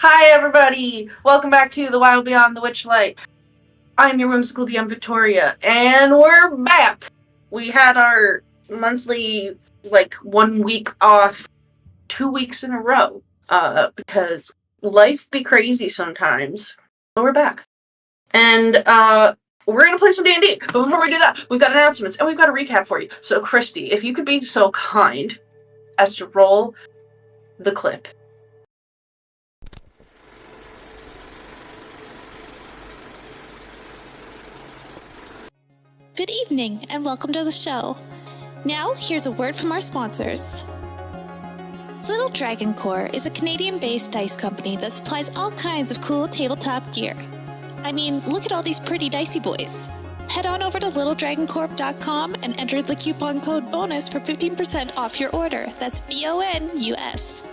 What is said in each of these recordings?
Hi, everybody! Welcome back to The Wild Beyond the Witchlight. I'm your whimsical DM, Victoria, and we're back! We had our monthly, 1 week off, 2 weeks in a row, because life be crazy sometimes. But we're back. And, we're gonna play some D&D. But before we do that, we've got announcements, and we've got a recap for you. So, Kristy, if you could be so kind as to roll the clip. Good evening, and welcome to the show. Now, here's a word from our sponsors. Little Dragon Core is a Canadian-based dice company that supplies all kinds of cool tabletop gear. I mean, look at all these pretty dicey boys. Head on over to littledragoncorp.com and enter the coupon code BONUS for 15% off your order. That's BONUS.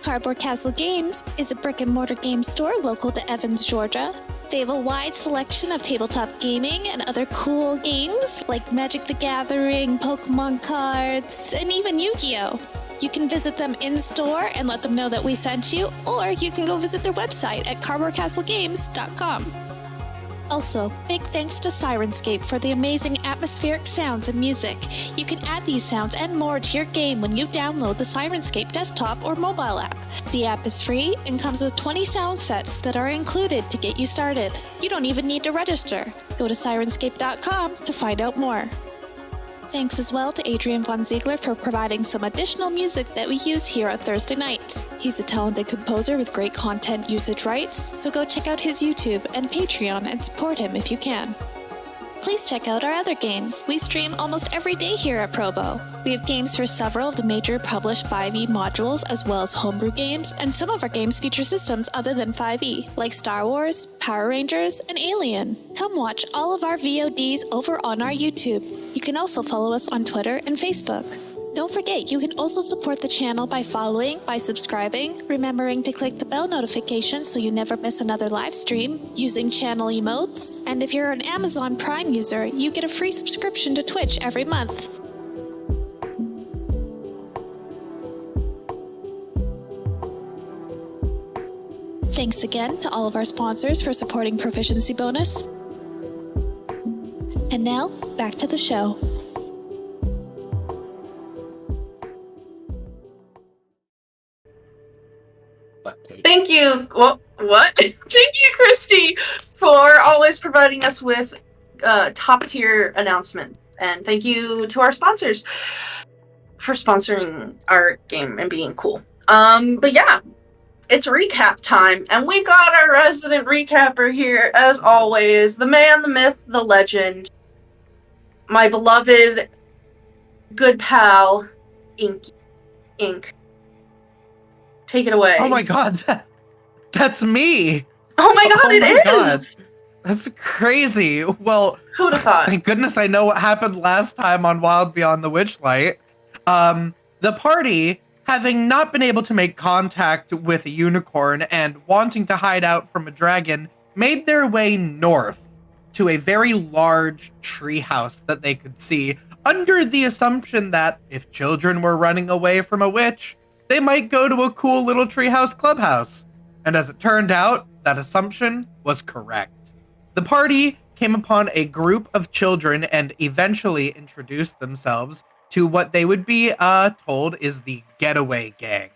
Cardboard Castle Games is a brick-and-mortar game store local to Evans, Georgia. They have a wide selection of tabletop gaming and other cool games like Magic the Gathering, Pokemon cards, and even Yu-Gi-Oh! You can visit them in-store and let them know that we sent you, or you can go visit their website at cardboardcastlegames.com. Also, big thanks to Syrinscape for the amazing atmospheric sounds and music. You can add these sounds and more to your game when you download the Syrinscape desktop or mobile app. The app is free and comes with 20 sound sets that are included to get you started. You don't even need to register. Go to Syrinscape.com to find out more. Thanks as well to Adrian Von Ziegler for providing some additional music that we use here on Thursday nights. He's a talented composer with great content usage rights, so go check out his YouTube and Patreon and support him if you can. Please check out our other games. We stream almost every day here at Probo. We have games for several of the major published 5e modules, as well as homebrew games, and some of our games feature systems other than 5e, like Star Wars, Power Rangers, and Alien. Come watch all of our VODs over on our YouTube. You can also follow us on Twitter and Facebook. Don't forget, you can also support the channel by following, by subscribing, remembering to click the bell notification so you never miss another live stream, using channel emotes, and if you're an Amazon Prime user, you get a free subscription to Twitch every month. Thanks again to all of our sponsors for supporting Proficiency Bonus. And now, back to the show. Thank you. What? Thank you, Kristy, for always providing us with top tier announcements, and thank you to our sponsors for sponsoring our game and being cool. But yeah, it's recap time, and we've got our resident recapper here, as always, the man, the myth, the legend, my beloved good pal, Ink. Take it away. Oh my god, that's me! Oh my god, it is! God. That's crazy. Well, who'd have thought? Thank goodness I know what happened last time on Wild Beyond the Witchlight. The party, having not been able to make contact with a unicorn and wanting to hide out from a dragon, made their way north to a very large treehouse that they could see, under the assumption that if children were running away from a witch, they might go to a cool little treehouse clubhouse. And as it turned out, that assumption was correct. The party came upon a group of children and eventually introduced themselves to what they would be told is the Getaway Gang,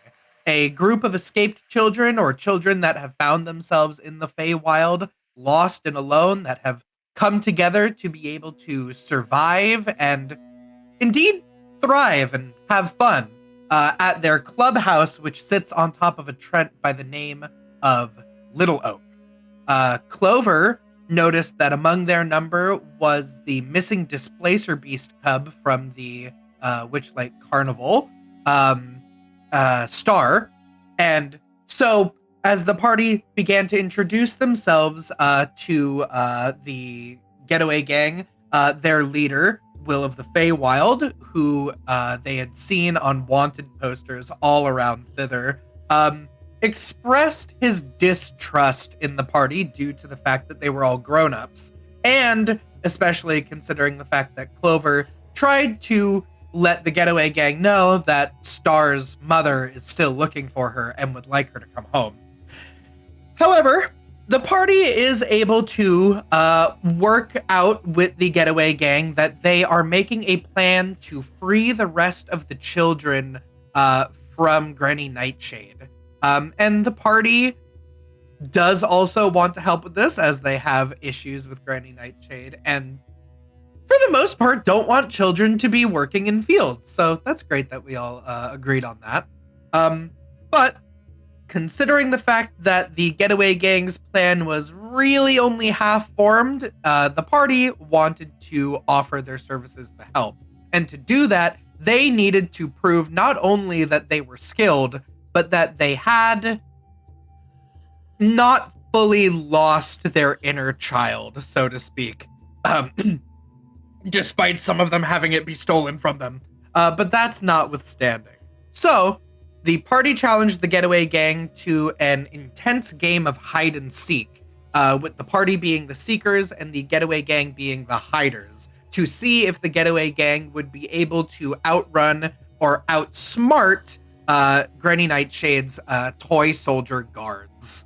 a group of escaped children or children that have found themselves in the Feywild, lost and alone, that have come together to be able to survive and indeed thrive and have fun. At their clubhouse, which sits on top of a trent by the name of Little Oak. Clover noticed that among their number was the missing Displacer Beast cub from the Witchlight Carnival, Star. And so, as the party began to introduce themselves to the Getaway Gang, their leader, Will of the Feywild, who they had seen on wanted posters all around thither, expressed his distrust in the party due to the fact that they were all grown-ups, and especially considering the fact that Clover tried to let the getaway gang know that Star's mother is still looking for her and would like her to come home. However, the party is able to work out with the getaway gang that they are making a plan to free the rest of the children from Granny Nightshade. And the party does also want to help with this, as they have issues with Granny Nightshade and for the most part don't want children to be working in fields. So that's great that we all agreed on that. But considering the fact that the getaway gang's plan was really only half formed, the party wanted to offer their services to help. And to do that, they needed to prove not only that they were skilled, but that they had not fully lost their inner child, so to speak. Despite some of them having it be stolen from them. But that's notwithstanding. So, the party challenged the getaway gang to an intense game of hide and seek, with the party being the seekers and the getaway gang being the hiders, to see if the getaway gang would be able to outrun or outsmart Granny Nightshade's toy soldier guards.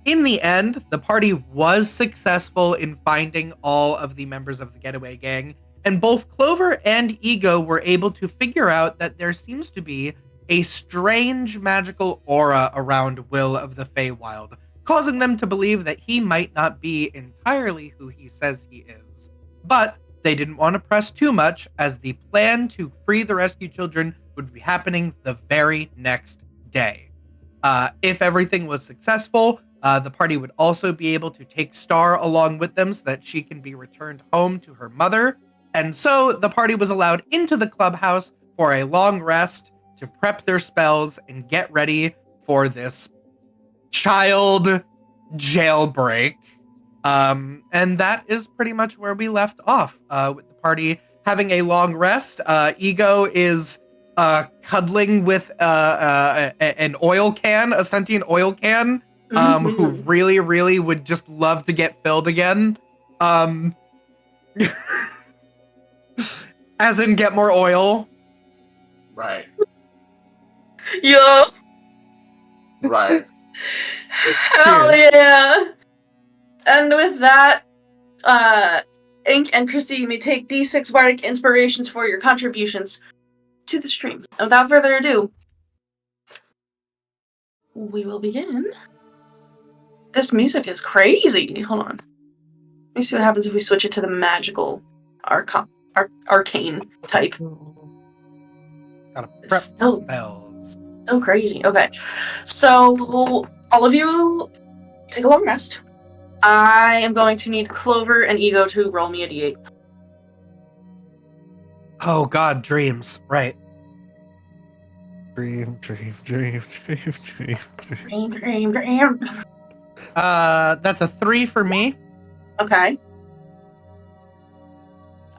In the end, the party was successful in finding all of the members of the getaway gang, and both Clover and Ego were able to figure out that there seems to be a strange magical aura around Will of the Feywild, causing them to believe that he might not be entirely who he says he is. But they didn't want to press too much, as the plan to free the rescued children would be happening the very next day. If everything was successful, the party would also be able to take Star along with them so that she can be returned home to her mother. And so the party was allowed into the clubhouse for a long rest to prep their spells and get ready for this child jailbreak. And that is pretty much where we left off, with the party having a long rest. Ego is cuddling with an oil can, a sentient oil can, who really, really would just love to get filled again. As in get more oil. Right. Yo. Right. Hell yeah. And with that, Ink and Kristy, you may take D6 Bardic Inspirations for your contributions to the stream. Without further ado, we will begin. This music is crazy. Hold on. Let me see what happens if we switch it to the magical arcane type. Gotta prep spells. So crazy. Okay. So, all of you take a long rest. I am going to need Clover and Ego to roll me a d8. Oh god, dreams. Right. Dream. That's a 3 for me. Okay.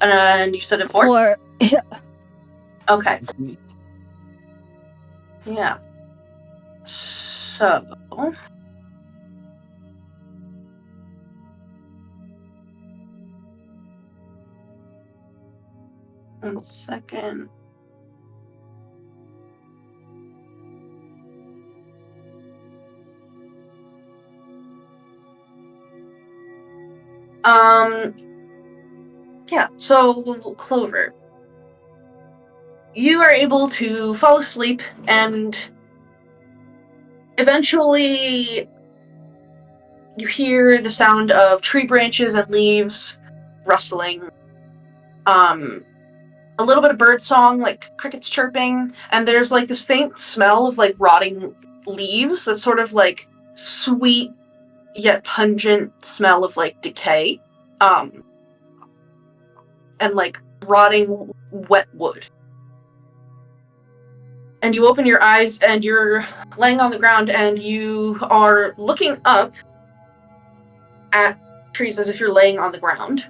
And you said a 4? 4. Okay. Yeah. So... One second. Yeah, so Clover. You are able to fall asleep and eventually you hear the sound of tree branches and leaves rustling. A little bit of bird song, like crickets chirping, and there's like this faint smell of like rotting leaves. That's sort of like sweet yet pungent smell of like decay. And like rotting wet wood. And you open your eyes and you're laying on the ground and you are looking up at trees as if you're laying on the ground.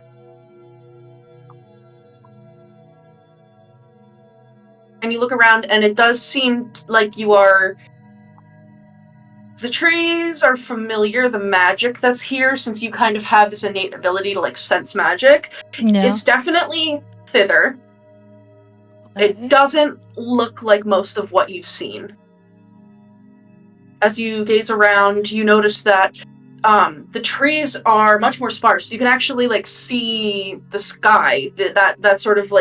And you look around and it does seem like you are... The trees are familiar, the magic that's here, since you kind of have this innate ability to like sense magic. No. It's definitely thither. It doesn't look like most of what you've seen. As you gaze around, you notice that the trees are much more sparse. You can actually see the sky, that sort of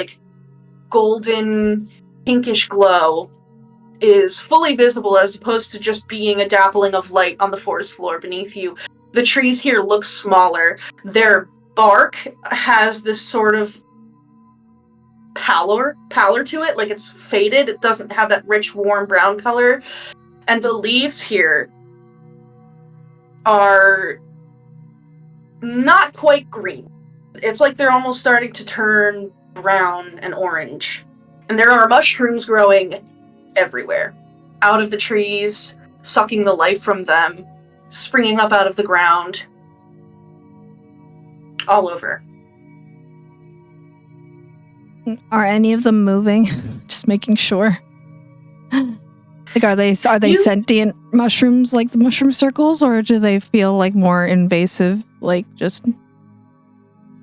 golden pinkish glow is fully visible as opposed to just being a dappling of light on the forest floor beneath you. The trees here look smaller. Their bark has this sort of pallor to it, like it's faded. It doesn't have that rich, warm brown color. And the leaves here are not quite green. It's like they're almost starting to turn brown and orange. And there are mushrooms growing everywhere. Out of the trees, sucking the life from them, springing up out of the ground. All over. Are any of them moving? Just making sure. Are they sentient mushrooms like the mushroom circles, or do they feel more invasive, just...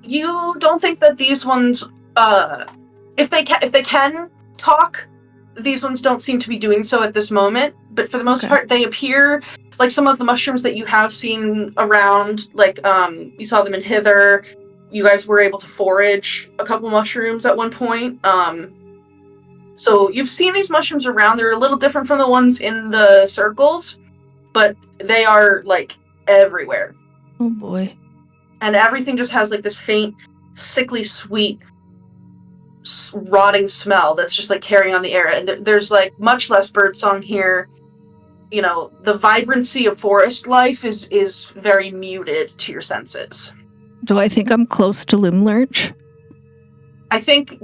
You don't think that these ones, if they can talk, these ones don't seem to be doing so at this moment, but for the most part, they appear like some of the mushrooms that you have seen around, you saw them in Hither. You guys were able to forage a couple mushrooms at one point. So you've seen these mushrooms around. They're a little different from the ones in the circles, but they are everywhere. Oh boy. And everything just has this faint, sickly sweet, rotting smell that's just carrying on the air. And there's much less birdsong here. You know, the vibrancy of forest life is very muted to your senses. Do I think I'm close to Loomlurch? I think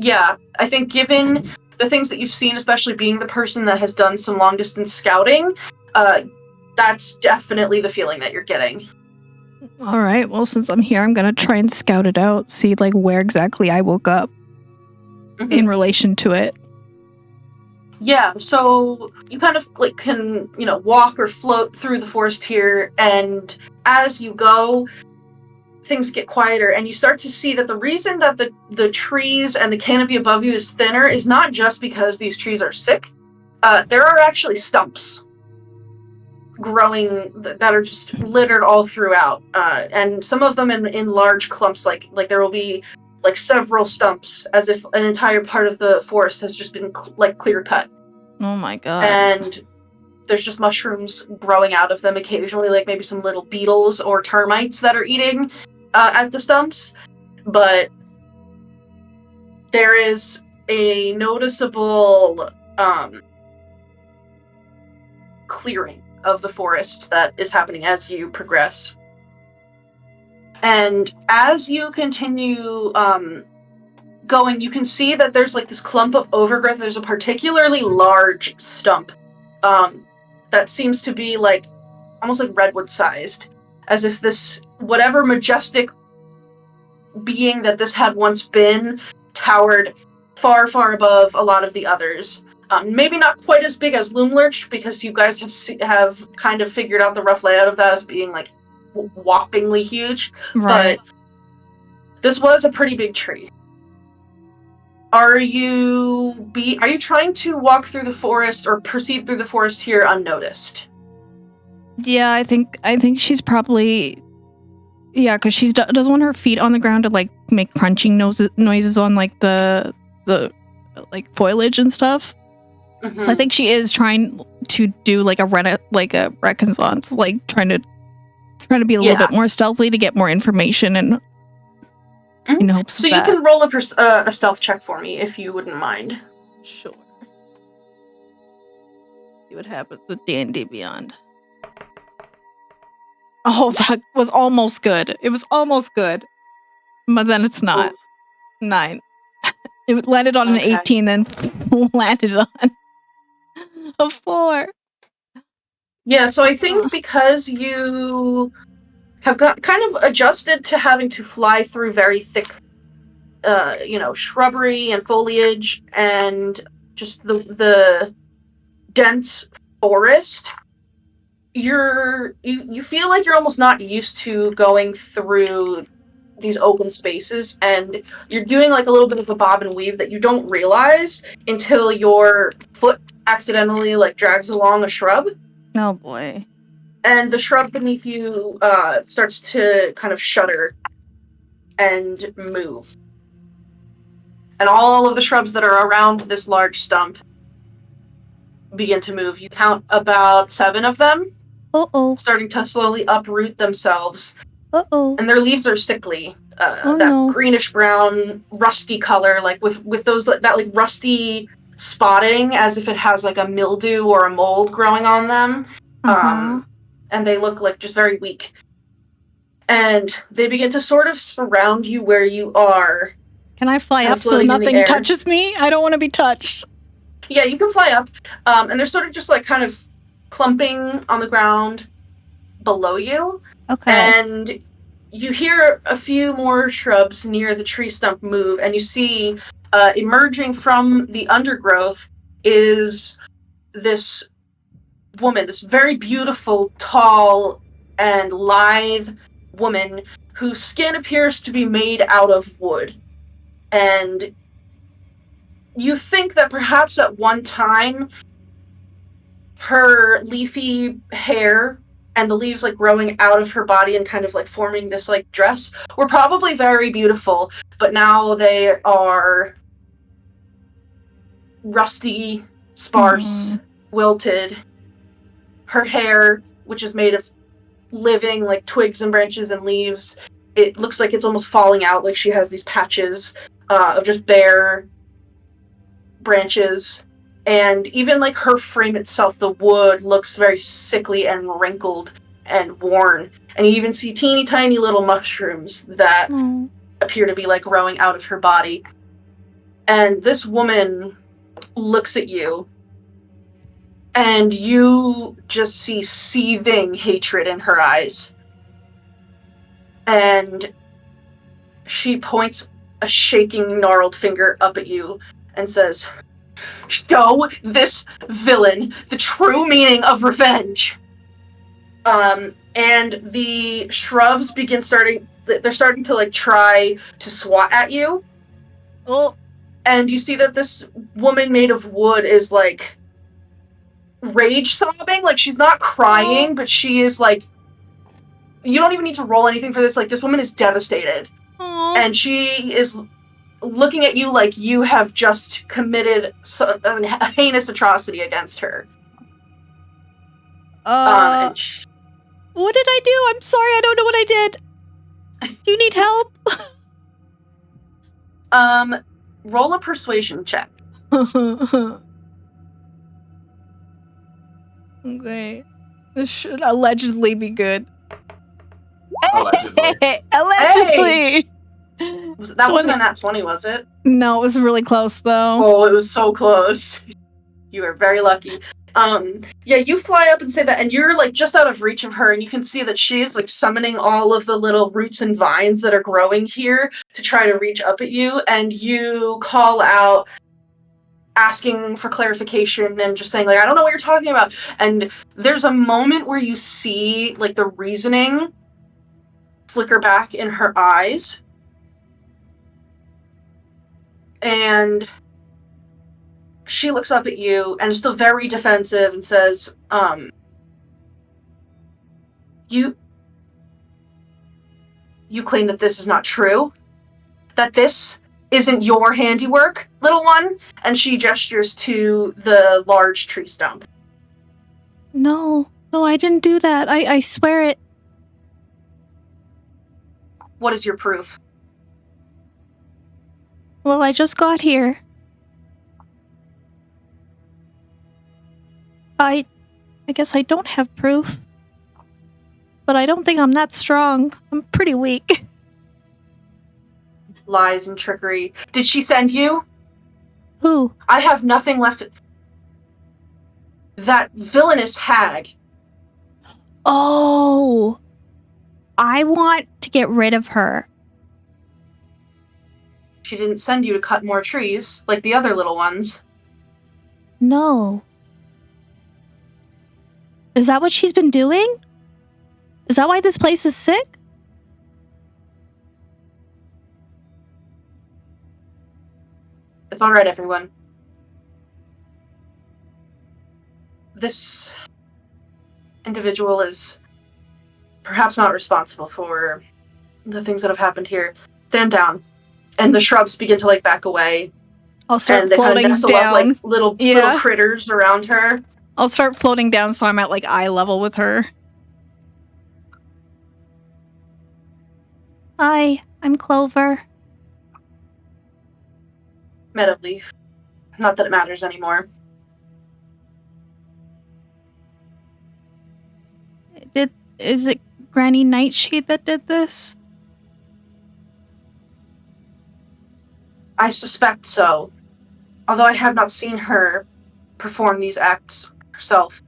given the things that you've seen, especially being the person that has done some long distance scouting, that's definitely the feeling that you're getting. All right, well, since I'm here, I'm going to try and scout it out, see where exactly I woke up in relation to it. Yeah, so you kind of can, walk or float through the forest here, and as you go, things get quieter, and you start to see that the reason that the trees and the canopy above you is thinner is not just because these trees are sick. There are actually stumps growing that are just littered all throughout, and some of them in large clumps. Like there will be several stumps, as if an entire part of the forest has just been clear cut. Oh my god! And there's just mushrooms growing out of them occasionally, maybe some little beetles or termites that are eating at the stumps. But there is a noticeable clearing of the forest that is happening as you progress. And as you continue going, you can see that there's this clump of overgrowth. There's a particularly large stump that seems to be almost redwood sized, as if this whatever majestic being that this had once been towered far, far above a lot of the others. Maybe not quite as big as Loomlurch, because you guys have kind of figured out the rough layout of that as being whoppingly huge. Right. But this was a pretty big tree. Are you trying to walk through the forest or proceed through the forest here unnoticed? Yeah, I think she's probably... Yeah, because she doesn't want her feet on the ground to make crunching noises on the foliage and stuff. Mm-hmm. So I think she is trying to do a reconnaissance, trying to be a little bit more stealthy to get more information and in hopes so of you can roll a stealth check for me if you wouldn't mind. Sure. See what happens with D&D Beyond. Oh, that was almost good. It was almost good. But then it's not. Ooh. 9. It landed on an 18, then landed on a 4. Yeah, so I think because you have got kind of adjusted to having to fly through very thick, shrubbery and foliage and just the dense forest, you feel like you're almost not used to going through these open spaces, and you're doing like a little bit of a bob and weave that you don't realize until your foot accidentally like drags along a shrub, Oh boy. and the shrub beneath you starts to kind of shudder and move. And all of the shrubs that are around this large stump begin to move. You count about 7 of them Uh-oh. starting to slowly uproot themselves. Uh-oh. And their leaves are sickly. Oh, that no. greenish brown, rusty color, like with those that like rusty spotting, as if it has like a mildew or a mold growing on them. Uh-huh. And they look like just very weak. And they begin to sort of surround you where you are. Can I fly Kind of up so floating in the nothing air. touches me? I don't want to be touched. Yeah, you can fly up. And they're sort of just like kind of clumping on the ground below you. Okay. And you hear a few more shrubs near the tree stump move, and you see emerging from the undergrowth is this woman, this very beautiful, tall, and lithe woman whose skin appears to be made out of wood. And you think that perhaps at one time her leafy hair and the leaves like growing out of her body and kind of like forming this like dress were probably very beautiful, but now they are rusty, sparse, wilted. Her hair, which is made of living like twigs and branches and leaves, it looks like it's almost falling out, like she has these patches of just bare branches. And even like her frame itself, the wood looks very sickly and wrinkled and worn. And you even see teeny tiny little mushrooms that appear to be like growing out of her body. And this woman looks at you, and you just see seething hatred in her eyes. And she points a shaking, gnarled finger up at you and says, "Show this villain the true meaning of revenge." And the shrubs they're starting to like try to swat at you. Oh. And you see that this woman made of wood is like rage sobbing. Like she's not crying, but she is like, you don't even need to roll anything for this. Like this woman is devastated. And she is looking at you like you have just committed a heinous atrocity against her. What did I do? I'm sorry, I don't know what I did. Do you need help? Roll a persuasion check. Okay. This should allegedly be good. Allegedly. Allegedly! That wasn't a nat 20, was it? No, it was really close, though. Oh, it was so close. You are very lucky. Yeah, you fly up and say that, and you're like just out of reach of her, and you can see that she is like summoning all of the little roots and vines that are growing here to try to reach up at you, and you call out asking for clarification and just saying like, I don't know what you're talking about. And there's a moment where you see like the reasoning flicker back in her eyes, and she looks up at you and is still very defensive and says, You claim that this is not true? That this isn't your handiwork, little one? And she gestures to the large tree stump. No, I didn't do that. I swear it. What is your proof? Well, I just got here. I guess I don't have proof. But I don't think I'm that strong. I'm pretty weak. Lies and trickery. Did she send you? Who? I have nothing left. That villainous hag. Oh. I want to get rid of her. She didn't send you to cut more trees, like the other little ones. No. Is that what she's been doing? Is that why this place is sick? It's all right, everyone. This individual is perhaps not responsible for the things that have happened here. Stand down. And the shrubs begin to, like, back away. I'll start And they kind of floating nestle up, down. like, little critters around her. I'll start floating down so I'm at, like, eye level with her. Hi, I'm Clover. Meadowleaf. Not that it matters anymore. Is it Granny Nightshade that did this? I suspect so. Although I have not seen her perform these acts herself.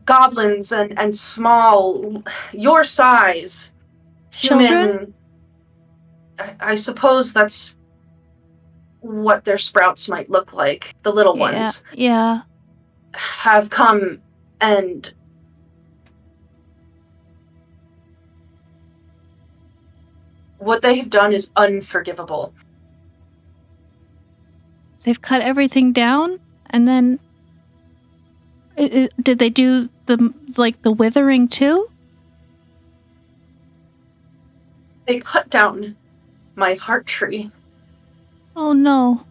Goblins and small, your size, human... Children? I suppose that's what their sprouts might look like. The little ones. Yeah. Have come and... what they have done is unforgivable. They've cut everything down, and then... did they do the withering too? They cut down my heart tree. Oh no.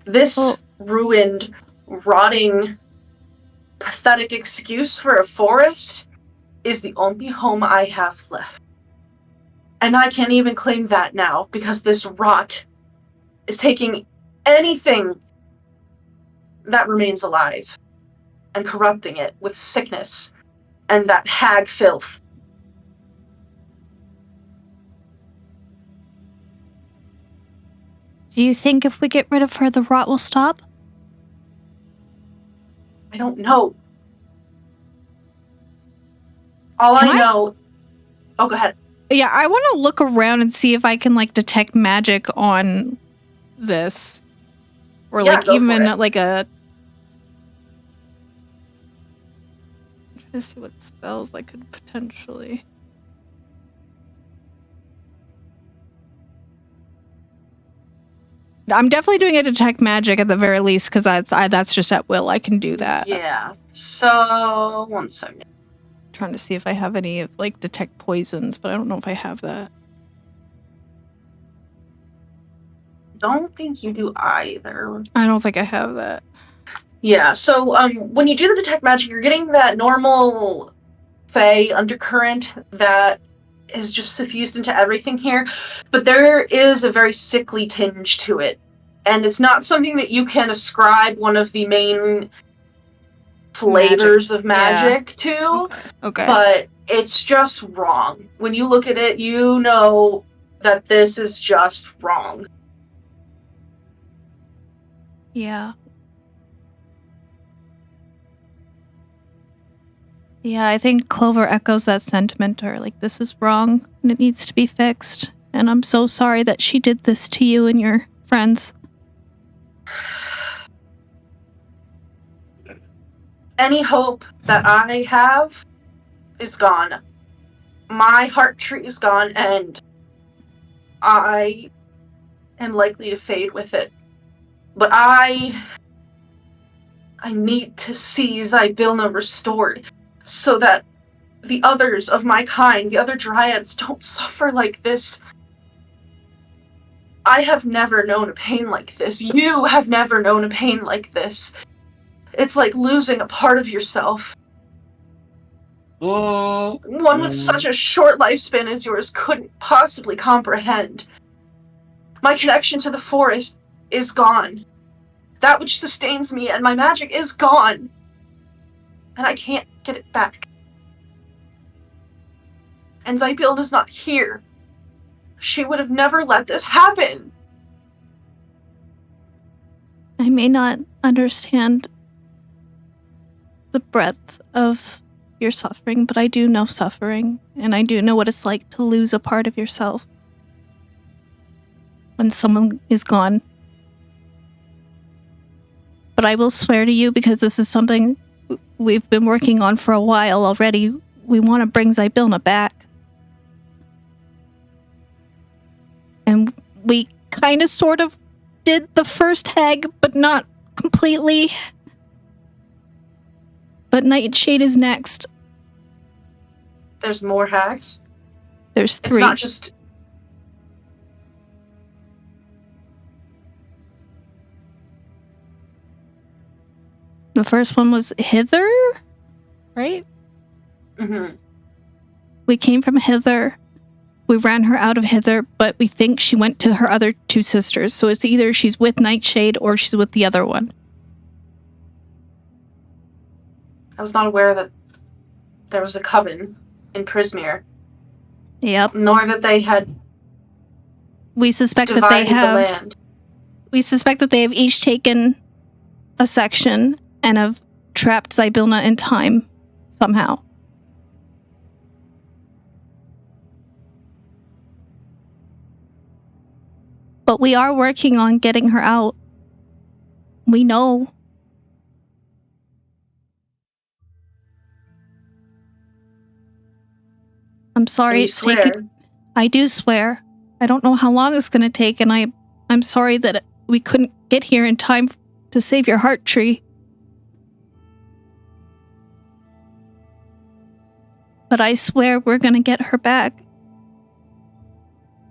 This ruined, rotting, pathetic excuse for a forest is the only home I have left. And I can't even claim that now, because this rot is taking anything that remains alive and corrupting it with sickness and that hag filth. Do you think if we get rid of her, the rot will stop? I don't know. All I know... Oh, go ahead. Yeah, I want to look around and see if I can, like, detect magic on this. Or, Yeah, like, go even, for it. like, a... I'm trying to see what spells I could potentially... I'm definitely doing a detect magic at the very least, because that's just at will. I can do that. Yeah. So, 1 second. Trying to see if I have any of, like, detect poisons, but I don't know if I have that. Don't think you do either. I don't think I have that. Yeah, so when you do the detect magic, you're getting that normal Fey undercurrent that is just suffused into everything here, but there is a very sickly tinge to it, and it's not something that you can ascribe one of the main flavors of magic to, Okay. but it's just wrong. When you look at it, you know that this is just wrong. Yeah. Yeah, I think Clover echoes that sentiment, or like, this is wrong and it needs to be fixed. And I'm so sorry that she did this to you and your friends. Any hope that I have is gone. My heart tree is gone, and I am likely to fade with it. But I need to see Zybilna restored, so that the others of my kind, the other dryads, don't suffer like this. I have never known a pain like this. You have never known a pain like this. It's like losing a part of yourself. One with such a short lifespan as yours couldn't possibly comprehend. My connection to the forest is gone. That which sustains me and my magic is gone. And I can't get it back. And Zybilna's not here. She would have never let this happen. I may not understand the breadth of your suffering, but I do know suffering, and I do know what it's like to lose a part of yourself when someone is gone. But I will swear to you, because this is something we've been working on for a while already, we want to bring Zybilna back. And we kind of sort of did the first hag, but not completely. But Nightshade is next. There's more hags? There's 3. It's not just... The first one was Hither, right? Mm-hmm. We came from Hither. We ran her out of Hither, but we think she went to her other 2 sisters. So it's either she's with Nightshade or she's with the other one. I was not aware that there was a coven in Prismere, Yep. nor that they had We suspect that they divided the have. land. We suspect that they have each taken a section and have trapped Zybilna in time somehow. But we are working on getting her out. We know. I'm sorry And you it's swear. taken. I do swear. I don't know how long it's going to take, and I'm sorry that we couldn't get here in time to save your heart tree. But I swear we're going to get her back.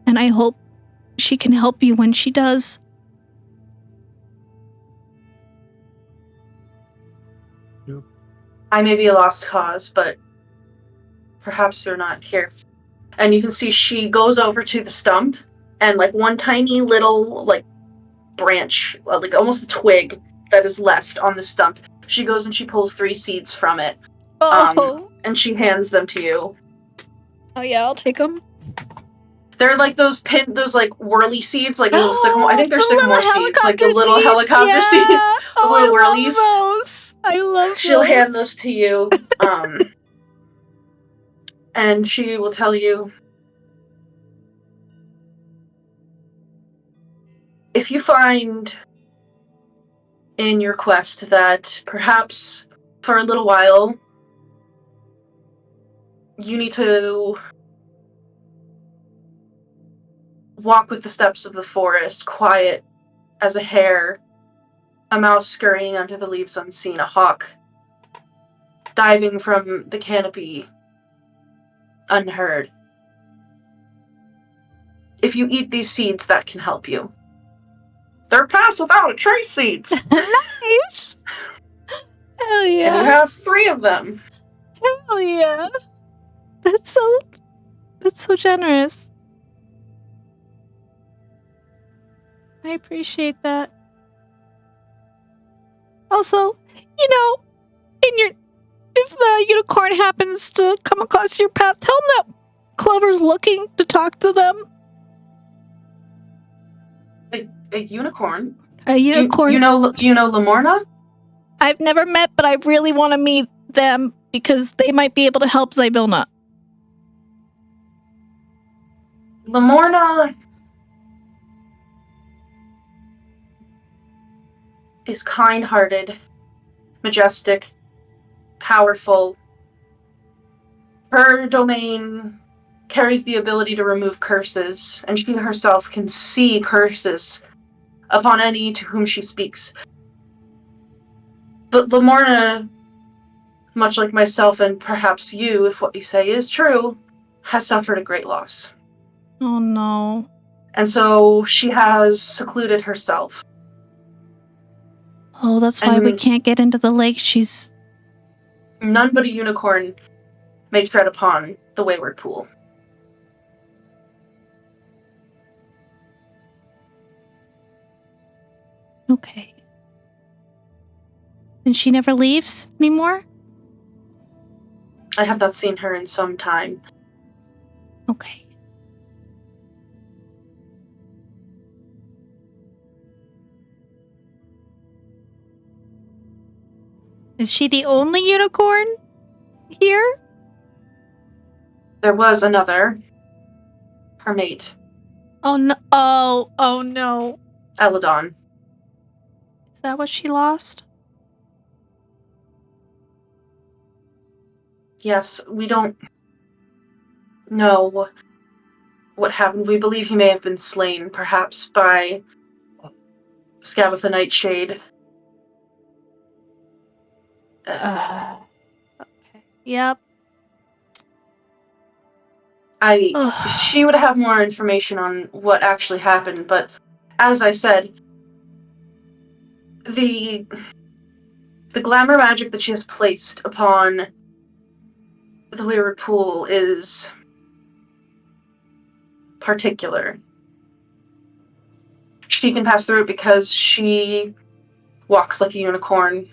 And I hope she can help you when she does. I may be a lost cause, but perhaps you're not here. And you can see she goes over to the stump, and like one tiny little like branch, like almost a twig that is left on the stump. She goes and she pulls 3 seeds from it, and she hands them to you. Oh yeah, I'll take them. They're like those like whirly seeds, like little sycamore. I think they're the sycamore little seeds, like the little seeds, helicopter yeah. seeds, the little I whirlies. love those. I love She'll those. hand those to you, and she will tell you, if you find in your quest that perhaps for a little while you need to walk with the steps of the forest, quiet as a hare, a mouse scurrying under the leaves unseen, a hawk diving from the canopy unheard. If you eat these seeds, that can help you. They're pass without a trace seeds. Nice. Hell yeah. And you have 3 of them. Hell yeah. That's so generous. I appreciate that. Also, if the unicorn happens to come across your path, tell them that Clover's looking to talk to them. A unicorn? A unicorn. You know Lamorna? I've never met, but I really want to meet them because they might be able to help Zybilna. Lamorna is kind-hearted, majestic, powerful. Her domain carries the ability to remove curses, and she herself can see curses upon any to whom she speaks. But Lamorna, much like myself and perhaps you, if what you say is true, has suffered a great loss. Oh no. And so she has secluded herself. Oh, that's why we And- can't get into the lake. She's... None but a unicorn may tread upon the wayward pool. Okay. And she never leaves anymore? I have not seen her in some time. Okay. Is she the only unicorn here? There was another. Her mate, Oh no. Oh no. Eladon. Is that what she lost? Yes, we don't know what happened. We believe he may have been slain, perhaps by Scabatha Nightshade. Okay. Yep. She would have more information on what actually happened, but as I said, the glamour magic that she has placed upon the Wayward Pool is particular. She can pass through it because she walks like a unicorn,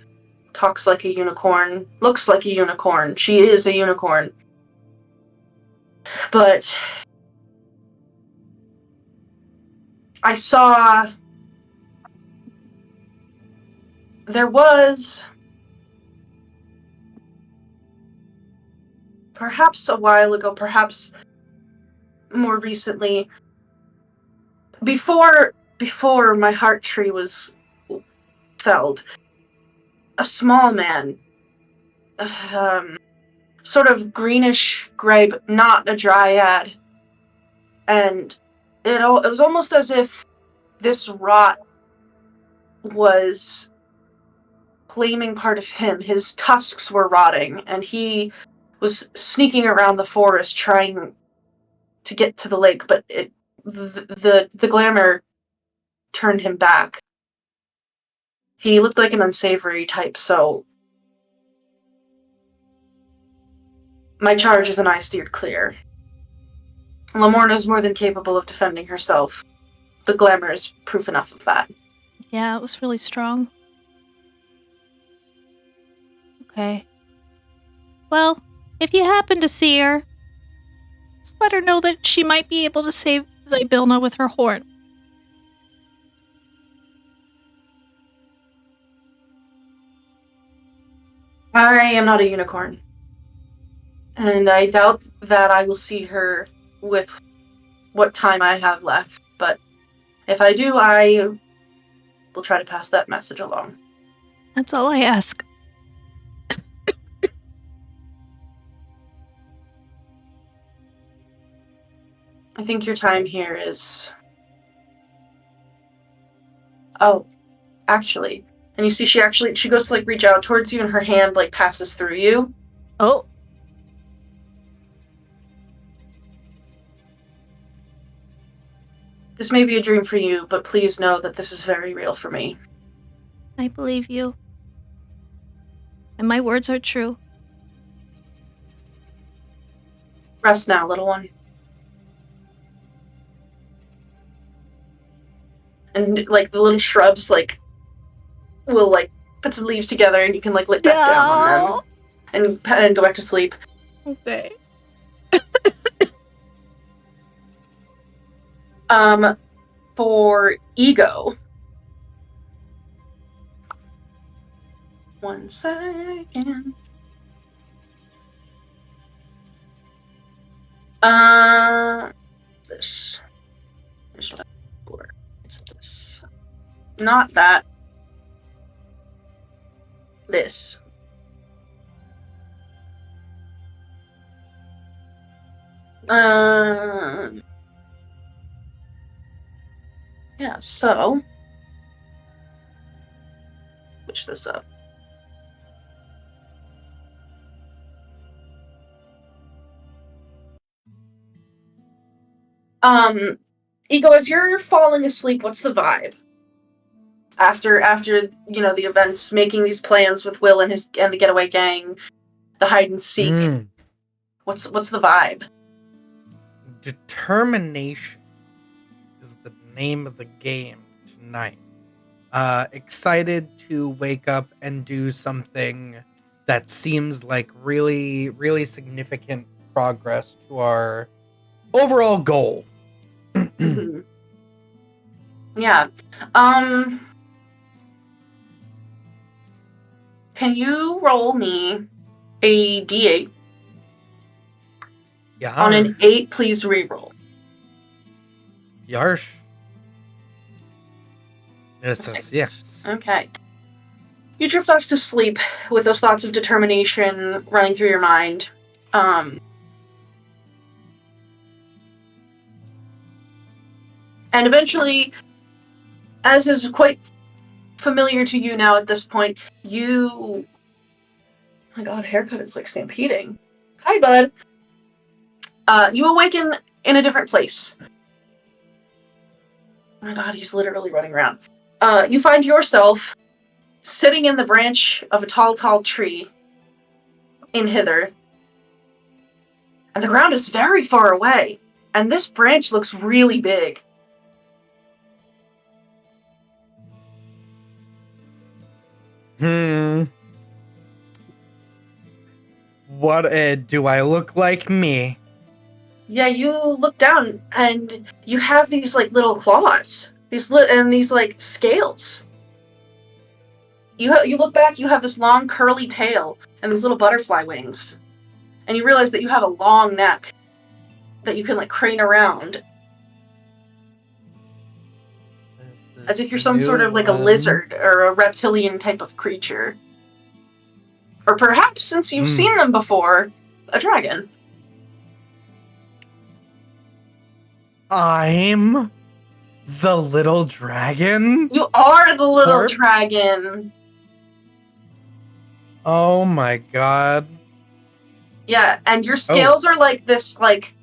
talks like a unicorn, looks like a unicorn. She is a unicorn. But I saw there was perhaps a while ago, perhaps more recently, before my heart tree was felled, a small man, sort of greenish gray, but not a dryad, and it was almost as if this rot was claiming part of him. His tusks were rotting, and he was sneaking around the forest trying to get to the lake, but the glamour turned him back. He looked like an unsavory type, so my charges and I steered clear. Lamorna is more than capable of defending herself. The glamour is proof enough of that. Yeah, it was really strong. Okay. Well, if you happen to see her, just let her know that she might be able to save Zybilna with her horn. I am not a unicorn. And I doubt that I will see her with what time I have left. But if I do, I will try to pass that message along. That's all I ask. I think your time here is... Oh, actually. And you see she goes to reach out towards you and her hand passes through you. Oh. This may be a dream for you, but please know that this is very real for me. I believe you. And my words are true. Rest now, little one. And the little shrubs will put some leaves together and you can lay back down on them and go back to sleep. Okay. For Ego. 1 second. This. Here's what for. It's this. Not that. This. Yeah, so switch this up. Ego, as you're falling asleep, what's the vibe? After the events, making these plans with Will and the Getaway Gang, the hide and seek. What's the vibe? Determination is the name of the game tonight. Excited to wake up and do something that seems like really, really significant progress to our overall goal. Yeah. Can you roll me a d8? Yeah. On an 8, please re-roll. Yarsh. Yes. Okay. You drift off to sleep with those thoughts of determination running through your mind. And eventually, as is quite familiar to you now at this point, oh my god, haircut is like stampeding. Hi, bud. You awaken in a different place. Oh my god, he's literally running around. You find yourself sitting in the branch of a tall, tall tree in hither. And the ground is very far away. And this branch looks really big. What do I look like me? Yeah, you look down and you have these like little claws. These like scales. You look back, you have this long curly tail and these little butterfly wings. And you realize that you have a long neck that you can like crane around. As if you're some sort of like a lizard or a reptilian type of creature. Or perhaps, since you've seen them before, a dragon. I'm the little dragon? You are the little Corp? dragon. Oh my god. Yeah, and your scales are like this, like,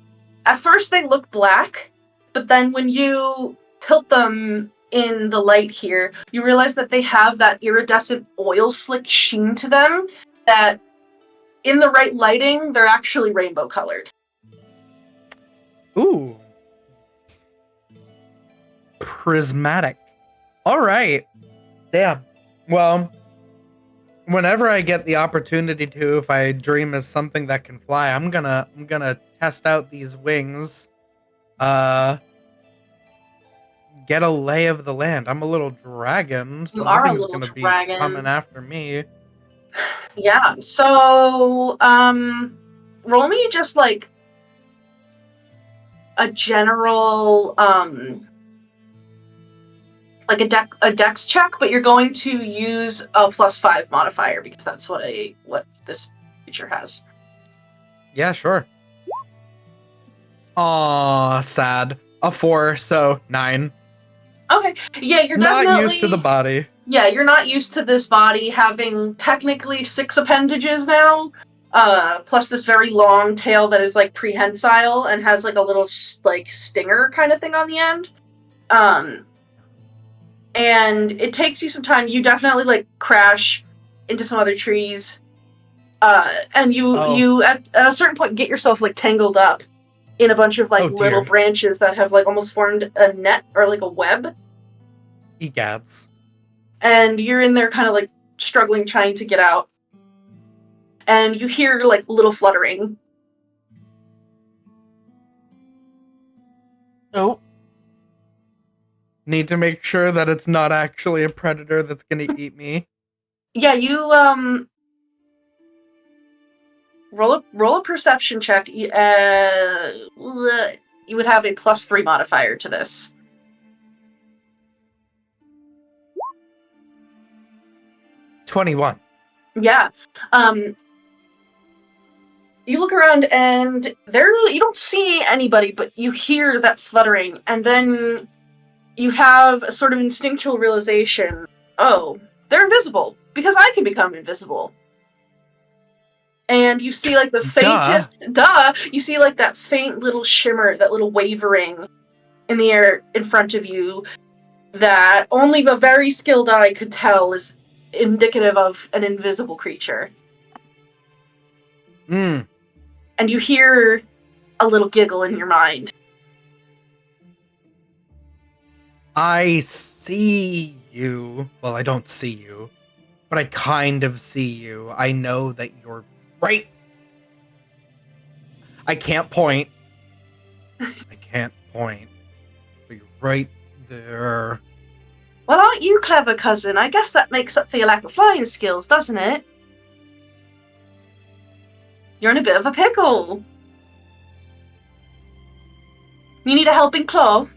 at first they look black, but then when you tilt them in the light here, you realize that they have that iridescent oil slick sheen to them that in the right lighting, they're actually rainbow colored. Ooh. Prismatic. Alright. Damn. Well, whenever I get the opportunity to, if I dream as something that can fly, I'm gonna test out these wings. Get a lay of the land. I'm a little dragon. So You are a nothing's little gonna dragon. be coming after me. Yeah, so, roll me just, like, a general, like a dex check, but you're going to use a +5 modifier, because that's what this feature has. Yeah, sure. Aw, sad. A 4, so 9. Okay, yeah, you're Not definitely... used to the body. Yeah, you're not used to this body having technically 6 appendages now, plus this very long tail that is, like, prehensile and has, like, a little, like, stinger kind of thing on the end. And it takes you some time. You definitely, like, crash into some other trees, and you at a certain point get yourself, like, tangled up in a bunch of, like, little branches that have, like, almost formed a net or, like, a web. Egads. And you're in there kind of, like, struggling, trying to get out. And you hear, like, little fluttering. Oh. Need to make sure that it's not actually a predator that's gonna eat me. Yeah, you, roll a perception check. You would have a +3 modifier to this. 21. Yeah. You look around and you don't see anybody, but you hear that fluttering, and then you have a sort of instinctual realization, oh, they're invisible, because I can become invisible. And you see, like, the faintest... You see, like, that faint little shimmer, that little wavering in the air in front of you that only the very skilled eye could tell is indicative of an invisible creature. And you hear a little giggle in your mind. I see you. Well, I don't see you, but I kind of see you. I know that you're right. I can't point. But you're right there. Well, aren't you clever, cousin? I guess that makes up for your lack of flying skills, doesn't it? You're in a bit of a pickle. You need a helping claw?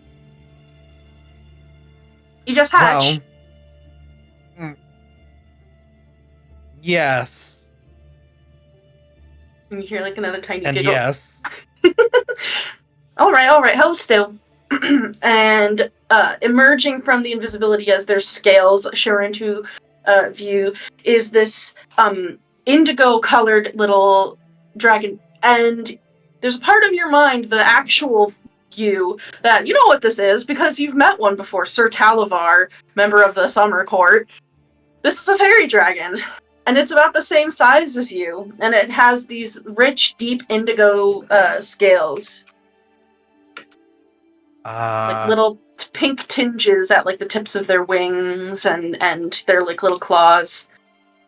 You just hatched. Well, yes. And you hear, like, another tiny And giggle. yes. Alright, hold still. and emerging from the invisibility as their scales show into view is this indigo-colored little dragon. And there's a part of your mind, the actual you, that you know what this is because you've met one before, Sir Talavar, member of the Summer Court. This is a fairy dragon, and it's about the same size as you, and it has these rich, deep indigo scales. Like little pink tinges at like the tips of their wings and their like little claws.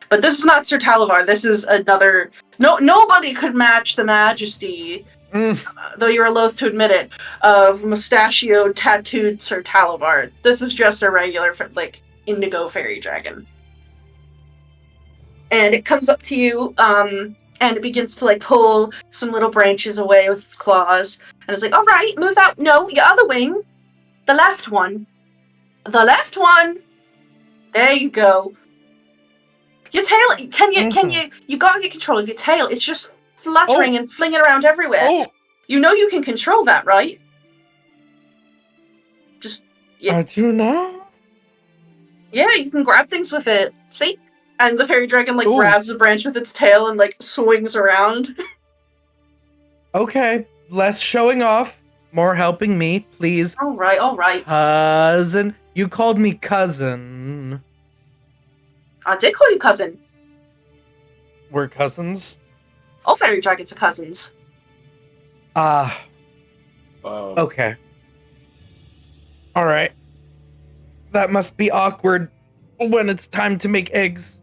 But this is not Sir Talavar. This is another. Nobody could match the majesty, though you are loath to admit it, of mustachioed, tattooed Sir Talavar. This is just a regular like indigo fairy dragon. And it comes up to you, and it begins to like pull some little branches away with its claws. And it's like, all right, move that. No, your other wing, the left one, the left one. There you go. Your tail. Can you? You gotta get control of your tail. It's just fluttering and flinging around everywhere. Oh. You know you can control that, right? Just I do now. Yeah, you can grab things with it. See? And the fairy dragon, like, grabs a branch with its tail and, like, swings around. Okay, less showing off, more helping me, please. Alright. Cousin. You called me cousin. I did call you cousin. We're cousins? All fairy dragons are cousins. Okay. Alright. That must be awkward when it's time to make eggs.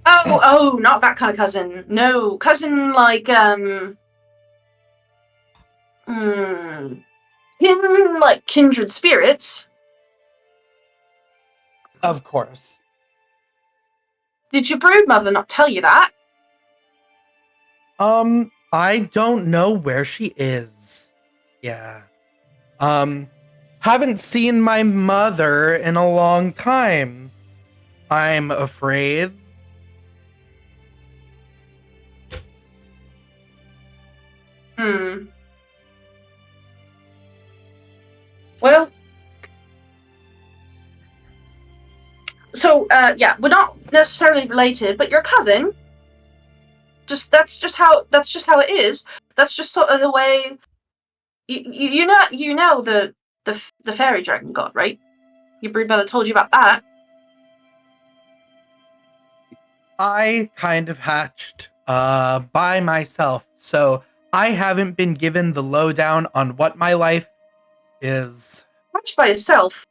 Oh, not that kind of cousin. No, cousin like, kindred spirits. Of course. Did your broodmother not tell you that? I don't know where she is. Yeah. Haven't seen my mother in a long time. I'm afraid. Well, so, yeah, we're not necessarily related, but your cousin. That's just how it is. That's just sort of the way. You know the fairy dragon god, right? Your broodmother told you about that. I kind of hatched by myself, so I haven't been given the lowdown on what my life is. Hatched by yourself?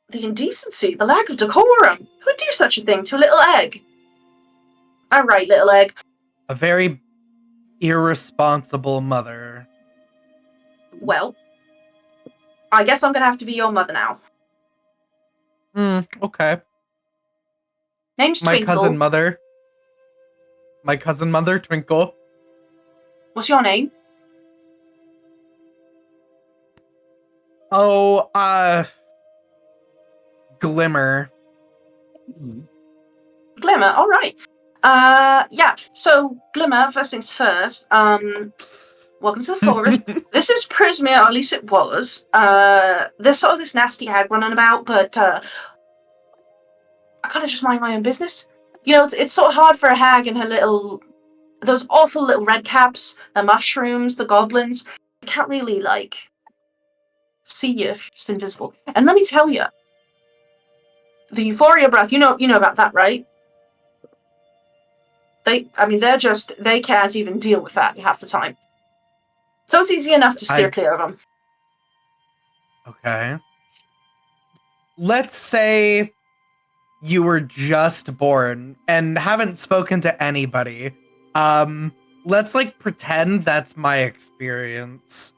The indecency, the lack of decorum. Who would do such a thing to a little egg? Alright, little egg. A very irresponsible mother. Well, I guess I'm gonna have to be your mother now. Okay. Name's Twinkle. My cousin mother, Twinkle. What's your name? Oh, Glimmer. Glimmer, alright. Yeah, so Glimmer, first things first, welcome to the forest. This is Prismia, or at least it was. There's sort of this nasty hag running about, but, I kinda just mind my own business. You know, it's sort of hard for a hag and those awful little red caps, the mushrooms, the goblins. They can't really, like, see you if you're just invisible. And let me tell you, the euphoria breath, you know about that, right? They can't even deal with that half the time. So it's easy enough to steer clear of them. Okay. Let's say you were just born and haven't spoken to anybody. Let's like pretend that's my experience.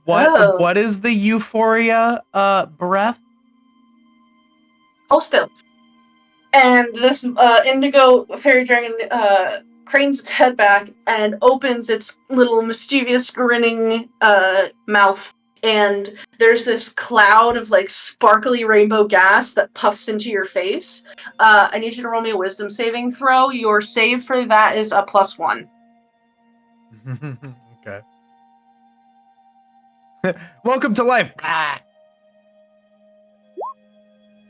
What is the euphoria breath? Hold still. And this indigo fairy dragon cranes its head back and opens its little mischievous grinning mouth, and there's this cloud of like sparkly rainbow gas that puffs into your face. I need you to roll me a wisdom saving throw. Your save for that is a +1. Okay. Welcome to life. Ah.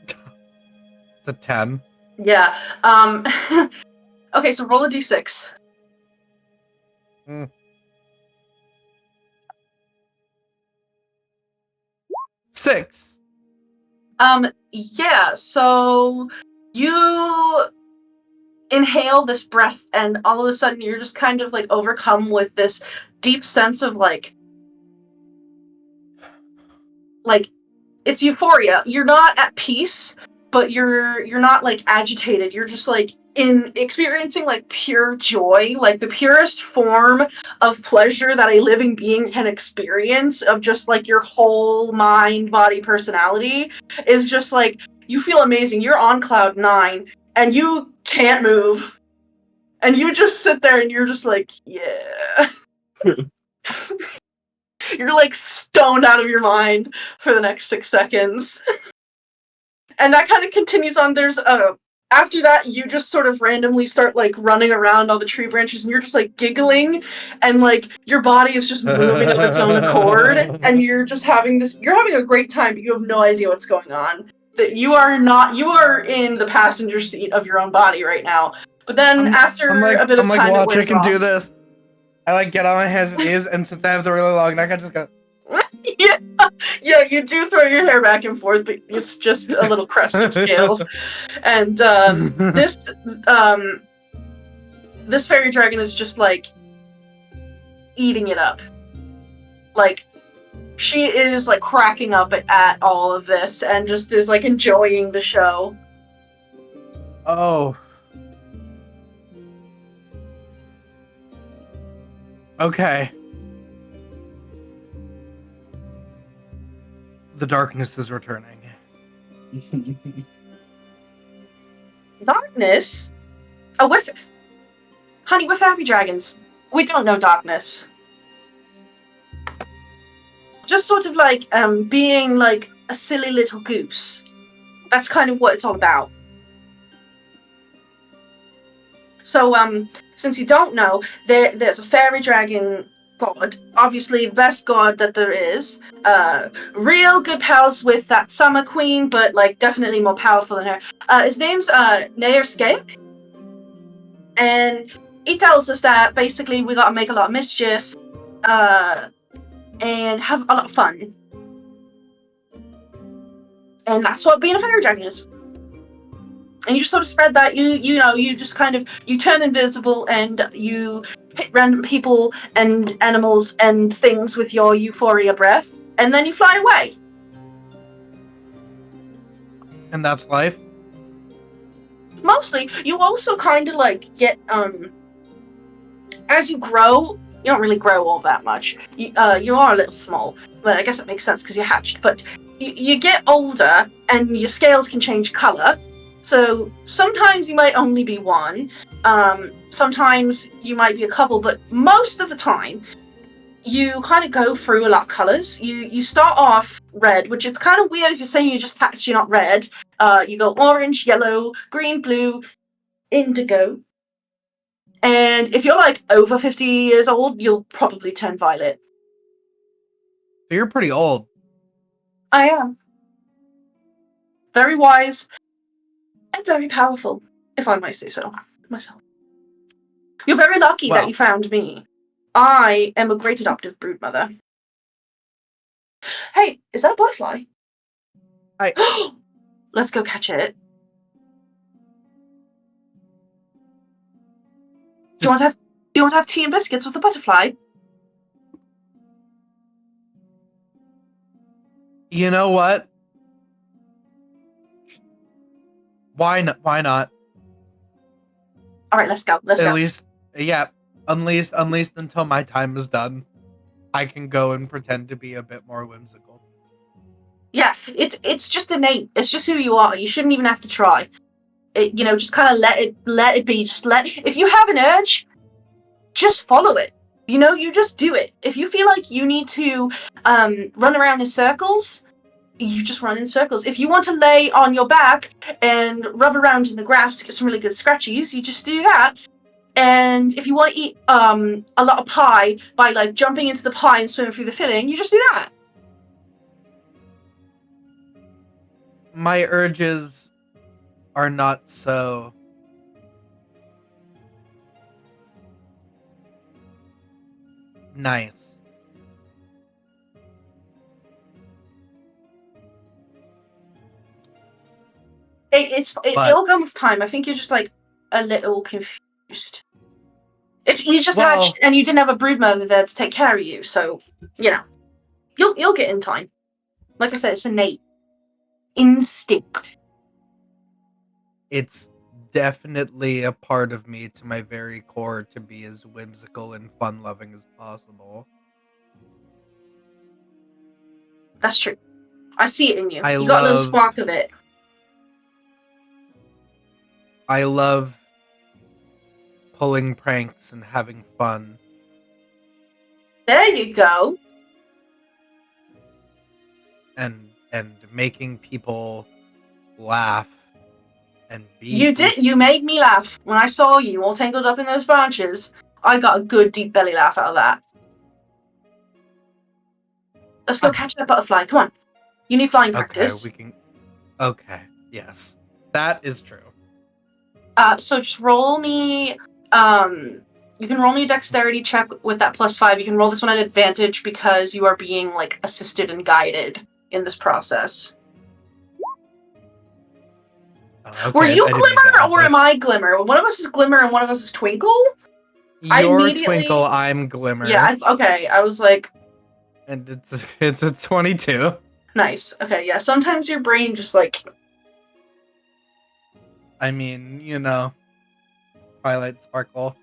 It's a 10. Yeah. Okay, so roll a d6. 6. Yeah, so you inhale this breath and all of a sudden you're just kind of like overcome with this deep sense of like it's euphoria. You're not at peace, but you're not like agitated. You're just like in experiencing like pure joy, like the purest form of pleasure that a living being can experience, of just like your whole mind, body, personality is just like you feel amazing. You're on cloud 9 and you can't move. And you just sit there and you're just like, yeah. You're like stoned out of your mind for the next 6 seconds. And that kind of continues on. There's after that you just sort of randomly start like running around all the tree branches and you're just like giggling and like your body is just moving of its own accord and you're having a great time, but you have no idea what's going on. That you are in the passenger seat of your own body right now. But then after a bit of time, watch, it I wears can off. do this. I like get on my hands and knees, and since I have the really long neck, I just go. Yeah, you do throw your hair back and forth, but it's just a little crest of scales. And this fairy dragon is just like eating it up. Like she is like cracking up at all of this and just is like enjoying the show. Oh. Okay. The darkness is returning. Darkness? Oh, honey, we're fairy dragons. We don't know darkness. Just sort of like being like a silly little goose. That's kind of what it's all about. So, since you don't know, there's a fairy dragon god. Obviously, the best god that there is. Real good pals with that summer queen, but like definitely more powerful than her. His name's Nair Skaik. And he tells us that basically we gotta make a lot of mischief, and have a lot of fun. And that's what being a fairy dragon is. And you just sort of spread that, you just kind of, you turn invisible and you hit random people and animals and things with your euphoria breath, and then you fly away. And that's life? Mostly. You also kind of like get, as you grow, you don't really grow all that much. You are a little small, but I guess it makes sense because you're hatched. But you get older and your scales can change color. So sometimes you might only be one, sometimes you might be a couple, but most of the time you kind of go through a lot of colors. You start off red, which it's kind of weird if you're saying you just hatched, you're not red. You go orange, yellow, green, blue, indigo. And if you're like over 50 years old, you'll probably turn violet. So you're pretty old. I am. Very wise. And very powerful, if I might say so myself. You're very lucky that you found me. I am a great adoptive broodmother. Hey, is that a butterfly? Let's go catch it. Do you want to have tea and biscuits with the butterfly? You know what? Why not? All right, let's go. At least, yeah. Unleashed until my time is done. I can go and pretend to be a bit more whimsical. Yeah, it's just innate. It's just who you are. You shouldn't even have to try. Just kind of let it be. If you have an urge, just follow it. You just do it. If you feel like you need to run around in circles, you just run in circles. If you want to lay on your back and rub around in the grass to get some really good scratchies, you just do that. And if you want to eat a lot of pie by like jumping into the pie and swimming through the filling, you just do that. my urges are not so nice. It'll come with time. I think you're just like a little confused. You just hatched and you didn't have a brood mother there to take care of you, so you'll get in time. Like I said, it's innate instinct. It's definitely a part of me to my very core to be as whimsical and fun-loving as possible. That's true. I see it in you. You love got a little spark of it. I love pulling pranks and having fun. There you go. And making people laugh and be. You made me laugh. When I saw you all tangled up in those branches, I got a good deep belly laugh out of that. Let's go catch that butterfly. Come on. You need flying practice. Okay, yes. That is true. So just roll me, you can roll me a dexterity check with that +5. You can roll this one at advantage because you are being, like, assisted and guided in this process. Okay, Were you Glimmer or am I Glimmer? One of us is Glimmer and one of us is Twinkle? You're Twinkle, I'm Glimmer. Yeah, okay, I was like... And it's a 22. Nice, okay, yeah, sometimes your brain just, like... I mean, Twilight Sparkle.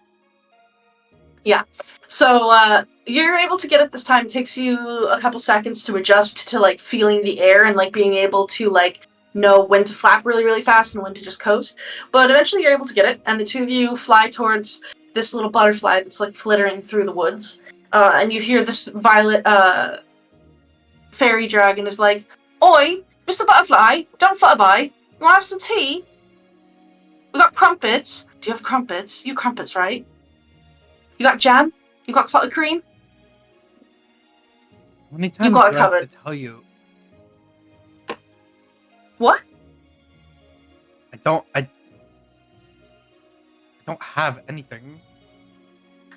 Yeah. So, you're able to get it this time. It takes you a couple seconds to adjust to, like, feeling the air and, like, being able to, like, know when to flap really, really fast and when to just coast. But eventually you're able to get it, and the two of you fly towards this little butterfly that's, like, flittering through the woods. And you hear this violet, fairy dragon is like, "Oi, Mr. Butterfly, don't flutter by. You wanna have some tea? We got crumpets." Do you have crumpets? You crumpets, right? You got jam? You got clotted cream? How many times got do it I have covered. to tell you? What? I don't have anything.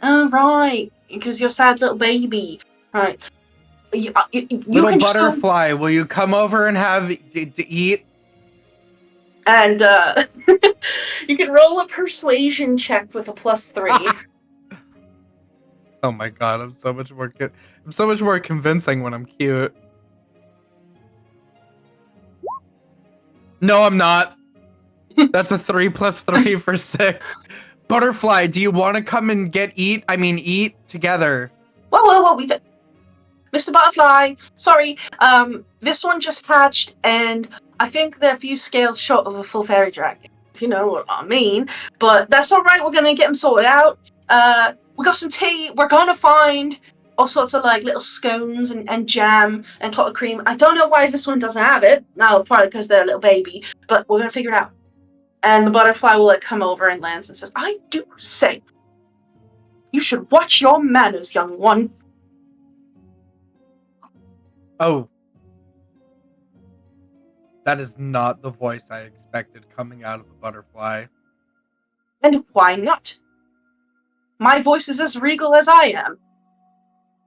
Oh, right. Because you're a sad little baby. Right. You Little can butterfly, will you come over and have to eat? And you can roll a persuasion check with a +3. Oh my god, I'm so much more convincing when I'm cute. No, I'm not. That's a 3 + 3 for 6. Butterfly, do you want to come and eat together? Whoa, we did. Mr. Butterfly, sorry, this one just hatched, and I think they're a few scales short of a full fairy dragon, if you know what I mean. But that's alright, we're gonna get them sorted out. We got some tea, we're gonna find all sorts of, like, little scones and jam and clotted cream. I don't know why this one doesn't have it. No, probably because they're a little baby, but we're gonna figure it out. And the butterfly will, like, come over and lands and says, "I do say, you should watch your manners, young one." Oh. That is not the voice I expected coming out of a butterfly. And why not? My voice is as regal as I am.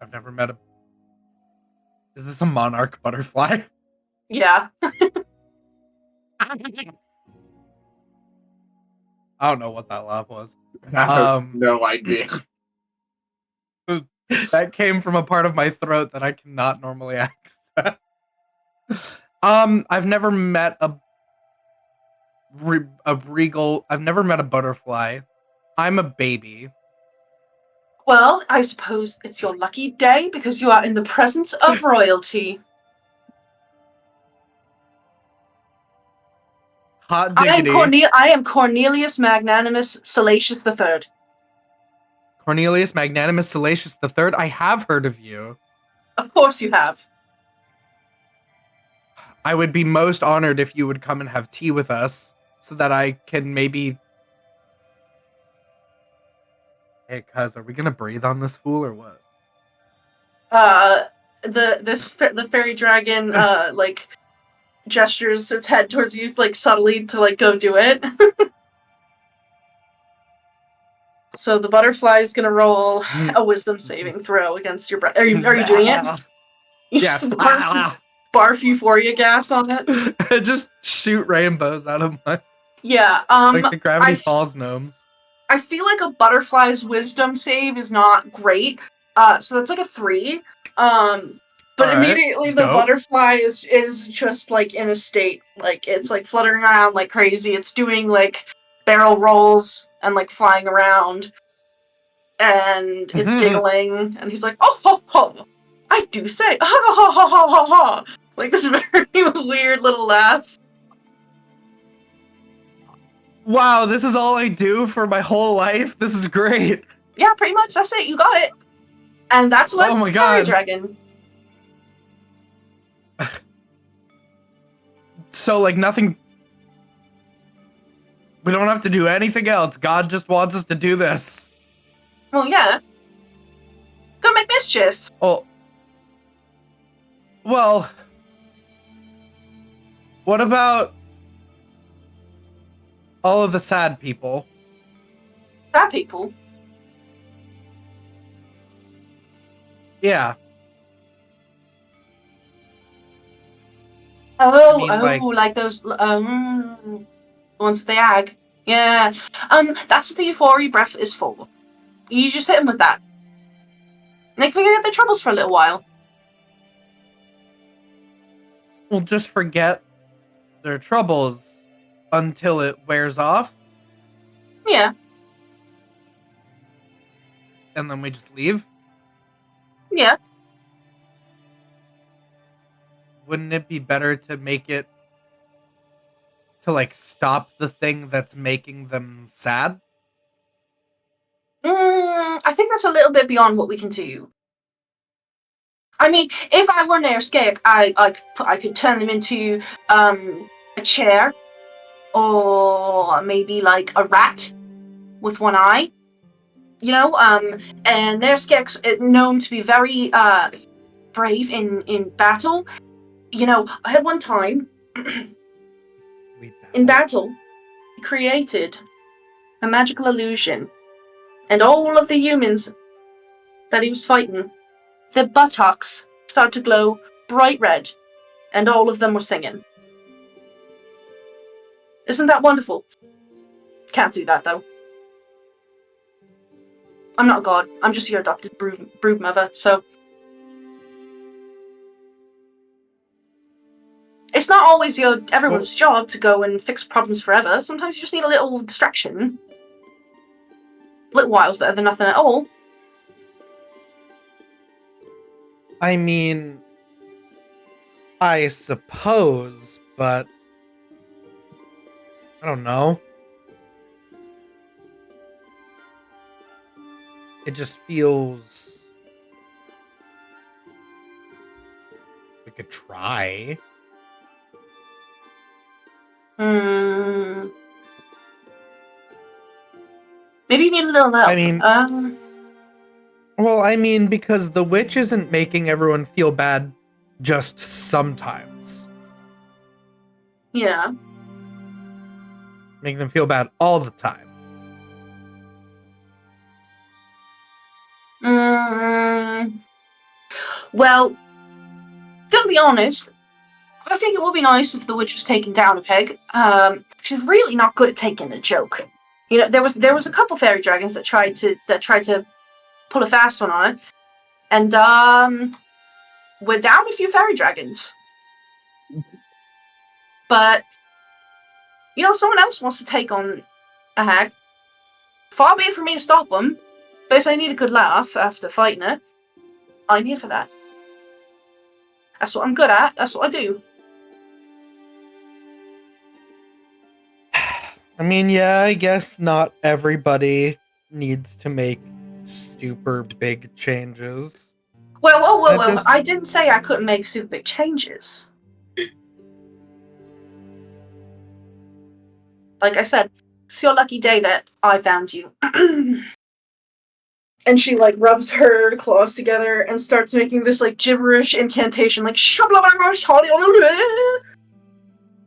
I've never met a... Is this a monarch butterfly? Yeah. I don't know what that laugh was. I have no idea. That came from a part of my throat that I cannot normally access. I've never met a regal... I've never met a butterfly. I'm a baby. Well, I suppose it's your lucky day because you are in the presence of royalty. Hot diggity. I am Cornelius Magnanimous Salacious III. Cornelius Magnanimous Salacious III? I have heard of you. Of course you have. I would be most honored if you would come and have tea with us so that I can maybe... Hey, cuz, are we gonna breathe on this fool or what? The fairy dragon, like, gestures its head towards you, like, subtly to, like, go do it. So the butterfly is gonna roll a wisdom saving throw against your breath. Are you doing it? You just barf euphoria gas on it? Just shoot rainbows out of my... Yeah, like the Gravity Falls gnomes. I feel like a butterfly's wisdom save is not great. So that's like a 3. But immediately the butterfly is just like in a state, like it's like fluttering around like crazy. It's doing like barrel rolls and like flying around, and it's giggling. And he's like, "Oh ho ho! I do say, ha ha ha ha ha ha!" Like this very weird little laugh. Wow, this is all I do for my whole life? This is great. Yeah, pretty much. That's it. You got it. And that's like Fairy Dragon. So, like, nothing... We don't have to do anything else. God just wants us to do this. Well, yeah. Go make mischief. Oh. Well... What about... all of the sad people? Sad people? Yeah. Oh, I mean, like those, the ones with the ag. Yeah. That's what the euphoria breath is for. You just hit them with that. And they can forget their troubles for a little while. We'll just forget their troubles until it wears off. Yeah. And then we just leave? Yeah. Wouldn't it be better to make it to, like, stop the thing that's making them sad? I think that's a little bit beyond what we can do. I mean, if I were near Skeg, I could turn them into a chair, or maybe like a rat with one eye. You know, and their Skeg's known to be very brave in battle. You know, I had one time in battle, he created a magical illusion, and all of the humans that he was fighting, their buttocks started to glow bright red, and all of them were singing. Isn't that wonderful? Can't do that, though. I'm not a god. I'm just your adopted brood mother, so... It's not always everyone's job to go and fix problems forever. Sometimes you just need a little distraction. A little while's better than nothing at all. I mean, I suppose, but I don't know. It just feels... we could try. Maybe you need a little help. I mean... well, I mean, because the witch isn't making everyone feel bad just sometimes. Yeah. Making them feel bad all the time. Well, gonna be honest, I think it would be nice if the witch was taken down a peg. She's really not good at taking a joke. You know, there was a couple fairy dragons that tried to pull a fast one on it, and we're down a few fairy dragons. But you know, if someone else wants to take on a hag, far be it for me to stop them. But if they need a good laugh after fighting it, I'm here for that. That's what I'm good at. That's what I do. I mean, yeah, I guess not everybody needs to make super big changes. Well. I didn't say I couldn't make super big changes. Like I said, it's your lucky day that I found you. And she, like, rubs her claws together and starts making this, like, gibberish incantation, like,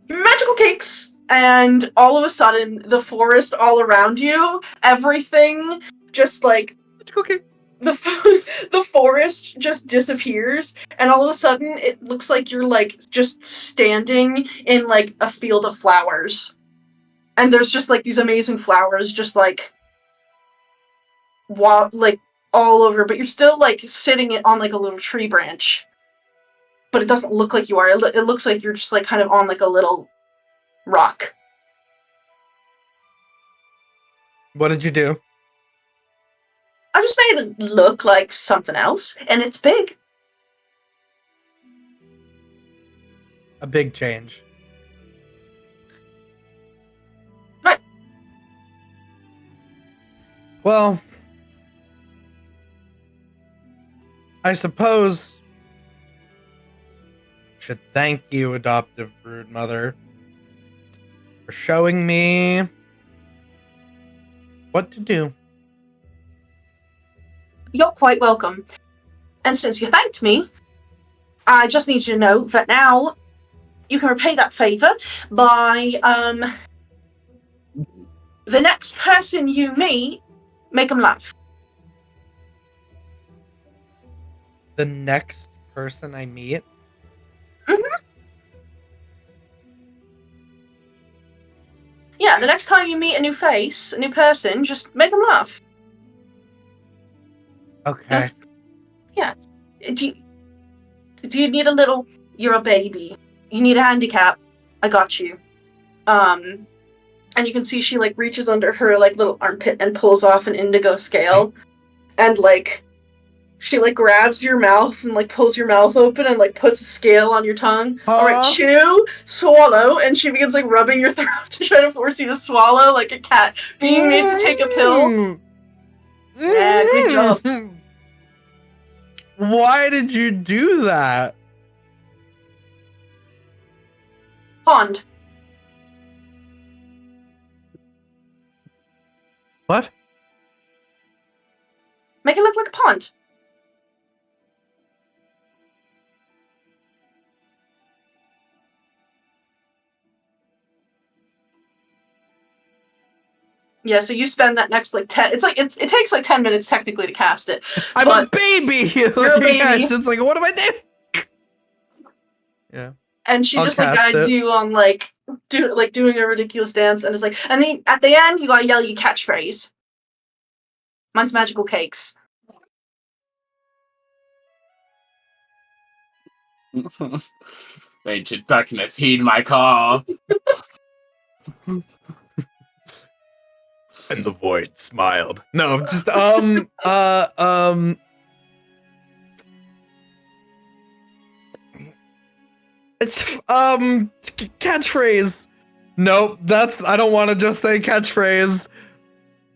magical cakes, and all of a sudden, the forest all around you, everything just like Magical cake. the forest just disappears, and all of a sudden, it looks like you're like just standing in like a field of flowers, and there's just like these amazing flowers, just like like all over, but you're still like sitting on like a little tree branch. But it doesn't look like you are. It looks like you're just like kind of on like a little rock. What did you do? I just made it look like something else, and it's big. A big change. Right. Well, I suppose I should thank you, adoptive brood mother, for showing me what to do. You're quite welcome. And since you thanked me, I just need you to know that now you can repay that favor by the next person you meet, make them laugh. The next person I meet? Yeah, the next time you meet a new face, a new person, just make them laugh. Okay. Yeah. Do you need a little... You're a baby. You need a handicap. I got you. And you can see she, like, reaches under her, like, little armpit and pulls off an indigo scale. And, like, she, like, grabs your mouth and, like, pulls your mouth open and, like, puts a scale on your tongue. Alright, chew, swallow, and she begins, like, rubbing your throat to try to force you to swallow like a cat being made to take a pill. Yeah, good job. Why did you do that? Pond. What? Make it look like a pond. Yeah, so you spend that next like 10. It's like it takes like 10 minutes technically to cast it. I'm a baby. You're a baby. Yeah, it's just like, what do I do? Yeah. And she I'll just like cast guides it. you on like doing a ridiculous dance, and it's like, and then at the end you gotta yell your catchphrase. Mine's magical cakes. Ancient darkness, heed my call. And the void smiled. No, just it's catchphrase. Nope, I don't want to just say catchphrase.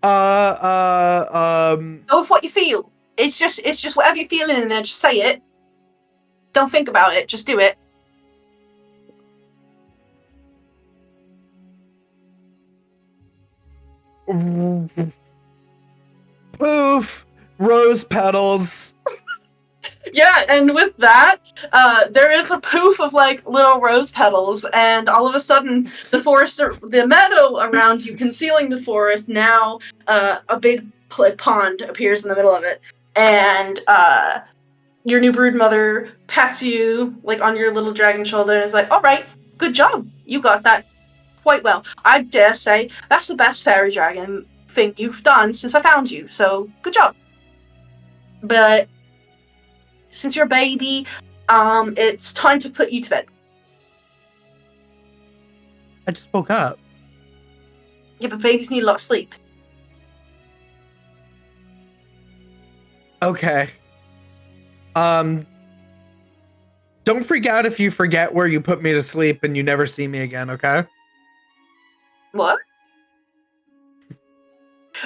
Go with what you feel. It's just whatever you're feeling in there, just say it. Don't think about it, just do it. Poof! Rose petals. Yeah, and with that, there is a poof of like little rose petals, and all of a sudden, the meadow around you, concealing the forest, now a big pond appears in the middle of it, and your new brood mother pats you like on your little dragon shoulder and is like, "All right, good job, you got that quite well. I dare say that's the best fairy dragon thing you've done since I found you. So good job. But since you're a baby, it's time to put you to bed." I just woke up. Yeah, but babies need a lot of sleep. Okay. Don't freak out if you forget where you put me to sleep and you never see me again, okay? What?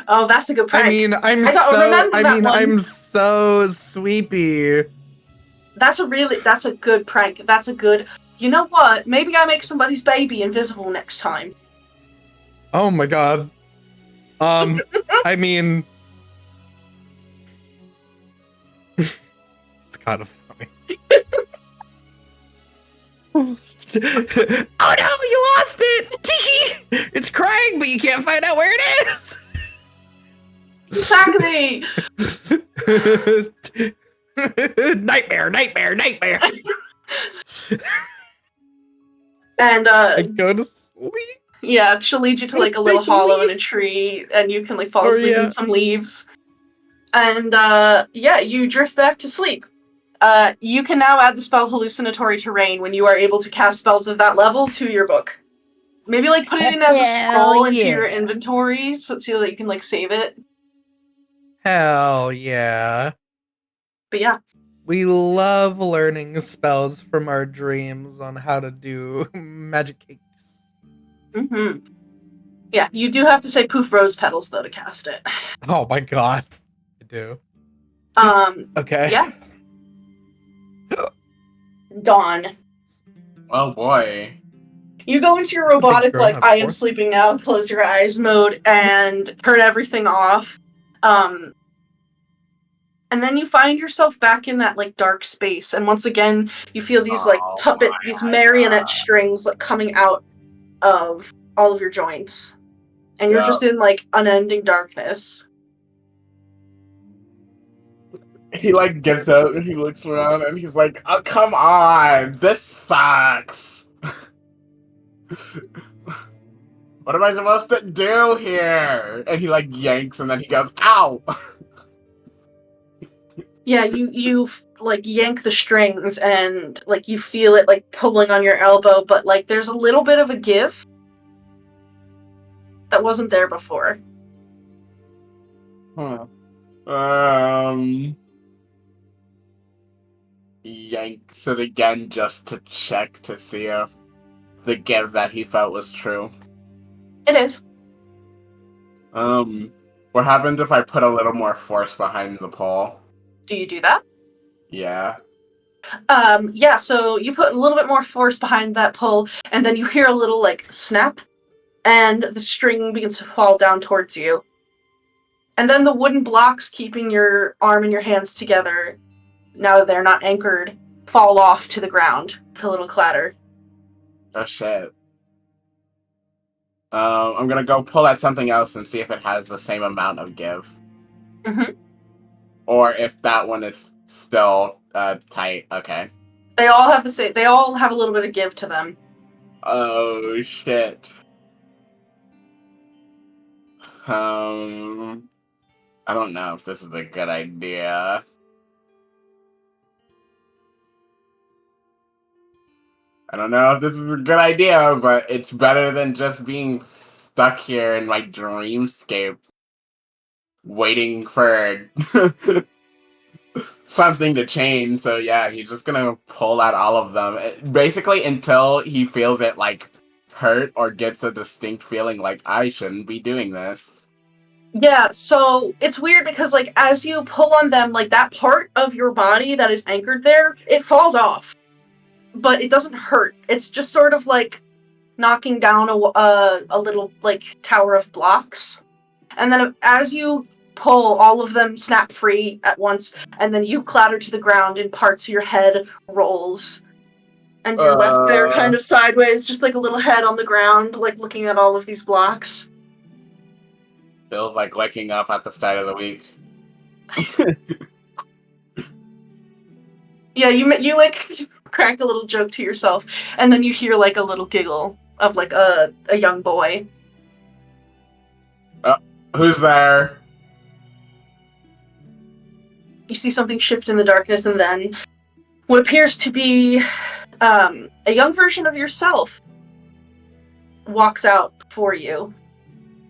Oh, that's a good prank. I mean, I'm so sweepy. That's a good prank. That's a good... You know what? Maybe I make somebody's baby invisible next time. Oh my god. I mean... It's kind of funny. Oh no, you lost it! Tee! It's crying, but you can't find out where it is! Exactly! Nightmare! And, I go to sleep. yeah, she'll lead you to, like, a little hollow in a tree, and you can, like, fall asleep in some leaves. And, yeah, you drift back to sleep. You can now add the spell Hallucinatory Terrain when you are able to cast spells of that level to your book. Maybe, like, put it in as a scroll into your inventory so that you can, like, save it. Hell yeah. But yeah. We love learning spells from our dreams on how to do magic cakes. Mm-hmm. Yeah, you do have to say poof rose petals, though, to cast it. Oh my god. I do. Okay. Yeah. Dawn. Oh boy. You go into your robotic, grown like, up I am force. sleeping now, close your eyes mode, and turn everything off. And then you find yourself back in that, like, dark space, and once again, you feel these, like, these marionette strings, like, coming out of all of your joints. And you're just in, like, unending darkness. He, like, gets out and he looks around and he's like, oh, come on, this sucks. What am I supposed to do here? And he, like, yanks and then he goes, ow! Yeah, you like, yank the strings and, like, you feel it, like, pulling on your elbow, but, like, there's a little bit of a give that wasn't there before. Huh. Yanks it again just to check to see if the give that he felt was true. It is. What happens if I put a little more force behind the pull? Do you do that? Yeah. Yeah, so you put a little bit more force behind that pull, and then you hear a little, like, snap, and the string begins to fall down towards you. And then the wooden blocks keeping your arm and your hands together, now that they're not anchored, fall off to the ground with a little clatter. Oh shit. I'm gonna go pull at something else and see if it has the same amount of give. Mm-hmm. Or if that one is still tight. Okay. They all have the same. They all have a little bit of give to them. Oh shit. I don't know if this is a good idea. I don't know if this is a good idea, but it's better than just being stuck here in my dreamscape, waiting for something to change. So yeah, he's just gonna pull out all of them, basically until he feels it, like, hurt or gets a distinct feeling like I shouldn't be doing this. Yeah, so it's weird because, like, as you pull on them, like, that part of your body that is anchored there, it falls off. But it doesn't hurt. It's just sort of like knocking down a little, like, tower of blocks. And then as you pull, all of them snap free at once, and then you clatter to the ground and parts of your head rolls. And you're left there kind of sideways, just like a little head on the ground, like, looking at all of these blocks. Feels like waking up at the start of the week. Yeah, you like cracked a little joke to yourself, and then you hear, like, a little giggle of, like, a young boy. Who's there? You see something shift in the darkness, and then what appears to be a young version of yourself walks out for you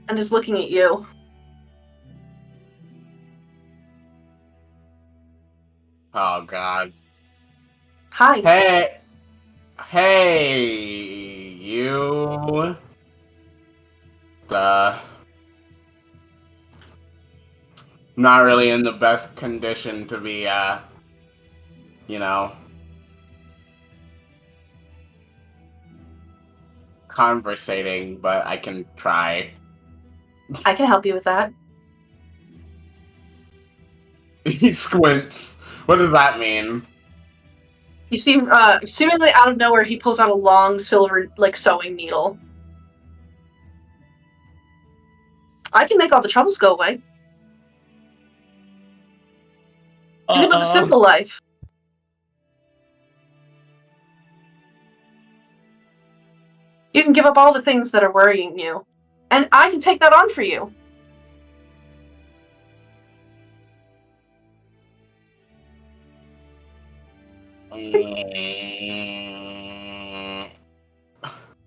and is looking at you. Oh god. Hi. Hey, you. Not really in the best condition to be, conversating, but I can try. I can help you with that. He squints. What does that mean? You see, seemingly out of nowhere, he pulls out a long silver, like, sewing needle. I can make all the troubles go away. You can live a simple life. You can give up all the things that are worrying you. And I can take that on for you.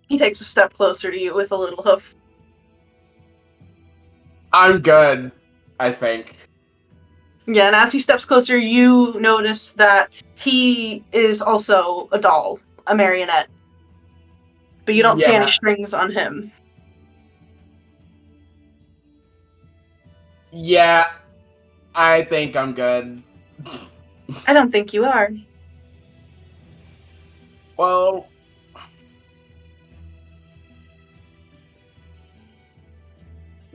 He takes a step closer to you with a little hoof. I'm good, I think. Yeah, and as he steps closer, you notice that he is also a doll, a marionette. But you don't see any strings on him. Yeah, I think I'm good. I don't think you are. Well,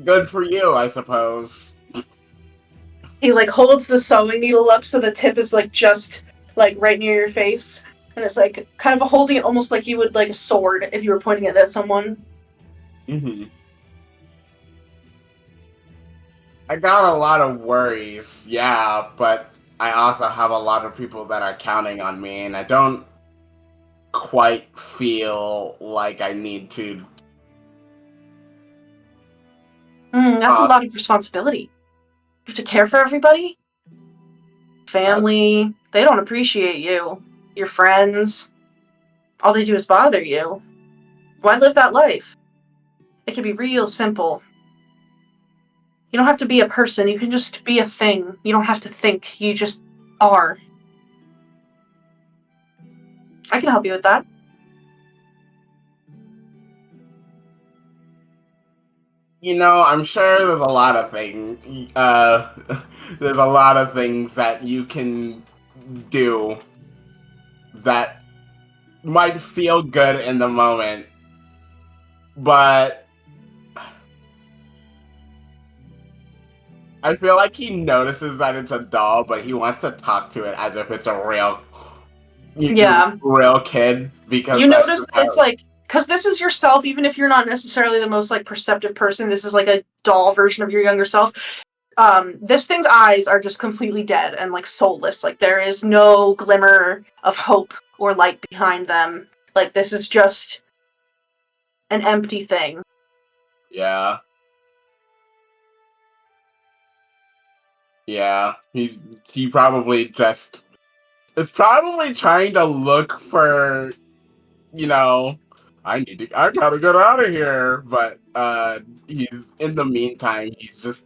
good for you, I suppose. He holds the sewing needle up so the tip is just right near your face, and it's kind of holding it almost like you would a sword if you were pointing it at someone. Mm-hmm. I got a lot of worries, yeah, but I also have a lot of people that are counting on me, and I don't quite feel like I need to. That's a lot of responsibility. You have to care for everybody. Family, they don't appreciate you. Your friends, all they do is bother you. Why live that life? It can be real simple. You don't have to be a person, you can just be a thing. You don't have to think, you just are. I can help you with that. I'm sure there's a lot of things. There's a lot of things that you can do that might feel good in the moment, but I feel like he notices that it's a doll, but he wants to talk to it as if it's a real kid, because you notice it's because this is yourself, even if you're not necessarily the most perceptive person. This is a doll version of your younger self. This thing's eyes are just completely dead and soulless. There is no glimmer of hope or light behind them. This is just an empty thing. Yeah. Yeah. He probably just is probably trying to look for, I gotta get out of here. But he's in the meantime, he's just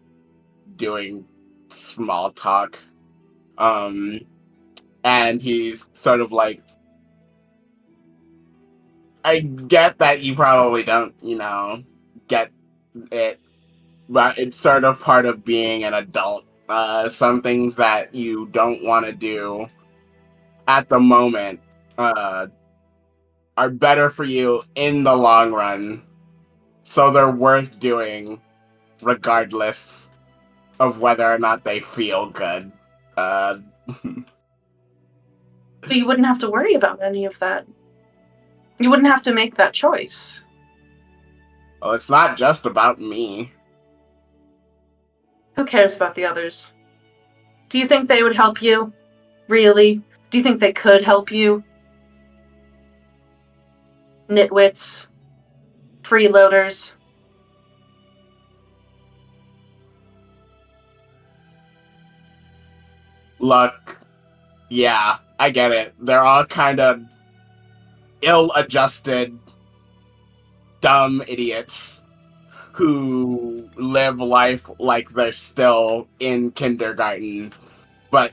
doing small talk. And he's sort of I get that you probably don't, get it, but it's sort of part of being an adult. Some things that you don't want to do at the moment are better for you in the long run, so they're worth doing regardless of whether or not they feel good. But you wouldn't have to worry about any of that. You wouldn't have to make that choice. Well, it's not just about me. Who cares about the others? Do you think they would help you? Really? Do you think they could help you? Nitwits. Freeloaders. Look, yeah, I get it. They're all kind of ill-adjusted, dumb idiots who live life like they're still in kindergarten. But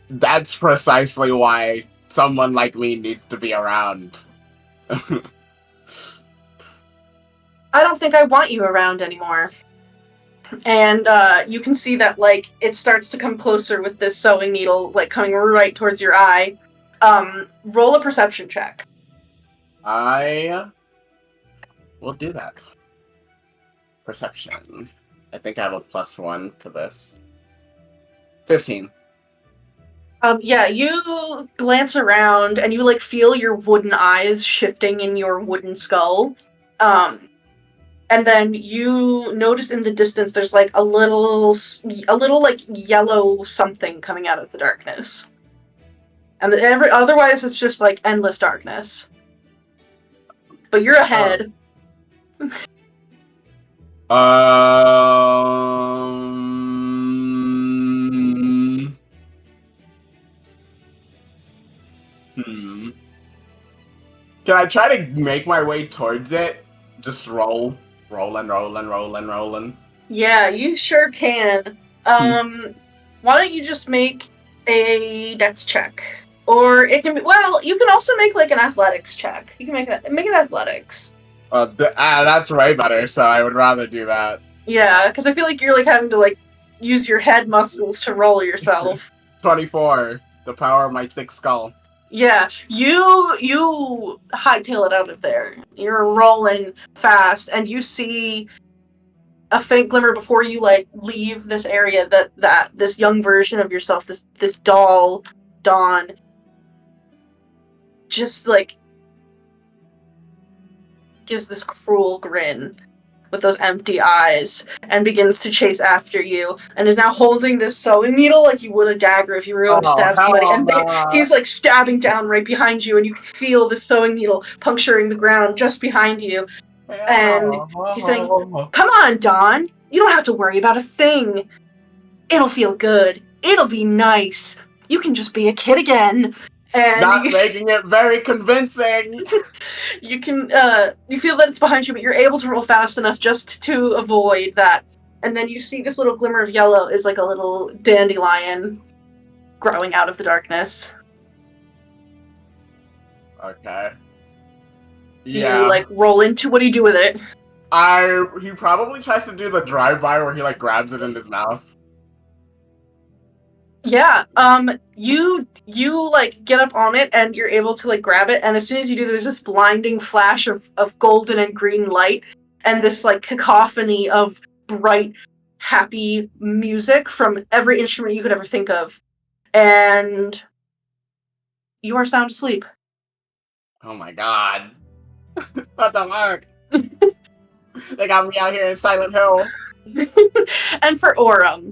that's precisely why someone like me needs to be around. I don't think I want you around anymore. And you can see that it starts to come closer with this sewing needle coming right towards your eye. Roll a perception check. I will do that. Perception. I think I have a +1 to this. 15. Yeah, you glance around and you feel your wooden eyes shifting in your wooden skull. And then you notice in the distance there's like a little like yellow something coming out of the darkness. And otherwise it's just like endless darkness. But you're ahead. Can I try to make my way towards it? Just rolling. Yeah, you sure can. Why don't you just make a dex check? Or it can be, well, you can also make like an athletics check. You can make an athletics. That's way better, so I would rather do that. Yeah, because I feel like you're like having to like use your head muscles to roll yourself. 24. The power of my thick skull. Yeah, you hightail it out of there. You're rolling fast, and you see a faint glimmer before you like leave this area that this young version of yourself, this doll, Dawn, just like gives this cruel grin with those empty eyes and begins to chase after you and is now holding this sewing needle like you would a dagger if you were going to stab somebody. And he's like stabbing down right behind you and you can feel the sewing needle puncturing the ground just behind you. And he's saying, "Come on, Dawn. You don't have to worry about a thing. It'll feel good. It'll be nice. You can just be a kid again." And not making it very convincing. You can, you feel that it's behind you, but you're able to roll fast enough just to avoid that. And then you see this little glimmer of yellow is like a little dandelion growing out of the darkness. Okay. Yeah. You, like, roll into, what do you do with it? He probably tries to do the drive-by where he, like, grabs it in his mouth. Yeah, you like get up on it and you're able to like grab it, and as soon as you do, there's this blinding flash of golden and green light and this like cacophony of bright, happy music from every instrument you could ever think of. And you are sound asleep. Oh my god. What the fuck? They got me out here in Silent Hill. And for Aurum.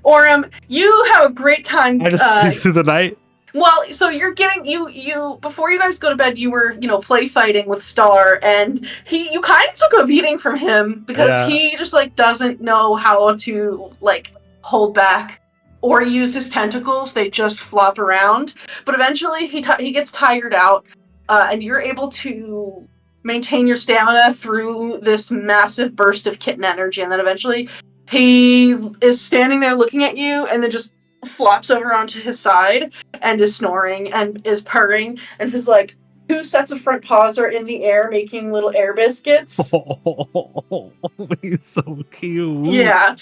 Aurum, you have a great time. I just sleep through the night. Well, so you're getting you before you guys go to bed, you were play fighting with Star, and you kind of took a beating from him because he just like doesn't know how to like hold back or use his tentacles. They just flop around. But eventually he gets tired out, and you're able to maintain your stamina through this massive burst of kitten energy, and then eventually he is standing there looking at you and then just flops over onto his side and is snoring and is purring, and his like 2 sets of front paws are in the air making little air biscuits. Oh, he's so cute. Yeah.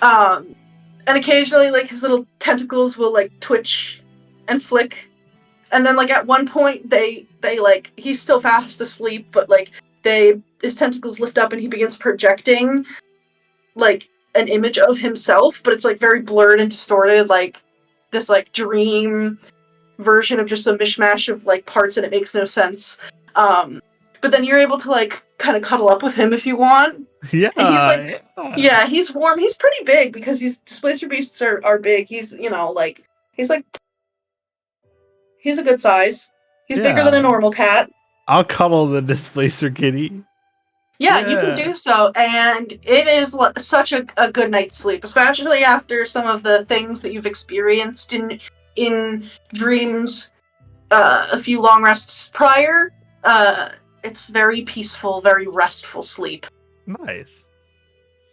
And occasionally like his little tentacles will like twitch and flick. And then like at one point they like he's still fast asleep, but like his tentacles lift up and he begins projecting like an image of himself, but it's like very blurred and distorted, like this like dream version of just a mishmash of like parts, and it makes no sense. But then you're able to like kind of cuddle up with him if you want. Yeah. And he's like, yeah, he's warm. He's pretty big because displacer beasts are big. He's he's a good size. He's bigger than a normal cat. I'll cuddle the displacer kitty. Yeah, you can do so, and it is such a good night's sleep, especially after some of the things that you've experienced in dreams a few long rests prior. It's very peaceful, very restful sleep. Nice.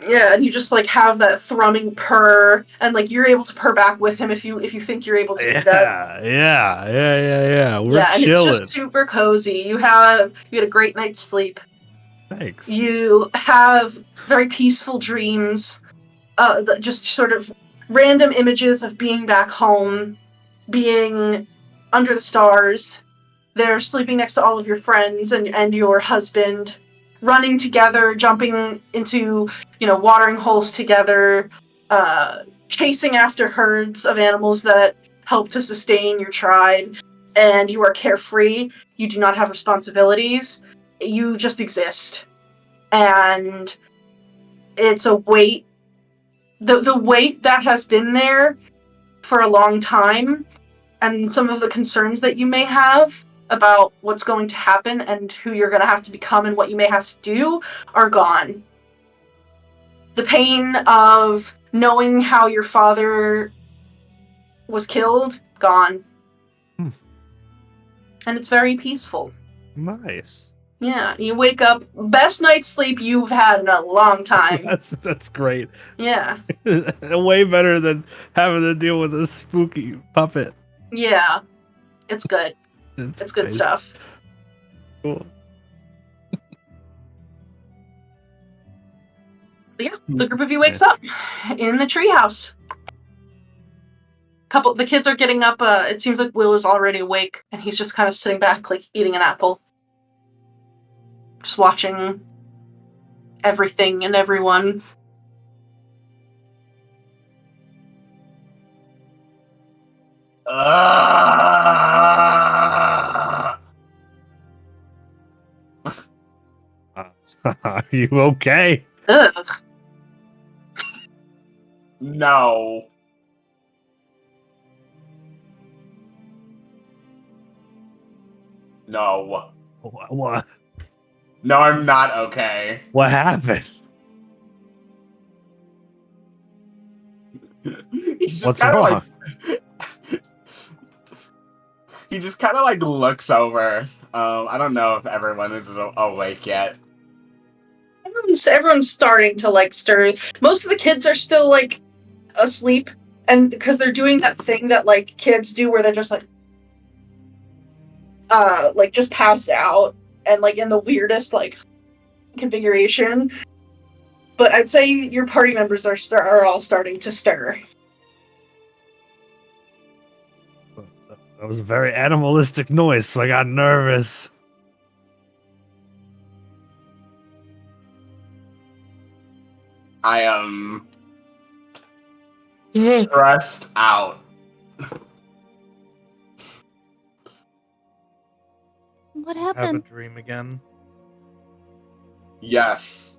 Yeah, and you just like have that thrumming purr, and like you're able to purr back with him if you think you're able to do that. Yeah. We're and chilling. It's just super cozy. You had a great night's sleep. Thanks. You have very peaceful dreams, just sort of random images of being back home, being under the stars. They're sleeping next to all of your friends and your husband, running together, jumping into, watering holes together, chasing after herds of animals that help to sustain your tribe, and you are carefree. You do not have responsibilities. You just exist. and it's a weight. The weight that has been there for a long time, and some of the concerns that you may have about what's going to happen and who you're going to have to become and what you may have to do are gone. The pain of knowing how your father was killed, gone. And it's very peaceful. Nice. Yeah, you wake up, best night's sleep you've had in a long time. That's great. Yeah. Way better than having to deal with a spooky puppet. Yeah. It's good. It's good great. stuff. Cool. But yeah, the group of you wakes up in the treehouse. The kids are getting up. It seems like Will is already awake, and he's just kind of sitting back, like eating an apple, just watching everything and everyone. Are you okay? Ugh. No. No. What? No, I'm not okay. What happened? He's just What's kinda wrong? He just kind of like looks over. I don't know if everyone is awake yet. Everyone's starting to like stir. Most of the kids are still like asleep, and because they're doing that thing that like kids do where they're just like just passed out and like in the weirdest like configuration. But I'd say your party members are all starting to stir. That was a very animalistic noise, so I got nervous. I am stressed out. What Have a happened? dream again. Yes.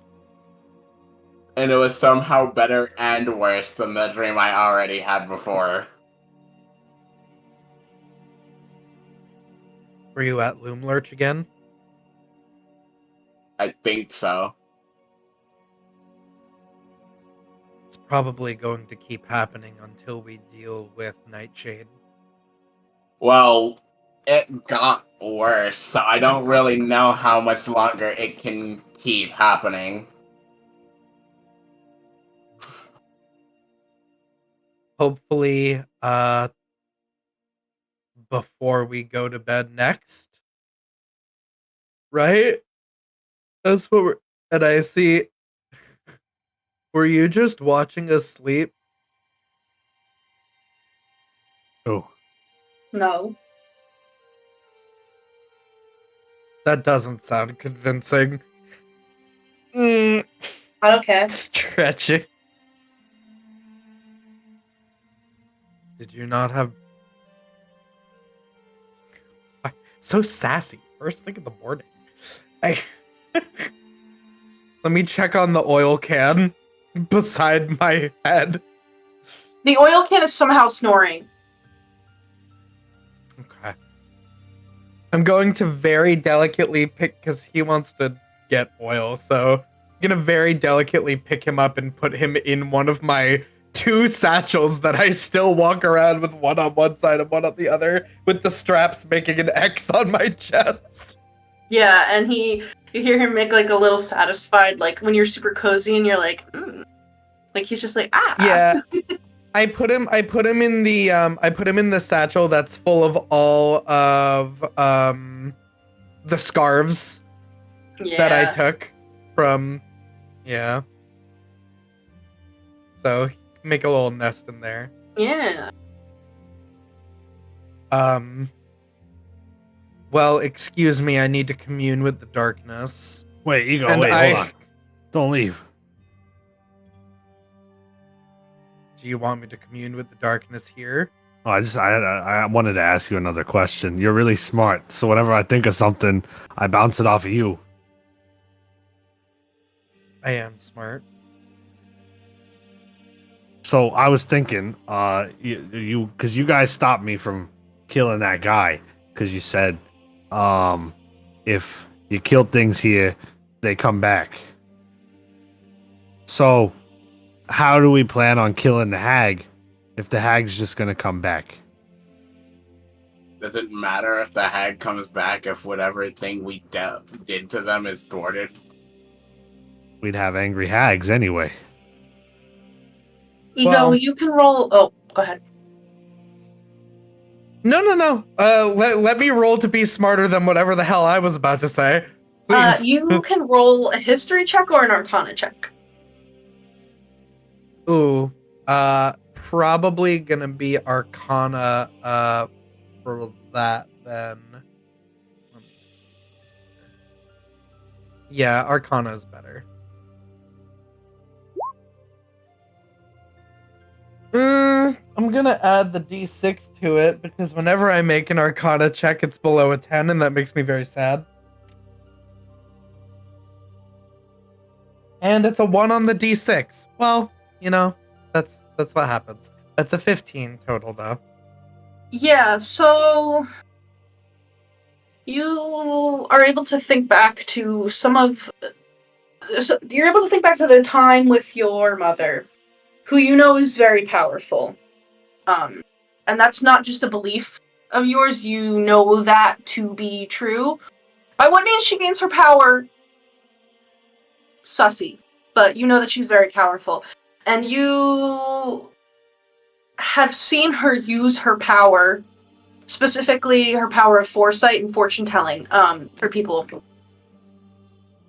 And it was somehow better and worse than the dream I already had before. Were you at Loom Lurch again? I think so. It's probably going to keep happening until we deal with Nightshade. Well, it got worse, so I don't really know how much longer it can keep happening. Hopefully, before we go to bed next. Right? That's what we're... And I see... Were you just watching us sleep? Oh, No. That doesn't sound convincing. I don't care. Stretching. Did you not have... So sassy. First thing in the morning. Let me check on the oil can beside my head. The oil can is somehow snoring. Okay. I'm going to very delicately pick, because he wants to get oil, so I'm going to very delicately pick him up and put him in one of my 2 satchels that I still walk around with, one on one side and one on the other, with the straps making an X on my chest. Yeah, and you hear him make like a little satisfied, like when you're super cozy and you're like, like he's just like, ah. Yeah. I put him in the satchel that's full of all of the scarves that I took from, yeah. So make a little nest in there. Yeah. Well, excuse me, I need to commune with the darkness. wait, Ego, And wait, hold on. Don't leave. Do you want me to commune with the darkness here? Oh, I wanted to ask you another question. You're really smart, so whenever I think of something, I bounce it off of you. I am smart. So I was thinking, you because you guys stopped me from killing that guy because you said, if you kill things here, they come back. So, how do we plan on killing the hag if the hag's just gonna come back? Does it matter if the hag comes back if whatever thing we did to them is thwarted? We'd have angry hags anyway. Ego, Well- you can roll. Oh, go ahead. No. Let me roll to be smarter than whatever the hell I was about to say. Please. You can roll a history check or an arcana check. Ooh. Probably gonna be Arcana. For that then. Yeah, Arcana is better. I'm gonna add the D6 to it because whenever I make an Arcana check, it's below a 10, and that makes me very sad. And it's a 1 on the D6. Well, you know, that's what happens. That's a 15 total, though. Yeah, so you are able to think back to you're able to think back to the time with your mother, who you know is very powerful. And that's not just a belief of yours, you know that to be true. By what means she gains her power, sussy, but you know that she's very powerful. And you have seen her use her power, specifically her power of foresight and fortune telling, for people.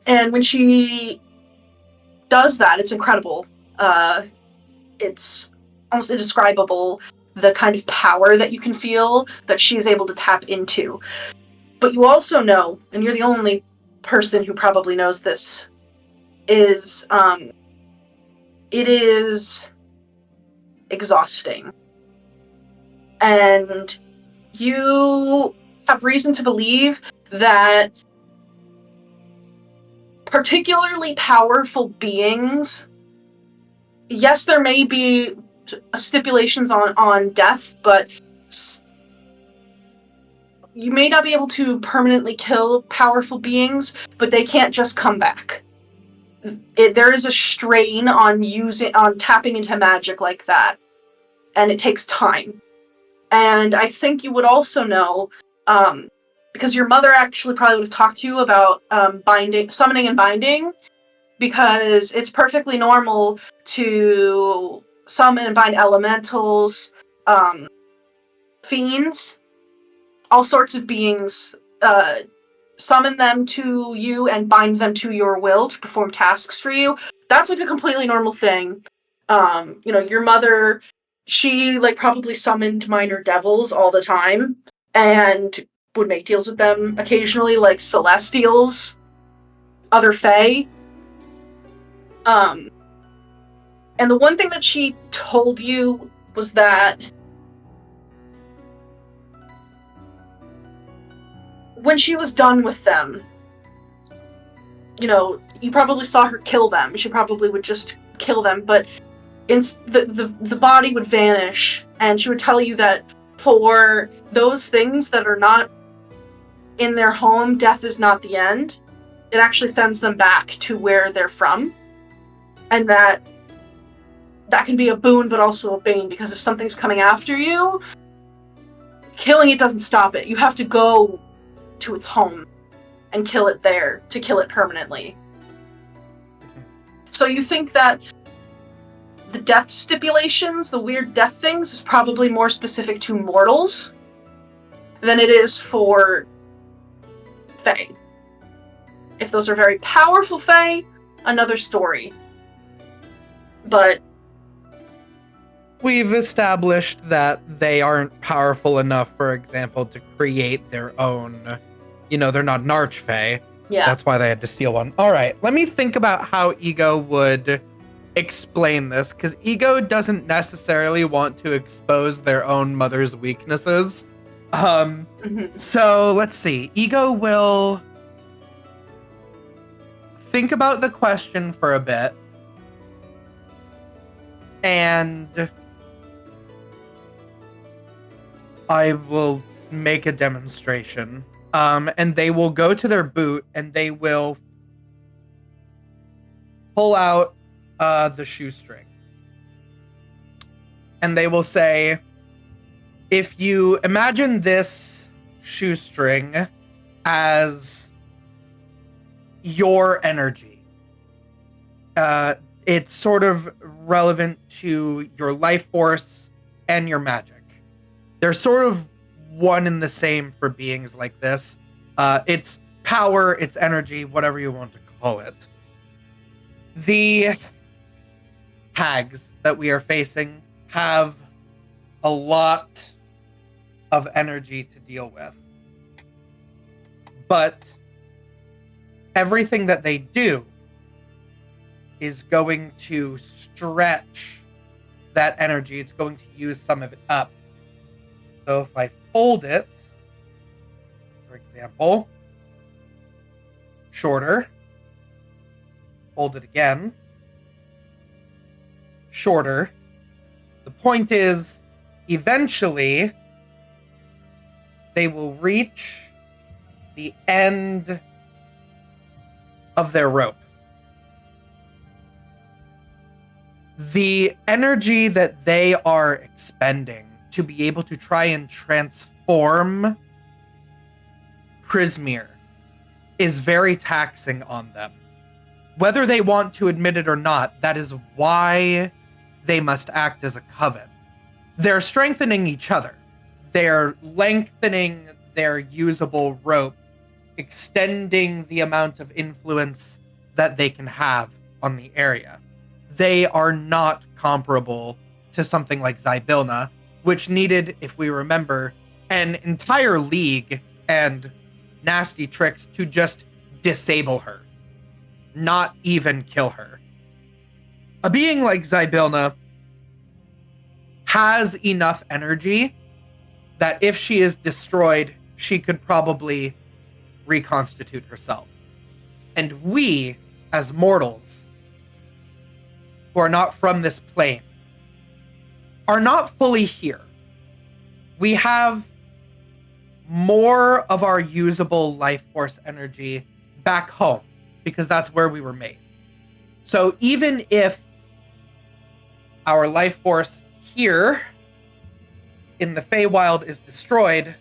And when she does that, it's incredible. It's almost indescribable, the kind of power that you can feel that she's able to tap into. But you also know, and you're the only person who probably knows this, is it is exhausting. And you have reason to believe that particularly powerful beings, yes, there may be stipulations on death, but you may not be able to permanently kill powerful beings, but they can't just come back. There is a strain on tapping into magic like that, and it takes time. And I think you would also know, because your mother actually probably would have talked to you about summoning and binding, because it's perfectly normal to summon and bind elementals, fiends, all sorts of beings, summon them to you and bind them to your will to perform tasks for you. That's like a completely normal thing. Your mother, she probably summoned minor devils all the time and would make deals with them occasionally, like celestials, other fae. And the one thing that she told you was that when she was done with them, you probably saw her kill them. She probably would just kill them, but the body would vanish, and she would tell you that for those things that are not in their home, death is not the end. It actually sends them back to where they're from. And that can be a boon, but also a bane, because if something's coming after you, killing it doesn't stop it. You have to go to its home and kill it there to kill it permanently. So you think that the death stipulations, the weird death things, is probably more specific to mortals than it is for fae. If those are very powerful fae, another story. But we've established that they aren't powerful enough, for example, to create their own, they're not an archfey. yeah. That's why they had to steal one. All right, let me think about how Ego would explain this, because Ego doesn't necessarily want to expose their own mother's weaknesses. So let's see. Ego will think about the question for a bit, and I will make a demonstration. And they will go to their boot and they will pull out the shoestring. And they will say, if you imagine this shoestring as your energy, it's sort of relevant to your life force and your magic. They're sort of one and the same for beings like this. It's power, it's energy, whatever you want to call it. The hags that we are facing have a lot of energy to deal with. But everything that they do is going to stretch that energy. It's going to use some of it up. So if I fold it, for example, shorter, fold it again, shorter. The point is, eventually, they will reach the end of their rope. The energy that they are expending to be able to try and transform Prismere is very taxing on them. Whether they want to admit it or not, that is why they must act as a coven. They're strengthening each other. They're lengthening their usable rope, extending the amount of influence that they can have on the area. They are not comparable to something like Zybilna, which needed, if we remember, an entire league and nasty tricks to just disable her, not even kill her. A being like Zybilna has enough energy that if she is destroyed, she could probably reconstitute herself. And we, as mortals, who are not from this plane, are not fully here. We have more of our usable life force energy back home, because that's where we were made. So even if our life force here in the Feywild is destroyed,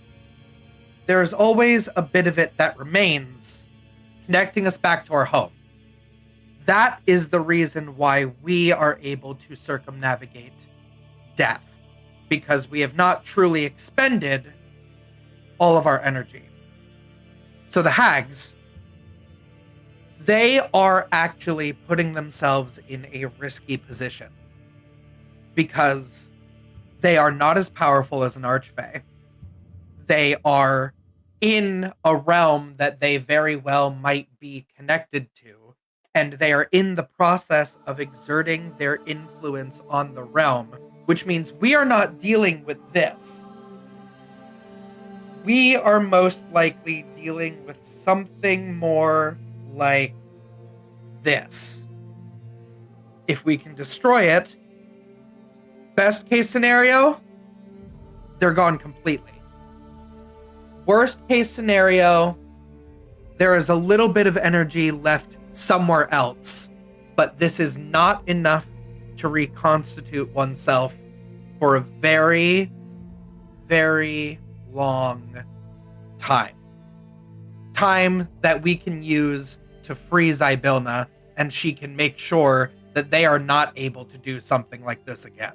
there's always a bit of it that remains, connecting us back to our home. That is the reason why we are able to circumnavigate death, because we have not truly expended all of our energy. So the hags, they are actually putting themselves in a risky position because they are not as powerful as an archfey. They are in a realm that they very well might be connected to, and they are in the process of exerting their influence on the realm, which means we are not dealing with this. We are most likely dealing with something more like this. If we can destroy it, best case scenario, they're gone completely. Worst case scenario, there is a little bit of energy left somewhere else, but this is not enough to reconstitute oneself for a very, very long time. Time that we can use to free Zybilna, and she can make sure that they are not able to do something like this again.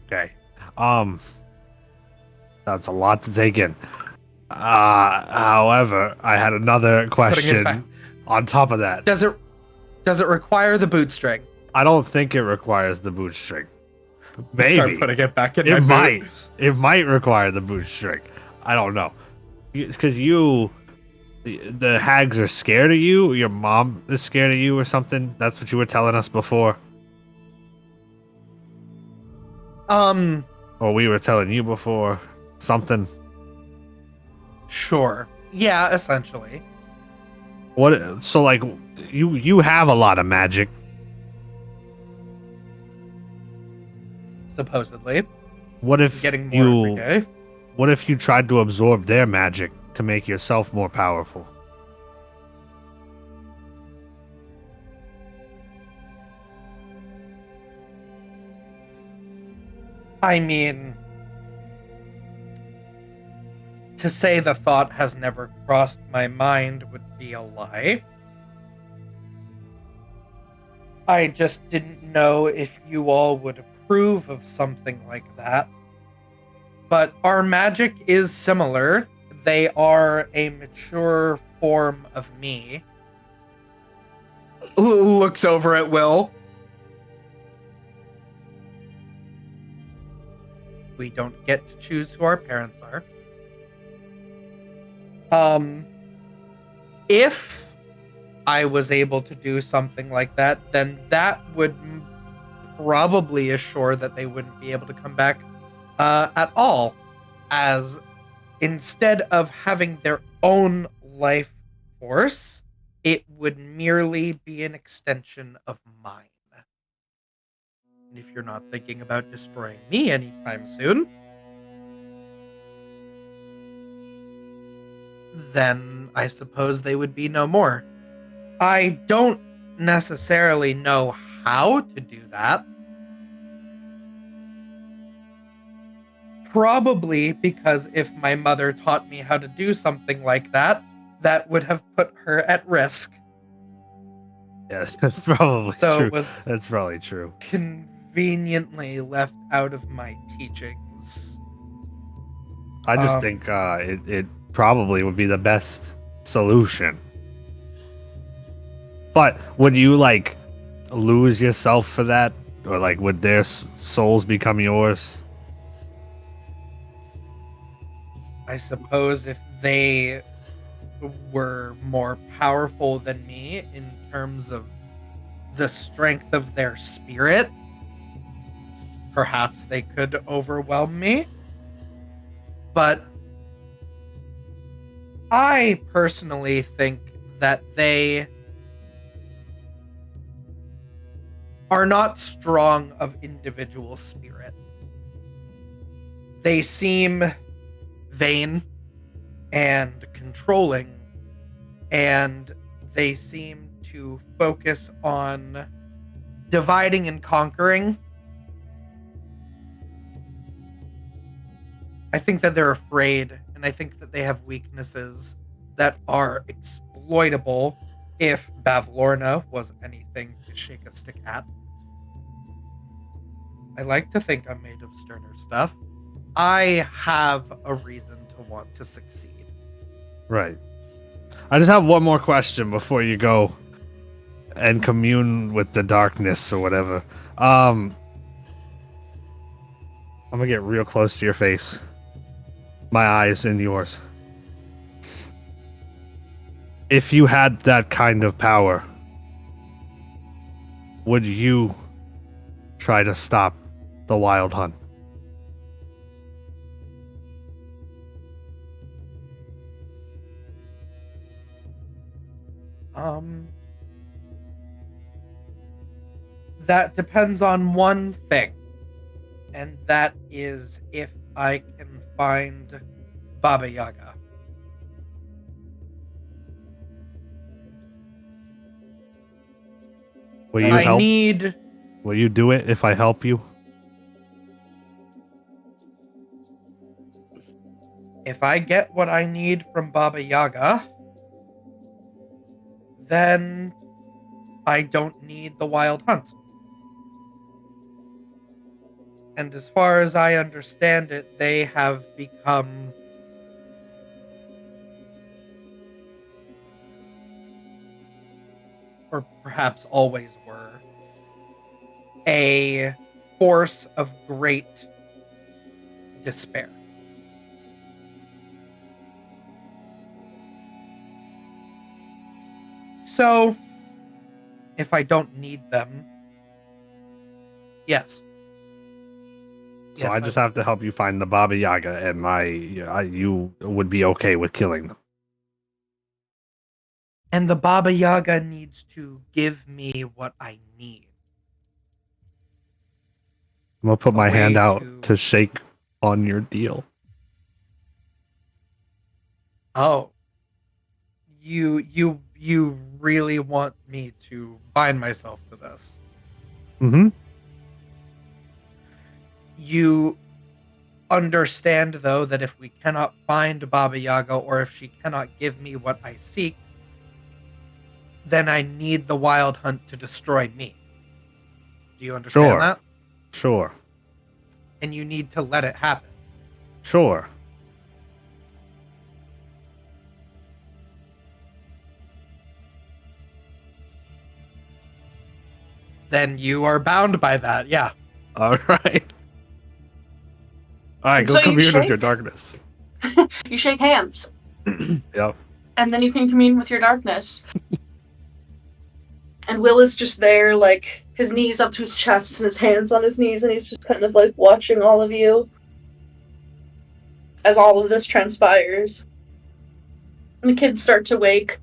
Okay. That's a lot to take in. However, I had another question on top of that. Does it require the bootstring? I don't think it requires the bootstring. Maybe. Start putting it back in my It boot. might. It might require the bootstring. I don't know. Because the hags are scared of you. Your mom is scared of you or something. That's what you were telling us before. Or we were telling you before something. Sure. Yeah, essentially. What? So like, you have a lot of magic. Supposedly. What if Getting more every day. What if you tried to absorb their magic to make yourself more powerful? I mean, to say the thought has never crossed my mind would be a lie. I just didn't know if you all would approve of something like that. But our magic is similar. They are a mature form of me. Looks over at Will. We don't get to choose who our parents are. If I was able to do something like that, then that would probably assure that they wouldn't be able to come back at all, as instead of having their own life force, it would merely be an extension of mine. And if you're not thinking about destroying me anytime soon, then I suppose they would be no more. I don't necessarily know how to do that. Probably because if my mother taught me how to do something like that, that would have put her at risk. Yeah, that's probably So true. it was That's probably true. conveniently left out of my teachings. I just think it probably would be the best solution. But would you like lose yourself for that, or like would their souls become yours? I suppose if they were more powerful than me in terms of the strength of their spirit, perhaps they could overwhelm me. But I personally think that they are not strong of individual spirit. They seem vain and controlling, and they seem to focus on dividing and conquering. I think that they're afraid, and I think that they have weaknesses that are exploitable if Bavlorna was anything to shake a stick at. I like to think I'm made of sterner stuff. I have a reason to want to succeed. Right. I just have one more question before you go and commune with the darkness or whatever. I'm gonna get real close to your face. My eyes in yours. If you had that kind of power, would you try to stop the wild hunt? That depends on one thing, and that is if I can find Baba Yaga. Will you I help? need. Will you do it if I help you? If I get what I need from Baba Yaga, then I don't need the wild hunt. And as far as I understand it, they have become or perhaps always were a force of great despair. So, if I don't need them, yes. So I just have to help you find the Baba Yaga, and you would be okay with killing them. And the Baba Yaga needs to give me what I need. I'm gonna put my way hand out to- to shake on your deal. Oh. You really want me to bind myself to this? Mm-hmm. You understand, though, that if we cannot find Baba Yaga, or if she cannot give me what I seek, then I need the Wild Hunt to destroy me. Do you understand Sure. that? Sure. And you need to let it happen. Sure. Then you are bound by that, yeah. All right. All right, go So you commune with shake? your darkness. You shake hands, Yep. and then you can commune with your darkness. And Will is just there, like, his knees up to his chest and his hands on his knees, and he's just kind of, like, watching all of you as all of this transpires. And the kids start to wake.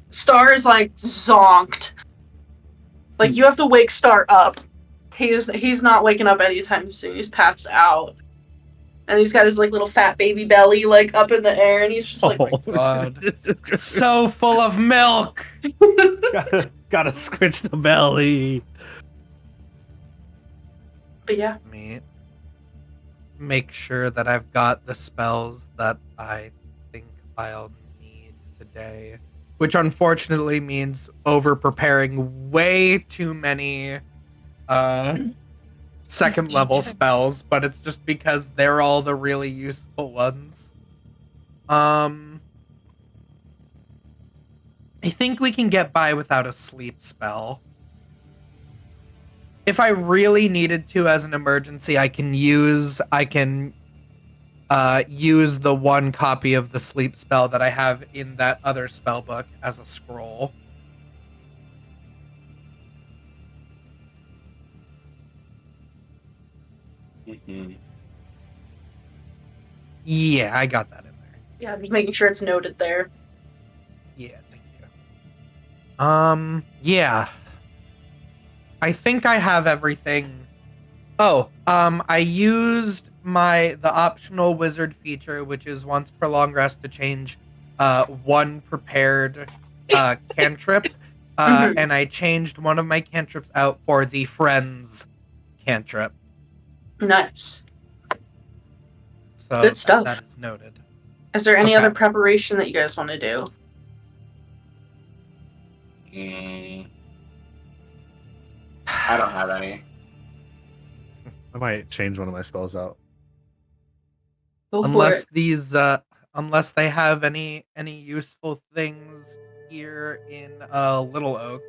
Star is, like, zonked. Like, you have to wake Star up. He's not waking up anytime soon. He's passed out. And he's got his, like, little fat baby belly, like, up in the air, and he's just like, God. This is good. So full of milk! Gotta squinch the belly. but yeah. Me make sure that I've got the spells that I think I'll need today. Which unfortunately means over preparing way too many second level spells, but it's just because they're all the really useful ones. I think we can get by without a sleep spell. If I really needed to as an emergency, I can use the one copy of the sleep spell that I have in that other spell book as a scroll. Mm-hmm. Yeah, I got that in there. Yeah, just making sure it's noted there. Yeah, thank you. Yeah. I think I have everything. Oh, I used the optional wizard feature, which is once per long rest, to change one prepared cantrip. And I changed one of my cantrips out for the friends cantrip. Nice. So Good stuff. that is noted. Is there any Okay. other preparation that you guys want to do? I don't have any. I might change one of my spells out. Go for Unless it. these unless they have any useful things here in Little Oak.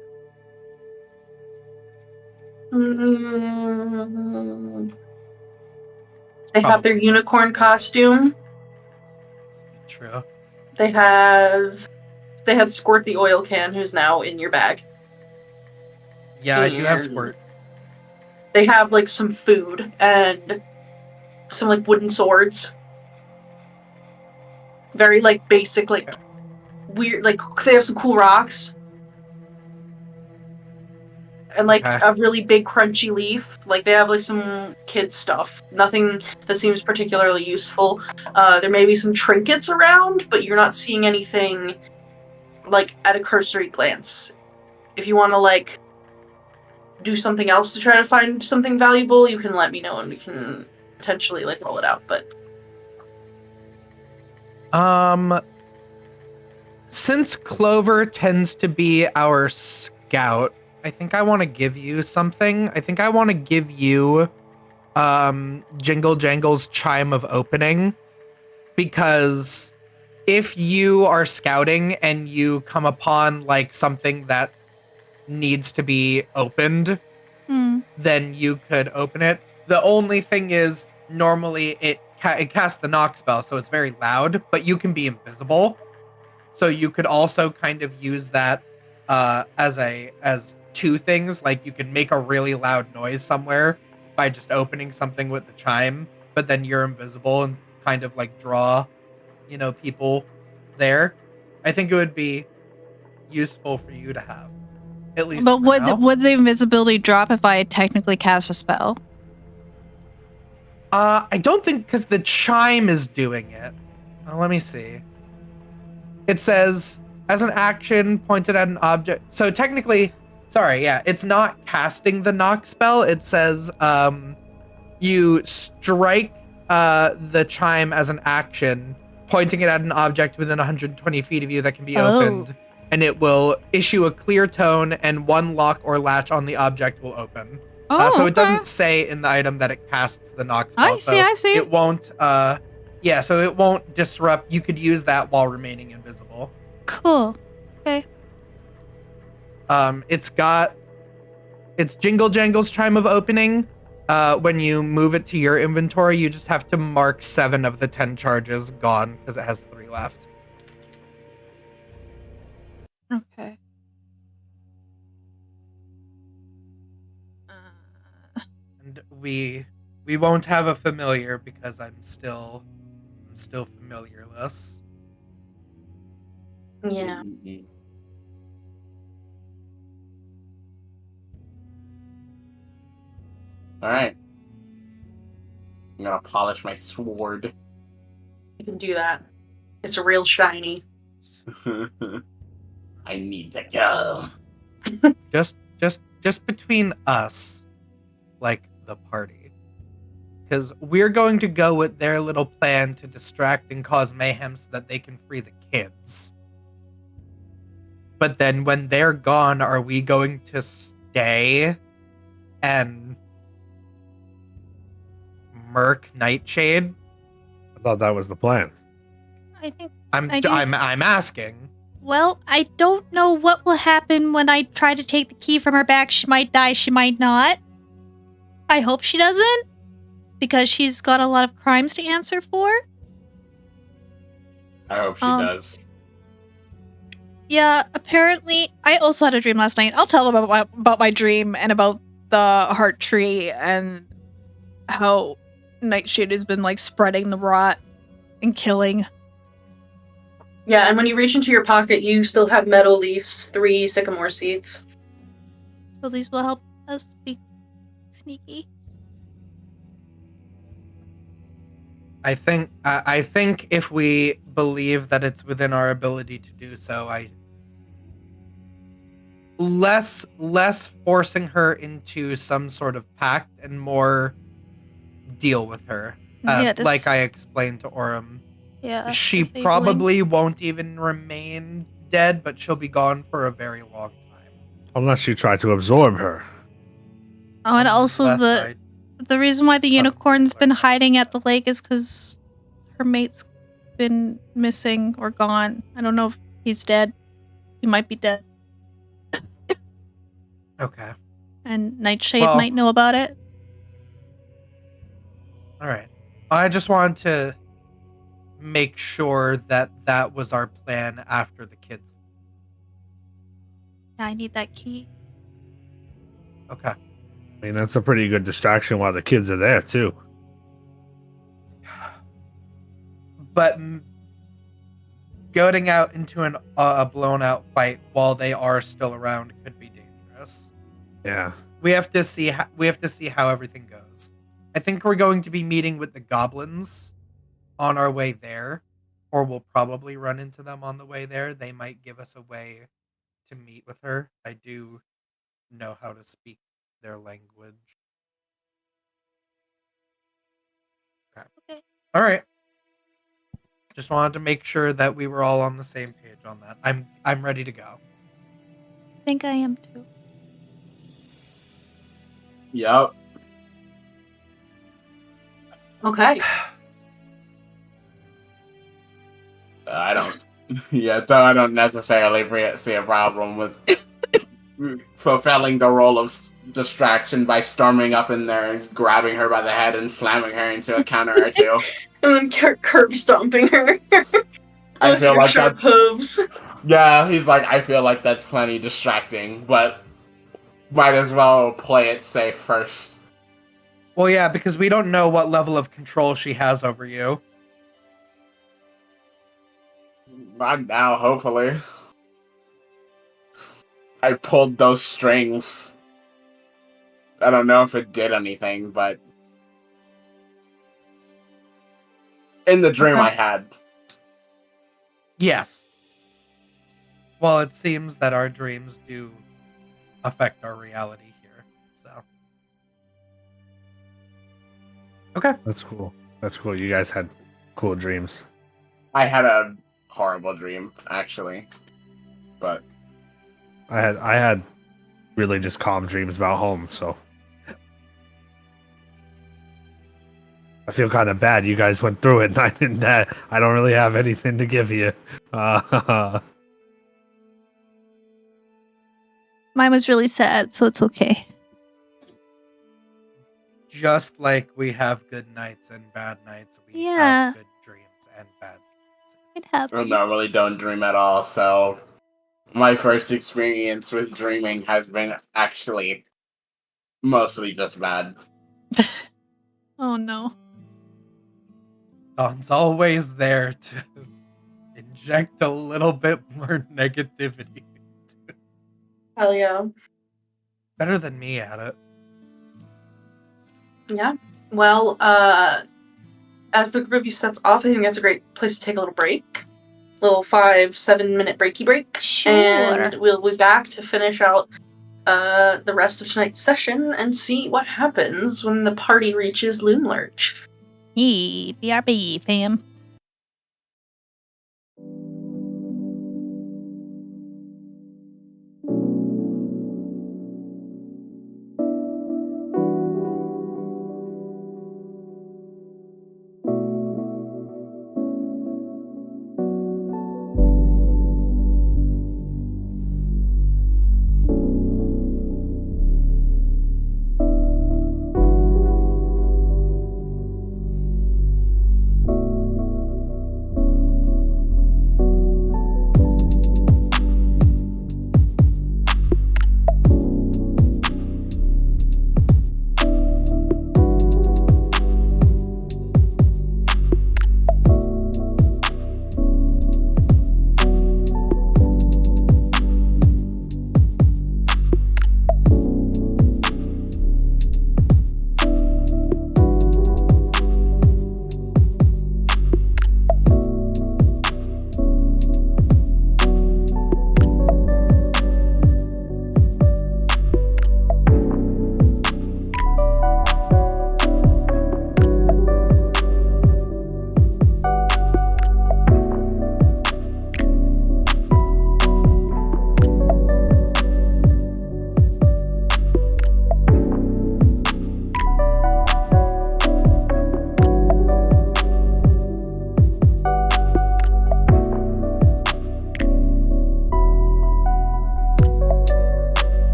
They have their Probably unicorn costume. True. They had Squirt the oil can, who's now in your bag. Yeah, I do have And Squirt. They have like some food and some like wooden swords. Very like basic, like weird. Like they have some cool rocks. And like Okay. a really big crunchy leaf. Like they have like some kid stuff. Nothing that seems particularly useful. There may be some trinkets around, but you're not seeing anything like at a cursory glance. If you want to like do something else to try to find something valuable, you can let me know and we can potentially like roll it out. But since Clover tends to be our scout, I think I want to give you something. I think I want to give you Jingle Jangle's Chime of Opening, because if you are scouting and you come upon like something that needs to be opened, then you could open it. The only thing is, normally it casts the knock spell, so it's very loud, but you can be invisible. So you could also kind of use that as two things. Like you can make a really loud noise somewhere by just opening something with the chime, but then you're invisible and kind of like draw, people there. I think it would be useful for you to have. At least But for now. would the invisibility drop if I technically cast a spell? I don't think, because the chime is doing it. Let me see. It says, as an action pointed at an object. So technically, sorry, yeah, it's not casting the knock spell. It says you strike the chime as an action, pointing it at an object within 120 feet of you that can be opened, and it will issue a clear tone, and one lock or latch on the object will open. So it doesn't say in the item that it casts the knock spell. I see. It won't, so it won't disrupt. You could use that while remaining invisible. Cool. Okay. It's Jingle Jangle's Chime of Opening. When you move it to your inventory, you just have to mark 7 of the 10 charges gone because it has 3 left. Okay. And we won't have a familiar because I'm still familiarless. Yeah. All right. I'm gonna polish my sword. You can do that. It's real shiny. I need to go. Just between us, like the party, because we're going to go with their little plan to distract and cause mayhem so that they can free the kids. But then when they're gone, are we going to stay and murk Nightshade? I thought that was the plan. I think I'm asking. Well, I don't know what will happen when I try to take the key from her back. She might die, she might not. I hope she doesn't, because she's got a lot of crimes to answer for. I hope she does. Yeah, apparently, I also had a dream last night. I'll tell them about my dream and about the heart tree and how Nightshade has been, like, spreading the rot and killing. Yeah, and when you reach into your pocket, you still have metal leaves, 3 sycamore seeds. So these will help us be sneaky. I think if we believe that it's within our ability to do so, less forcing her into some sort of pact and more deal with her. Like I explained to Aurum. Yeah. She probably won't even remain dead, but she'll be gone for a very long time. Unless you try to absorb her. Oh, and also the reason why the unicorn's been hiding at the lake is because her mate's been missing or gone. I don't know if he's dead. He might be dead. Okay. And Nightshade might know about it. All right. I just wanted to make sure that was our plan after the kids. Yeah, I need that key. Okay. I mean, that's a pretty good distraction while the kids are there, too. But going out into a blown out fight while they are still around could be dangerous. Yeah. We have to see how everything goes. I think we're going to be meeting with the goblins on our way there, or we'll probably run into them on the way there. They might give us a way to meet with her. I do know how to speak their language. Okay. All right. Just wanted to make sure that we were all on the same page on that. I'm ready to go. I think I am too. Yep. Okay. I don't necessarily see a problem with fulfilling the role of distraction by storming up in there and grabbing her by the head and slamming her into a counter or two. And then curb stomping her. I feel like sharp hooves. Yeah, he's like, I feel like that's plenty distracting, but might as well play it safe first. Well, yeah, because we don't know what level of control she has over you. Not now, hopefully. I pulled those strings. I don't know if it did anything, but in the dream Okay. I had. Yes. Well, it seems that our dreams do affect our reality here. So. Okay. That's cool. That's cool. You guys had cool dreams. I had a horrible dream, actually. But I had really just calm dreams about home, so I feel kind of bad. You guys went through it, and I didn't. I don't really have anything to give you. Mine was really sad, so it's okay. Just like we have good nights and bad nights, we Yeah. have good dreams and bad It happened. I normally don't dream at all, so my first experience with dreaming has been actually mostly just bad. Oh no. Dawn's always there to inject a little bit more negativity. Hell yeah. Better than me at it. Yeah. Well, as the group of you sets off, I think that's a great place to take a little break. Little 5-7 minute breaky break. Sure. And we'll be back to finish out the rest of tonight's session and see what happens when the party reaches Loomlurch. Yee, BRB, fam.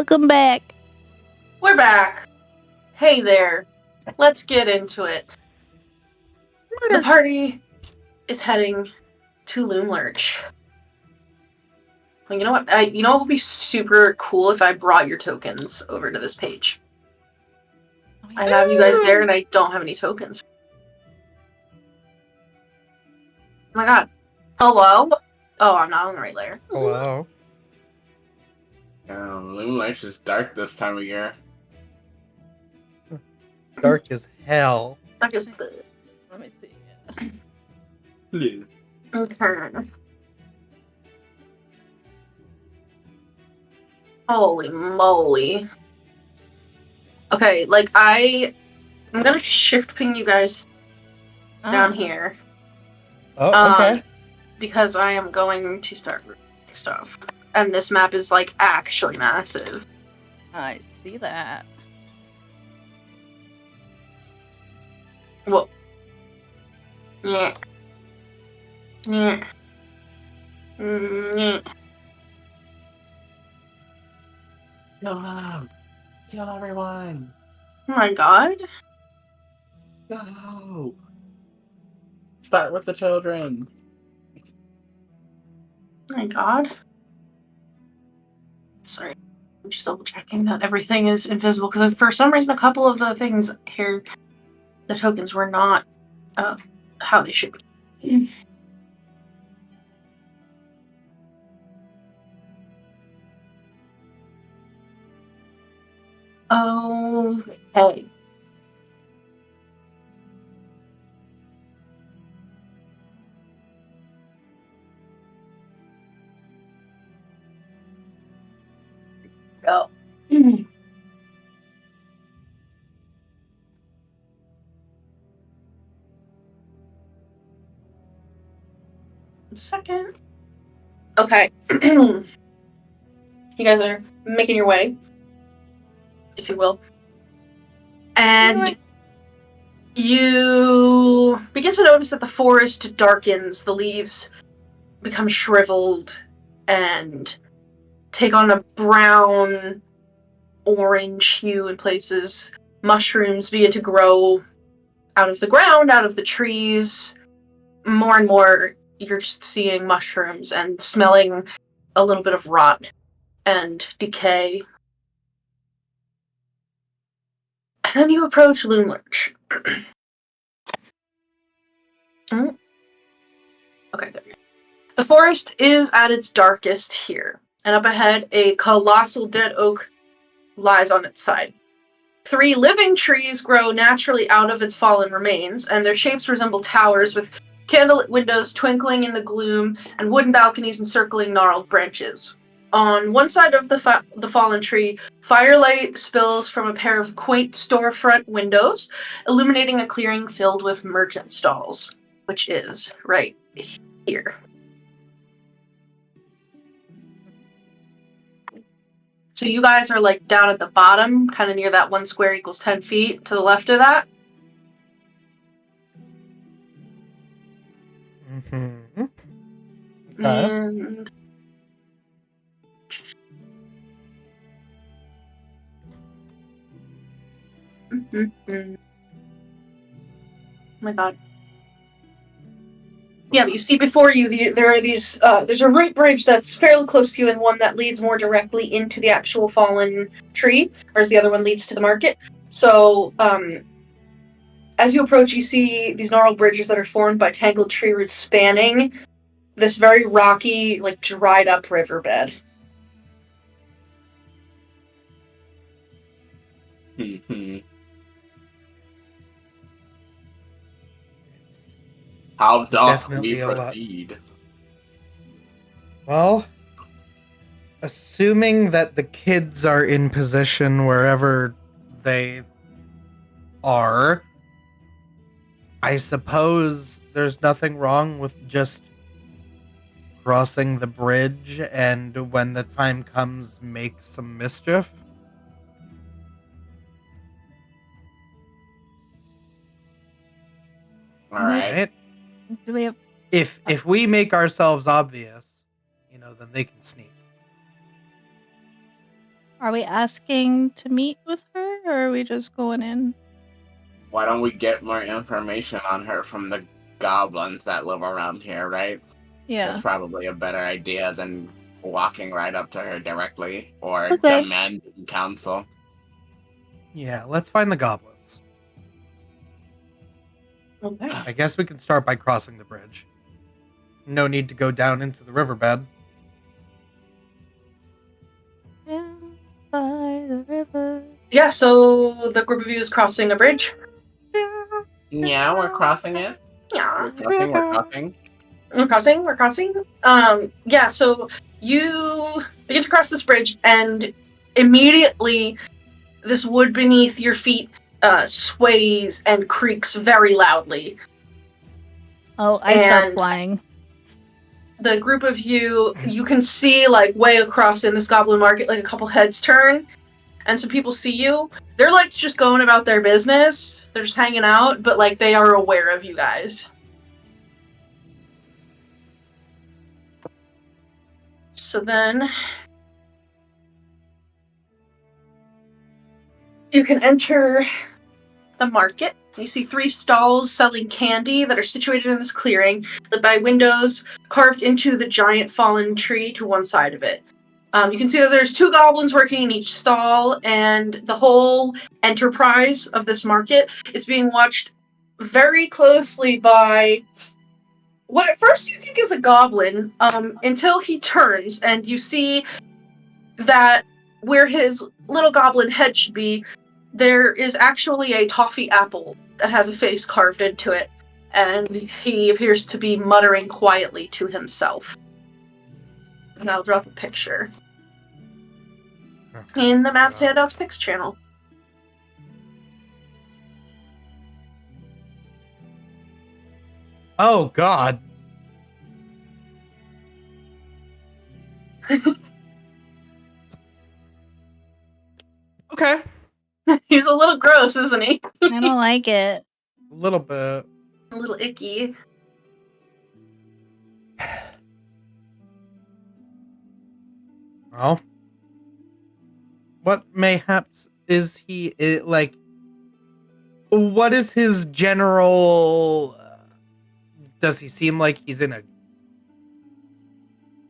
Welcome back. We're back. Hey there. Let's get into it. The party is heading to Loom Lurch. Well, you know what? You know what would be super cool if I brought your tokens over to this page. I have you guys there, and I don't have any tokens. Oh my god. Hello? Oh, I'm not on the right layer. Hello. Moonlight is dark this time of year. Dark as hell. That is Let me see. okay. Holy moly. Okay, like I'm gonna shift ping you guys down here. Oh, okay. Because I am going to start reading stuff. And this map is like actually massive. I see that. Well, yeah. Yeah. Yeah. No, kill everyone. Oh my god. No. Start with the children. Oh my god. Sorry. I'm just double checking that everything is invisible because for some reason a couple of the things here, the tokens were not how they should be. Okay. Go. Second. Okay. You guys are making your way, if you will. And you begin to notice that the forest darkens, the leaves become shriveled and take on a brown, orange hue in places. Mushrooms begin to grow out of the ground, out of the trees. More and more, you're just seeing mushrooms and smelling a little bit of rot and decay. And then you approach Loom Lurch. Okay, there you go. The forest is at its darkest here, and up ahead, a colossal dead oak lies on its side. 3 living trees grow naturally out of its fallen remains, and their shapes resemble towers with candlelit windows twinkling in the gloom and wooden balconies encircling gnarled branches. On one side of the fallen tree, firelight spills from a pair of quaint storefront windows, illuminating a clearing filled with merchant stalls, which is right here. So you guys are like down at the bottom, kind of near that 1 square equals 10 feet to the left of that. Mm-hmm. And oh my god. Yeah, but you see before you, there are these, there's a root bridge that's fairly close to you and one that leads more directly into the actual fallen tree, whereas the other one leads to the market. So, as you approach, you see these gnarled bridges that are formed by tangled tree roots spanning this very rocky, like, dried up riverbed. How doth Definitely we a lot. proceed? Well, assuming that the kids are in position wherever they are, I suppose there's nothing wrong with just crossing the bridge and when the time comes, make some mischief. Alright. Do we have? If we make ourselves obvious, then they can sneak. Are we asking to meet with her, or are we just going in? Why don't we get more information on her from the goblins that live around here, right? Yeah. That's probably a better idea than walking right up to her directly or Okay. demanding counsel. Yeah, let's find the goblins. Okay. I guess we can start by crossing the bridge. No need to go down into the riverbed. Down by the river. Yeah, so the group of you is crossing a bridge. Yeah, we're crossing it. Yeah. We're crossing. We're crossing. Yeah, so you begin to cross this bridge, and immediately this wood beneath your feet sways and creaks very loudly. Oh, I start And- flying. The group of you can see, like, way across in this goblin market, like, a couple heads turn, and some people see you. They're, like, just going about their business. They're just hanging out, but, like, they are aware of you guys. So then you can enter the market. You see 3 stalls selling candy that are situated in this clearing, lit by windows carved into the giant fallen tree to one side of it. You can see that there's 2 goblins working in each stall, and the whole enterprise of this market is being watched very closely by what at first you think is a goblin, until he turns and you see that where his little goblin head should be, there is actually a toffee apple that has a face carved into it, and he appears to be muttering quietly to himself. And I'll drop a picture in the Matt's Handouts Pics channel. Oh, God. Okay. He's a little gross, isn't he? I don't like it. A little bit. A little icky. Well, what mayhaps is he, like, what is his general, does he seem like he's in a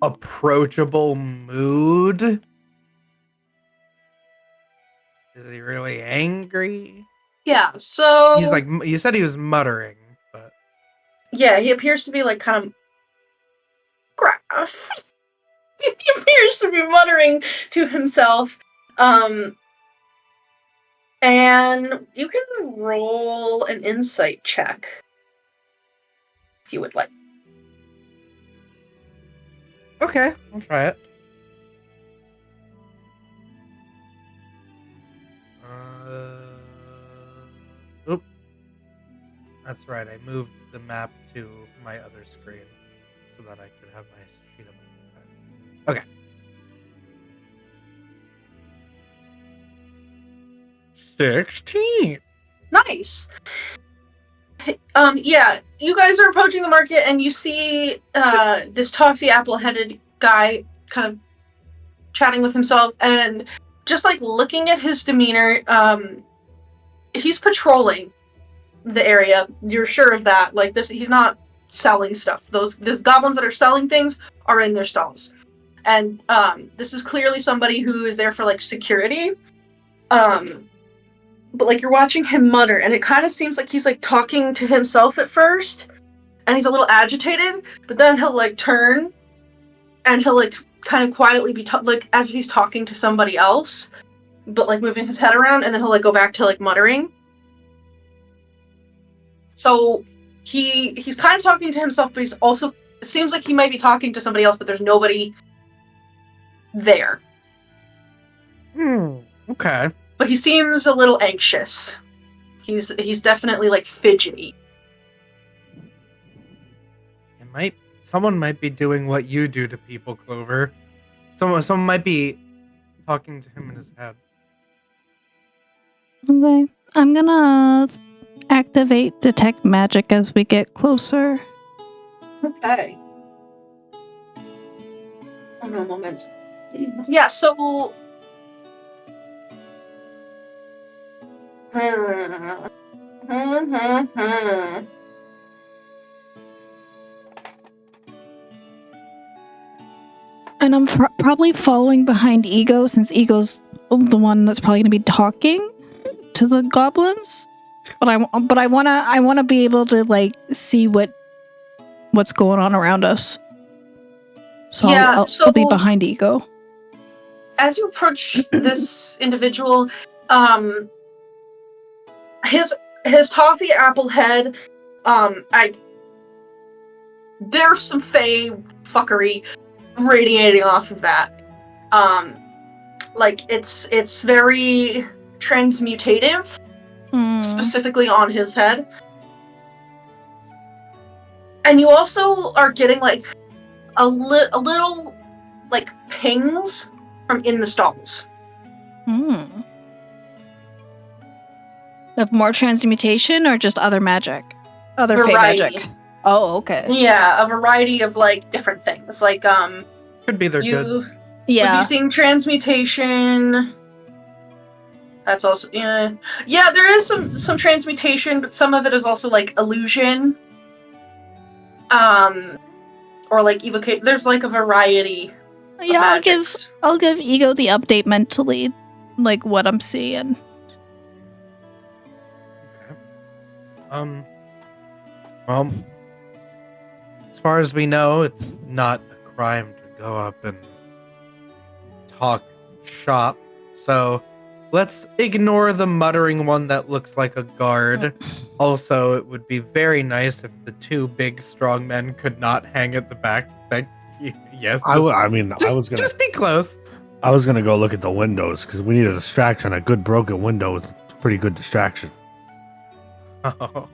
approachable mood? Is he really angry? Yeah, so... He's like, you said he was muttering, but... Yeah, he appears to be, like, kind of... gruff. He appears to be muttering to himself. And you can roll an insight check. If you would like. Okay, I'll try it. Oop. That's right, I moved the map to my other screen so that I could have my sheet up. Okay. 16. Nice. Yeah, you guys are approaching the market and you see this toffee apple-headed guy kind of chatting with himself, and just like looking at his demeanor, he's patrolling the area. You're sure of that. Like this, he's not selling stuff. Those goblins that are selling things are in their stalls, and this is clearly somebody who is there for like security. But like you're watching him mutter, and it kind of seems like he's like talking to himself at first, and he's a little agitated. But then he'll like turn, and he'll like kind of quietly be like as if he's talking to somebody else, but like moving his head around, and then he'll like go back to like muttering. So he's kind of talking to himself, but he's also, it seems like he might be talking to somebody else, but there's nobody there. Okay. But he seems a little anxious. He's definitely like fidgety. Someone might be doing what you do to people, Clover. Someone might be talking to him in his head. Okay. I'm gonna activate detect magic as we get closer. Okay. Hold on a moment. Yeah, so And I'm probably following behind Ego, since Ego's the one that's probably going to be talking to the goblins. But I wanna be able to like see what's going on around us. So Yeah, I'll be behind Ego. As you approach this individual, his toffee apple head, there's some fey fuckery radiating off of that. Like it's very transmutative, specifically on his head. And you also are getting like a little like pings from in the stalls. Of more transmutation or just other magic? Other fey magic? Oh, okay. Yeah, a variety of like different things. Like could be their goods. Yeah. Would be seeing transmutation. That's also yeah. There is some transmutation, but some of it is also like illusion. Or like evocate. There's like a variety. Yeah, I'll give Ego the update mentally, like what I'm seeing. Okay. Well, as far as we know, it's not a crime to go up and talk shop. So let's ignore the muttering one that looks like a guard. Also, it would be very nice if the two big strong men could not hang at the back. Yes. I was gonna just be close. I was gonna go look at the windows because we need a distraction. A good broken window is a pretty good distraction. Oh.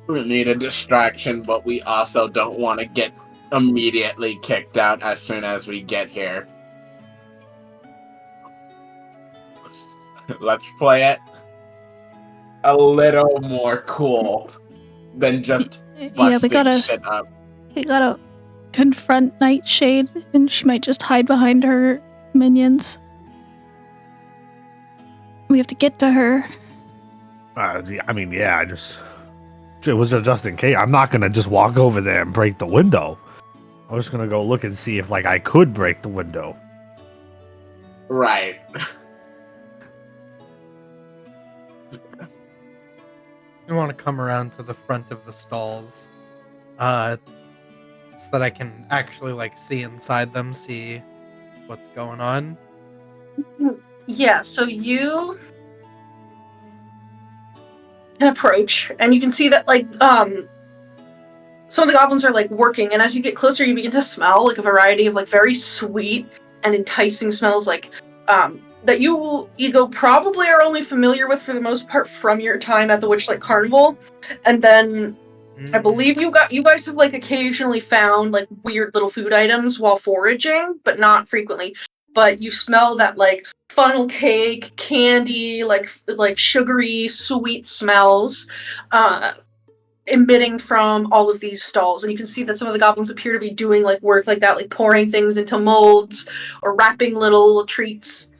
We need a distraction, but we also don't want to get immediately kicked out as soon as we get here. Let's play it a little more cool than just busting shit up. We gotta confront Nightshade, and she might just hide behind her minions. We have to get to her. It was just in case. I'm not gonna just walk over there and break the window. I was gonna go look and see if like I could break the window. Right. You want to come around to the front of the stalls, so that I can actually like see inside them, see what's going on. Yeah. So you can approach, and you can see that like some of the goblins are like working, and as you get closer, you begin to smell like a variety of like very sweet and enticing smells, like that you, Ego, probably are only familiar with for the most part from your time at the Witchlight Carnival, and then I believe you guys have like occasionally found like weird little food items while foraging, but not frequently. But you smell that like funnel cake, candy, like sugary, sweet smells emitting from all of these stalls. And you can see that some of the goblins appear to be doing like work like that, like pouring things into molds or wrapping little treats.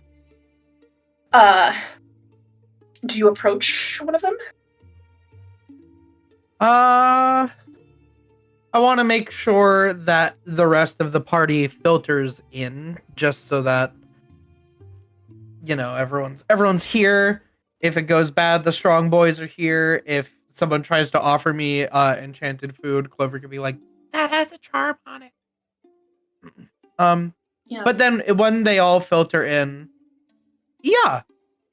Do you approach one of them? I want to make sure that the rest of the party filters in, just so that everyone's here. If it goes bad, the strong boys are here. If someone tries to offer me enchanted food, Clover could be like, "That has a charm on it." Yeah. But then when they all filter in, yeah.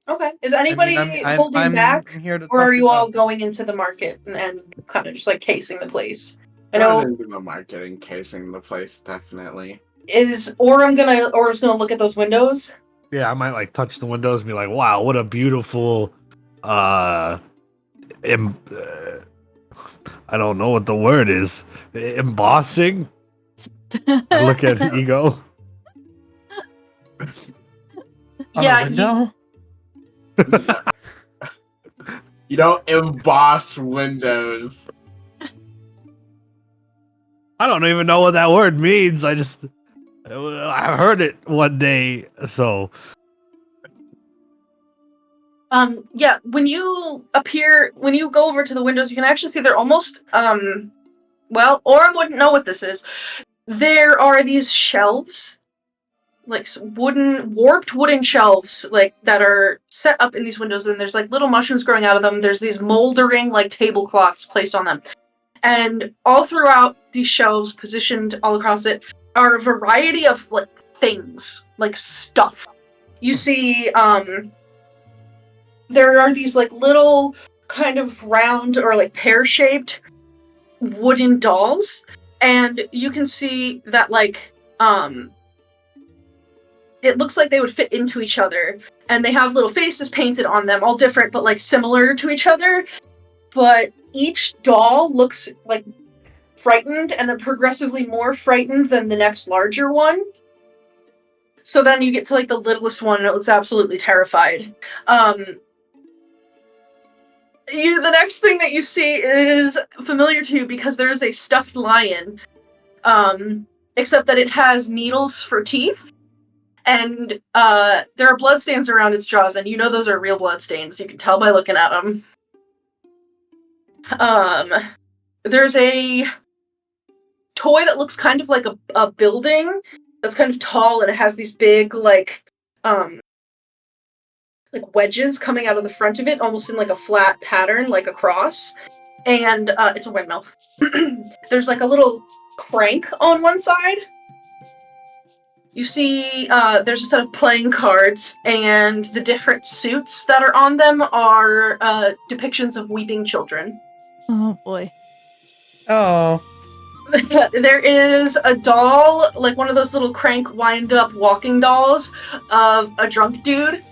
Okay. Is anybody holding back, or are you all going into the market and kind of just like casing the place? I know. Going into the market and casing the place, definitely. Is Aurum gonna look at those windows? Yeah, I might like touch the windows and be like, "Wow, what a beautiful I don't know what the word is. Embossing?" I look at Ego. Yeah. You don't emboss windows. I don't even know what that word means. I heard it one day, so Yeah, when you go over to the windows, you can actually see they're almost, well, Aurum wouldn't know what this is. There are these shelves, like warped wooden shelves, like, that are set up in these windows, and there's, like, little mushrooms growing out of them. There's these moldering, like, tablecloths placed on them. And all throughout these shelves, positioned all across it, are a variety of, like, things, like, stuff. You see, there are these, like, little kind of round or, like, pear-shaped wooden dolls, and you can see that, like, it looks like they would fit into each other, and they have little faces painted on them, all different, but, like, similar to each other, but each doll looks, like, frightened, and then progressively more frightened than the next larger one. So then you get to, like, the littlest one, and it looks absolutely terrified. The next thing that you see is familiar to you because there is a stuffed lion, except that it has needles for teeth, and there are bloodstains around its jaws, and you know those are real bloodstains. You can tell by looking at them. There's a toy that looks kind of like a building that's kind of tall, and it has these big, like wedges coming out of the front of it, almost in, like, a flat pattern, like a cross. And it's a windmill. There's, like, a little crank on one side. You see there's a set of playing cards, and the different suits that are on them are depictions of weeping children. Oh boy. Oh. There is a doll, like one of those little crank wind-up walking dolls of a drunk dude.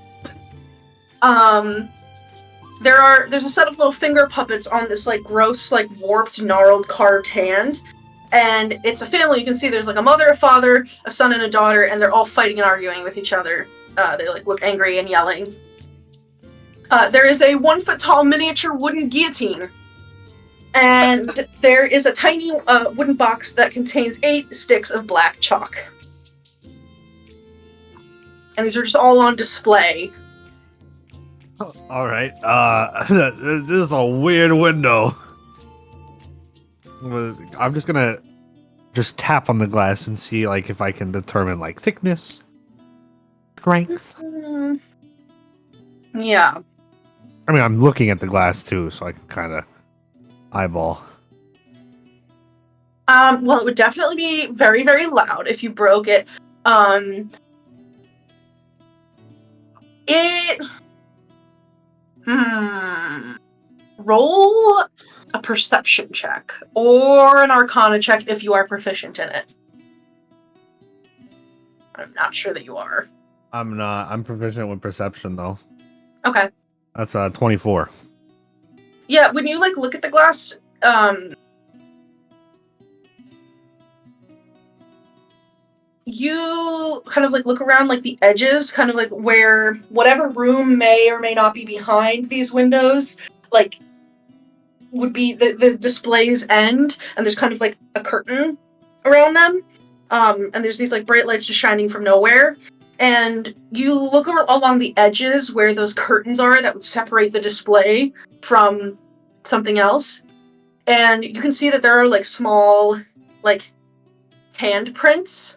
There's a set of little finger puppets on this, like, gross, like, warped, gnarled, carved hand. And it's a family. You can see there's, like, a mother, a father, a son, and a daughter, and they're all fighting and arguing with each other. They, like, look angry and yelling. There is a 1-foot-tall miniature wooden guillotine. And there is a tiny wooden box that contains 8 sticks of black chalk. And these are just all on display. All right. This is a weird window. I'm just gonna tap on the glass and see, like, if I can determine, like, thickness, strength. Yeah. I mean, I'm looking at the glass too, so I can kind of eyeball. Well, it would definitely be very, very loud if you broke it. Roll a perception check or an arcana check if you are proficient in it. I'm not sure that you are. I'm not. I'm proficient with perception, though. Okay. That's 24. Yeah, when you, like, look at the glass, you kind of, like, look around, like, the edges, kind of like where whatever room may or may not be behind these windows, like, would be the display's end, and there's kind of, like, a curtain around them, and there's these, like, bright lights just shining from nowhere, and you look along the edges where those curtains are that would separate the display from something else, and you can see that there are, like, small, like, handprints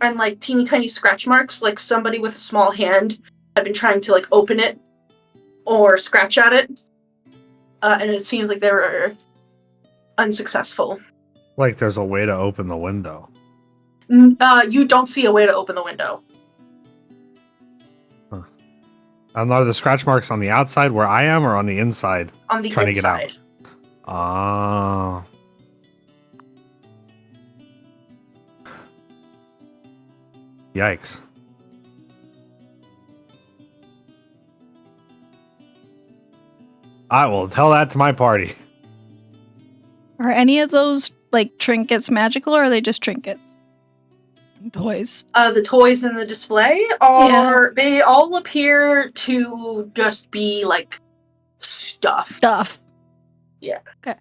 and, like, teeny tiny scratch marks, like somebody with a small hand had been trying to, like, open it or scratch at it, and it seems like they were unsuccessful. Like, there's a way to open the window. You don't see a way to open the window. Huh. And are the scratch marks on the outside where I am, or on the inside? On the trying inside. To get out. Ah. Yikes. I will tell that to my party. Are any of those, like, trinkets magical, or are they just trinkets? Toys. The toys in the display they all appear to just be, like, stuff. Yeah. Okay.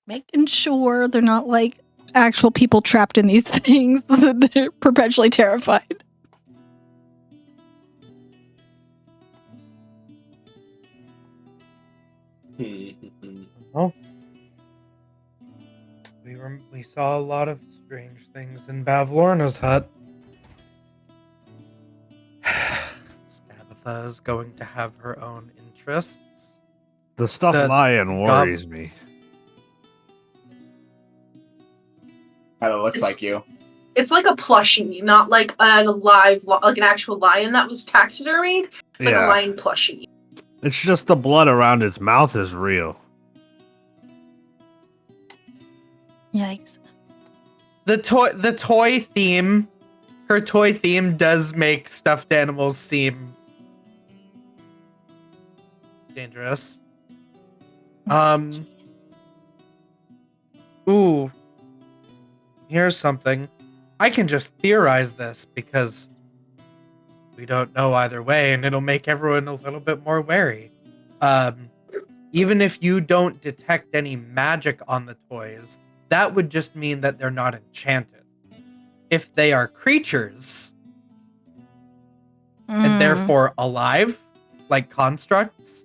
Making sure they're not, like, actual people trapped in these things that are perpetually terrified. Well, we saw a lot of strange things in Bavlorna's hut. Scabatha is going to have her own interests. The stuff The lying worries me. Kind of looks It's- like you. It's like a plushie, not like like an actual lion that was taxidermied. It's like a lion plushie. It's just the blood around its mouth is real. Yikes. The toy theme, her toy theme does make stuffed animals seem dangerous. Ooh. Here's something. I can just theorize this because we don't know either way, and it'll make everyone a little bit more wary. Even if you don't detect any magic on the toys, that would just mean that they're not enchanted. If they are creatures, and therefore alive, like constructs,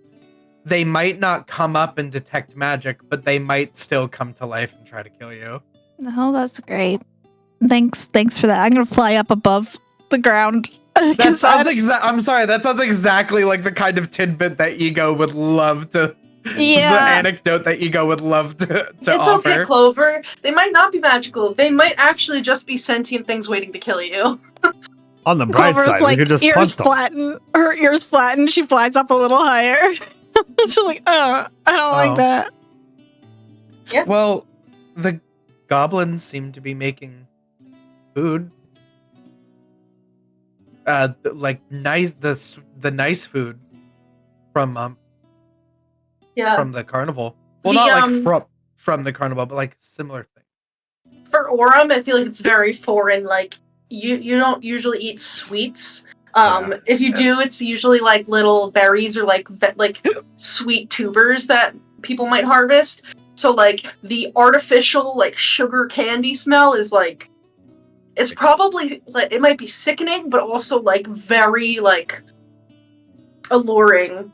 they might not come up and detect magic, but they might still come to life and try to kill you. Oh, that's great. Thanks for that. I'm gonna fly up above the ground. That sounds I'm sorry, that sounds exactly like the kind of tidbit that Ego would love to the anecdote that Ego would love to It's offer. okay, Clover. They might not be magical. They might actually just be sentient things waiting to kill you. On the bright Clover's side, like we could just ears punch them. flatten. Her ears flatten. She flies up a little higher. She's like, I don't like that. Well, the goblins seem to be making food. Like the nice food from from the carnival. Well, not like from the carnival, but like similar thing. For Aurum, I feel like it's very foreign. Like you don't usually eat sweets. If you do, it's usually like little berries or like sweet tubers that people might harvest. So like the artificial like sugar candy smell is like, it's probably like, it might be sickening, but also like very like alluring.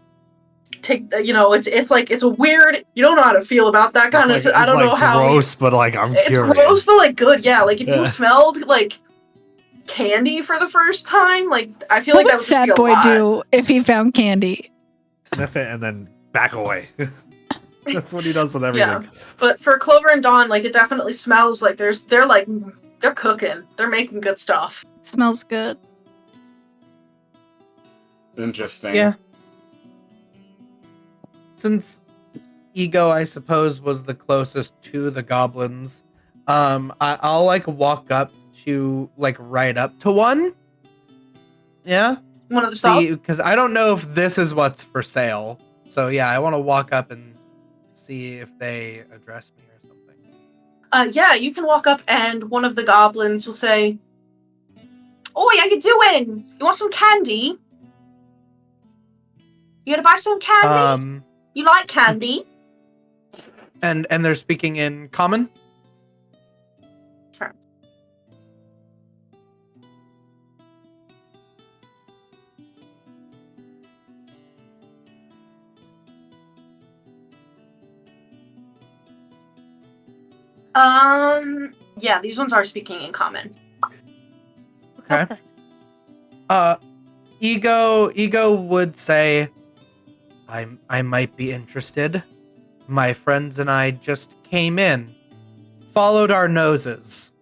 It's like, it's a weird, you don't know how to feel about that kind of. I don't know how. Gross, but like I'm It's curious. gross, but like good. Yeah, like if you smelled like candy for the first time, like I feel What like that would would Sad just be a Boy lot. do if he found candy? Sniff it and then back away. That's what he does with everything. Yeah, but for Clover and Dawn, like it definitely smells like they're cooking. They're making good stuff. Smells good. Interesting. Yeah. Since Ego, I suppose, was the closest to the goblins, I'll like walk up to like right up to one. Yeah. One of the stalls. Because I don't know if this is what's for sale. So yeah, I want to walk up and see if they address me or something. Yeah, you can walk up and one of the goblins will say, "Oi, how you doing? You want some candy? You gonna buy some candy? You like candy?" And they're speaking in common? Sure. Yeah, these ones are speaking in common. Okay. Ego would say, I might be interested. My friends and I just came in, followed our noses.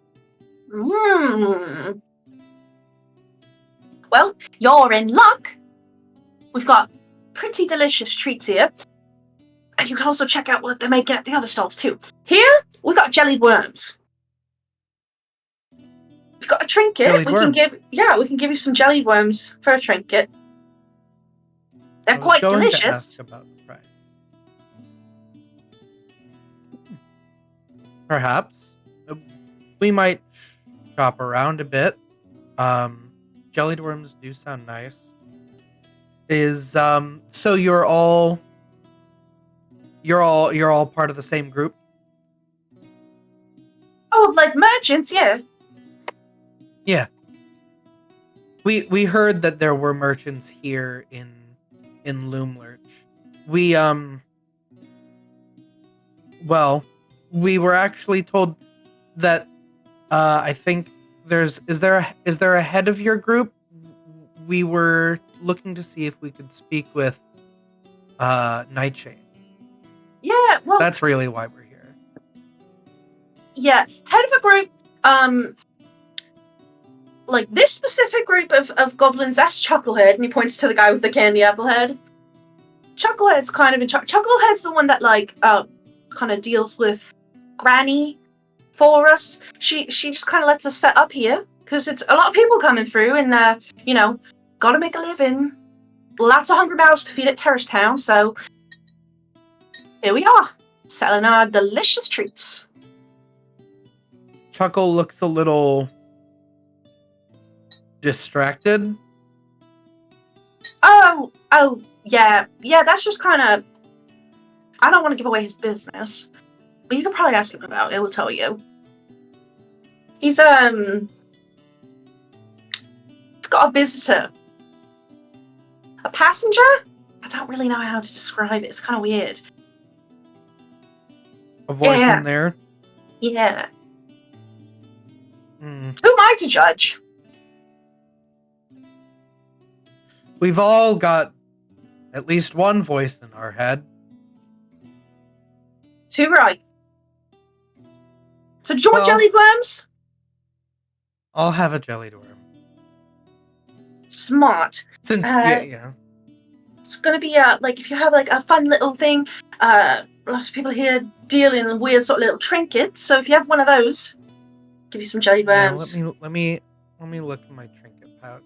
Well, you're in luck. We've got pretty delicious treats here. And you can also check out what they're making at the other stalls too. Here, we've got jellied worms. We've got a trinket. Jellied we can worms. give you some jellied worms for a trinket. They're I was quite going to delicious. ask about the price. Perhaps we might shop around a bit. Jellied worms do sound nice. So you're all part of the same group? Oh, like merchants, yeah. Yeah. We heard that there were merchants here in Loomlurch. Well, we were actually told that I think is there a head of your group? We were looking to see if we could speak with Nightshade. Yeah, well, That's really why we're here. yeah, head of a group, like this specific group of goblins, that's Chucklehead, and he points to the guy with the candy apple head. Chucklehead's kind of in charge. Chucklehead's the one that kind of deals with Granny for us. She just kind of lets us set up here because it's a lot of people coming through, and gotta make a living. Lots of hungry mouths to feed at Terrace Town, so here we are, selling our delicious treats. Chuckle looks a little distracted. Oh, yeah, that's just kind of... I don't want to give away his business, but you could probably ask him about it. He'll tell you. He's got a visitor. A passenger? I don't really know how to describe it. It's kind of weird. A voice Yeah. in there. Yeah. Hmm. Who am I to judge? We've all got at least one voice in our head. Too right. So, do you want Well- jelly worms? I'll have a jellied worm. Smart. Since yeah. It's gonna be if you have like a fun little thing. Lots of people here dealing in weird sort of little trinkets. So if you have one of those, give you some jelly Yeah, worms. let me look in my trinket pouch.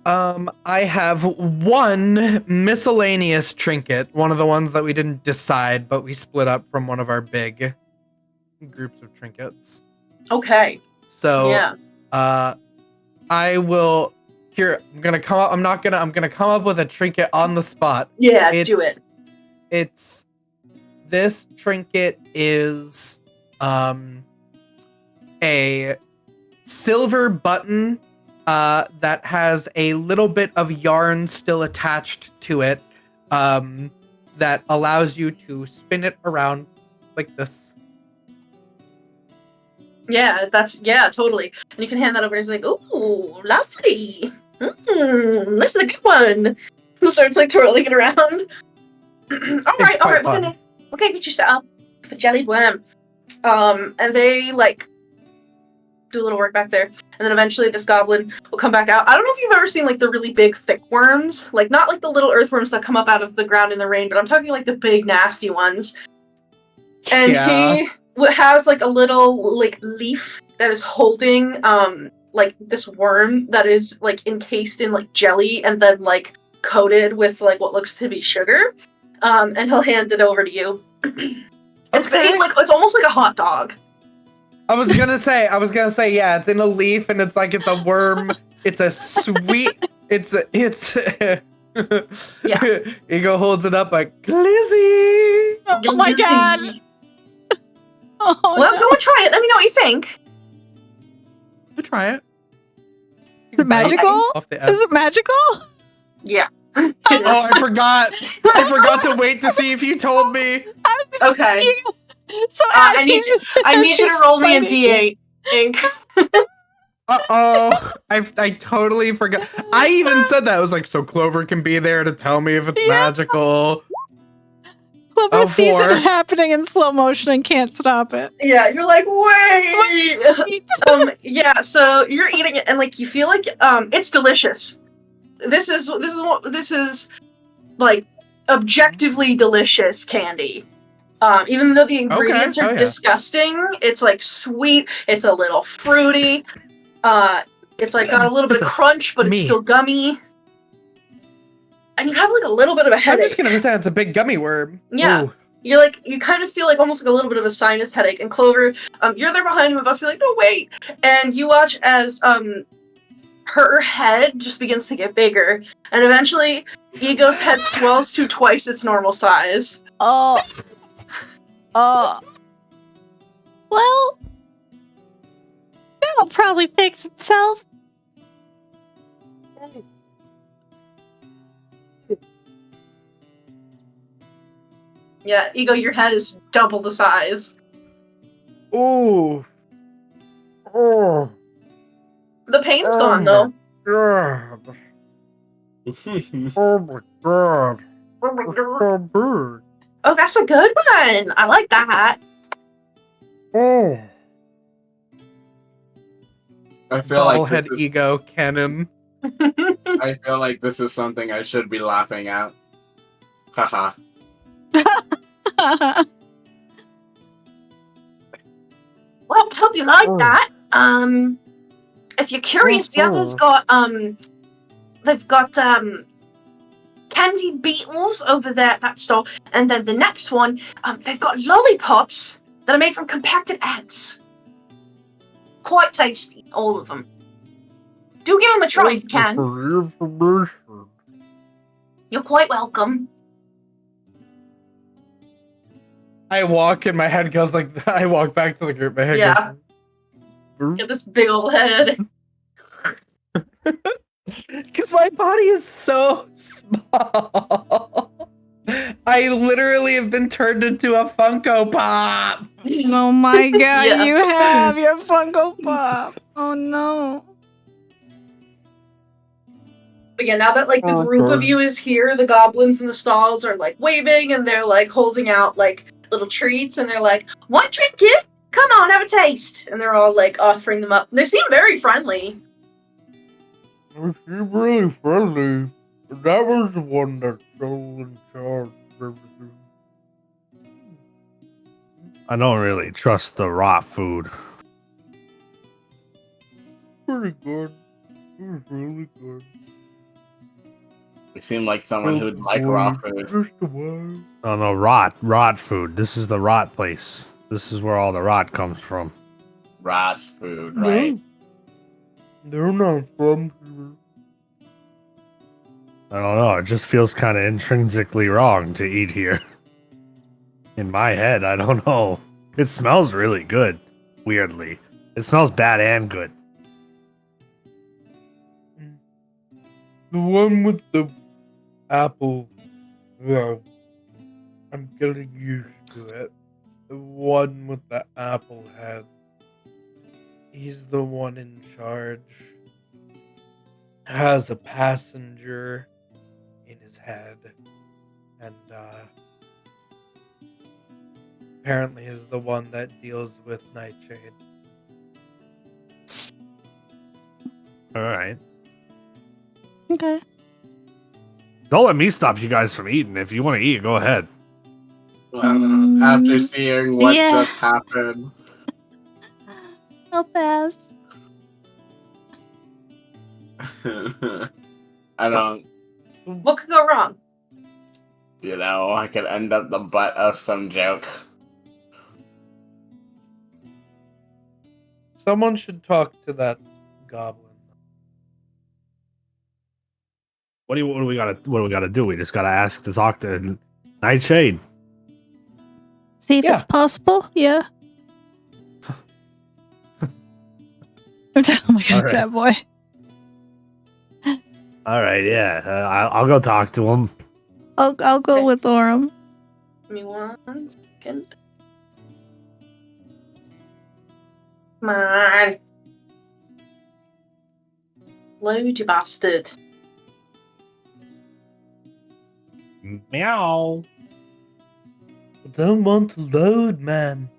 I have one miscellaneous trinket, one of the ones that we didn't decide, but we split up from one of our big groups of trinkets. Okay. So, Yeah. I will. Here, I'm gonna come up. I'm gonna come up with a trinket on the spot. Yeah. Do it. It's this trinket is a silver button that has a little bit of yarn still attached to it that allows you to spin it around like this. Yeah. Totally. And you can hand that over. And he's like, "Ooh, lovely. This is a good one." Starts like twirling it around. all right. quite We're gonna get you set up for jellied worm. And they do a little work back there, and then eventually this goblin will come back out. I don't know if you've ever seen like the really big thick worms, like not like the little earthworms that come up out of the ground in the rain, but I'm talking like the big nasty ones. And he has like a little like leaf that is holding like this worm that is like encased in like jelly and then like coated with like what looks to be sugar. And he'll hand it over to you. It's big, like it's almost like a hot dog. I was gonna say, yeah, it's in a leaf and it's a worm. It's a sweet. It's Yeah. Ego holds it up like Glizzy. Oh my god. Oh, Well, no. go and try it. Let me know what you think. We'll try it. Is it magical? Off the Is it magical? Yeah. Oh, I forgot. I forgot to wait to see if you told me. Okay. So I need you to roll me a d8, Ink. Uh-oh. I totally forgot. I even said that. I was like, so Clover can be there to tell me if it's magical. Clover sees 4. it happening in slow motion and can't stop it. Yeah, you're like, wait. Yeah. So you're eating it, and like you feel like it's delicious. This is like objectively delicious candy. Even though the ingredients are disgusting, it's like sweet. It's a little fruity. It's like got a little bit of crunch, but it's still gummy. And you have like a little bit of a I'm headache. just gonna pretend it's a big gummy worm. Yeah. Ooh. You're like, you kind of feel like almost like a little bit of a sinus headache. And Clover, you're there behind him about to be like, no, wait. And you watch as her head just begins to get bigger. And eventually, Ego's head swells to twice its normal size. Oh. Well, that'll probably fix itself. Yeah, Ego, your head is double the size. Ooh. Oh. The pain's Oh gone, my though. God. Oh my God. It's so big. Oh, that's a good one. I like that. Oh. I feel like Bobblehead this is, ego cannon. I feel like this is something I should be laughing at. Haha. Well, hope you like Oh. that. If you're curious, the others got they've got candied beetles over there at that stall, and then the next one, they've got lollipops that are made from compacted eggs. Quite tasty, all of them. Do give them a try if you can. You're quite welcome. I walk and my head goes like I walk back to the group. My head Yeah. goes. Get this big old head. Because my body is so small. I literally have been turned into a Funko Pop. Oh my god, Yeah. you have your Funko Pop. Oh no. But yeah, now that like the group of you is here, the goblins in the stalls are like waving and they're like holding out like little treats and they're like, "Want drink it? Come on, have a taste." And they're all like offering them up. They seem very friendly. She's really friendly. That was the one that's so in charge of everything. I don't really trust the raw food. Pretty good. It was really good. You seem like someone who'd like raw food. Just a while. Oh no, rot food. This is the rot place. This is where all the rot comes from. Rot food, right? No. They're not from here. I don't know. It just feels kind of intrinsically wrong to eat here. In my head, I don't know. It smells really good. Weirdly, it smells bad and good. The one with the apple. Well, I'm getting used to it. The one with the apple head. He's the one in charge. Has a passenger in his head. And, apparently is the one that deals with Nightshade. All right. Okay. Don't let me stop you guys from eating. If you want to eat, go ahead. After seeing what yeah. just happened. I'll pass. I don't, What could go wrong? I could end up the butt of some joke. Someone should talk to that goblin. What do we gotta do? We just gotta ask to talk to Nightshade. See if Yeah. it's possible. Yeah. Oh my god, All right. that boy. All right, yeah. I'll go talk to him. I'll go Okay. with Aurum. Give me 1 second. Come on. Load, you bastard. Meow. I don't want to load, man.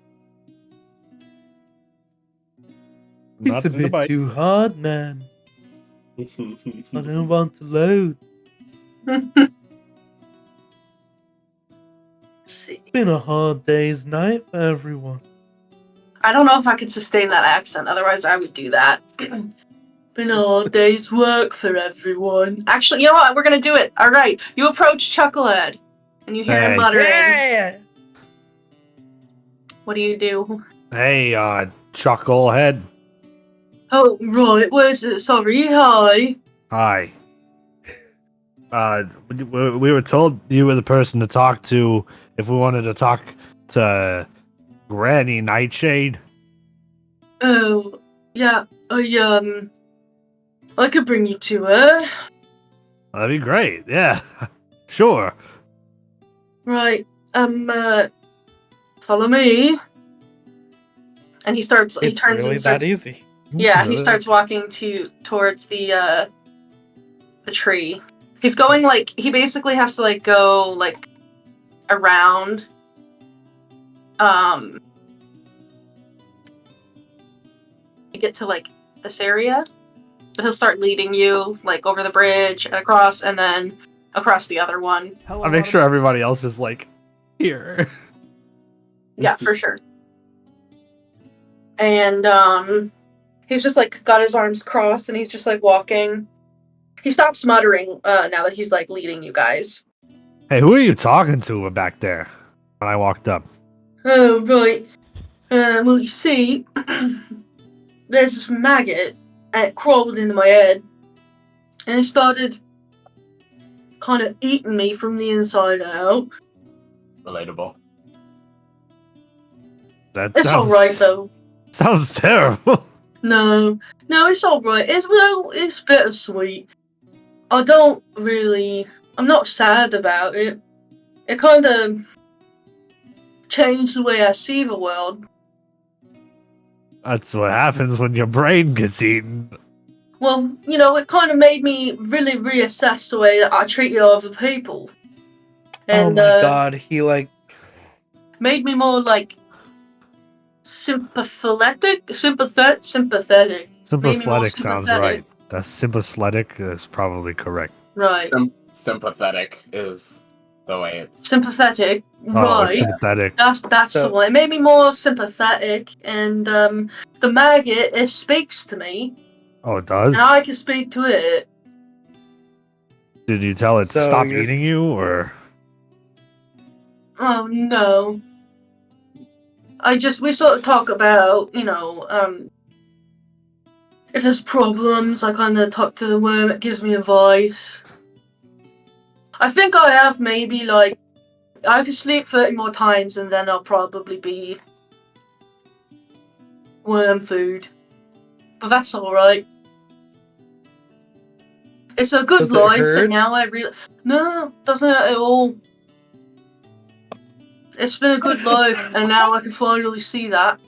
It's Not a in the bit bite. too hard, man. I don't want to load. Let's see. It's been a hard day's night for everyone. I don't know if I could sustain that accent, otherwise I would do that. Been a hard day's work for everyone. Actually, you know what? We're gonna do it. Alright, you approach Chucklehead, and you hear him Hey. muttering. Yeah! What do you do? Hey, Chucklehead. Oh, right, where's it? Sorry, hi. Hi. We were told you were the person to talk to if we wanted to talk to Granny Nightshade. Oh, yeah, I could bring you to her. That'd be great. Yeah, sure. Right, Follow me. And he turns Really and starts, that easy. yeah, he starts walking towards the tree. He's going he basically has to go around to get to this area. But he'll start leading you over the bridge and across, and then across the other one. I make sure everybody else is here. Yeah, for sure. And he's just got his arms crossed and he's just walking. He stops muttering now that he's leading you guys. Hey, who are you talking to back there? When I walked up. Oh, right. Well, you see, there's this maggot and it crawled into my head and it started kind of eating me from the inside out. Relatable. It's alright though. Sounds terrible. No, it's alright. It's bittersweet. I'm not sad about it. It kind of changed the way I see the world. That's what happens when your brain gets eaten. Well, it kind of made me really reassess the way that I treat other people. And, oh my god, he made me more sympathetic. Sympathetic sympathetic. sounds right. That's sympathetic is probably correct. Right. Sympathetic is the way it's Sympathetic. Oh, Right. sympathetic. That's the one. It made me more sympathetic, and the maggot, it speaks to me, Oh, it does? and I can speak to it. Did you tell it to So stop you're- eating you, or? Oh no. We sort of talk about, if there's problems, I kind of talk to the worm, it gives me advice. I think I have maybe, I could sleep 30 more times and then I'll probably be worm food. But that's alright. It's a good Does it life, hurt? and now No, doesn't hurt at all. It's been a good life, and now I can finally see that.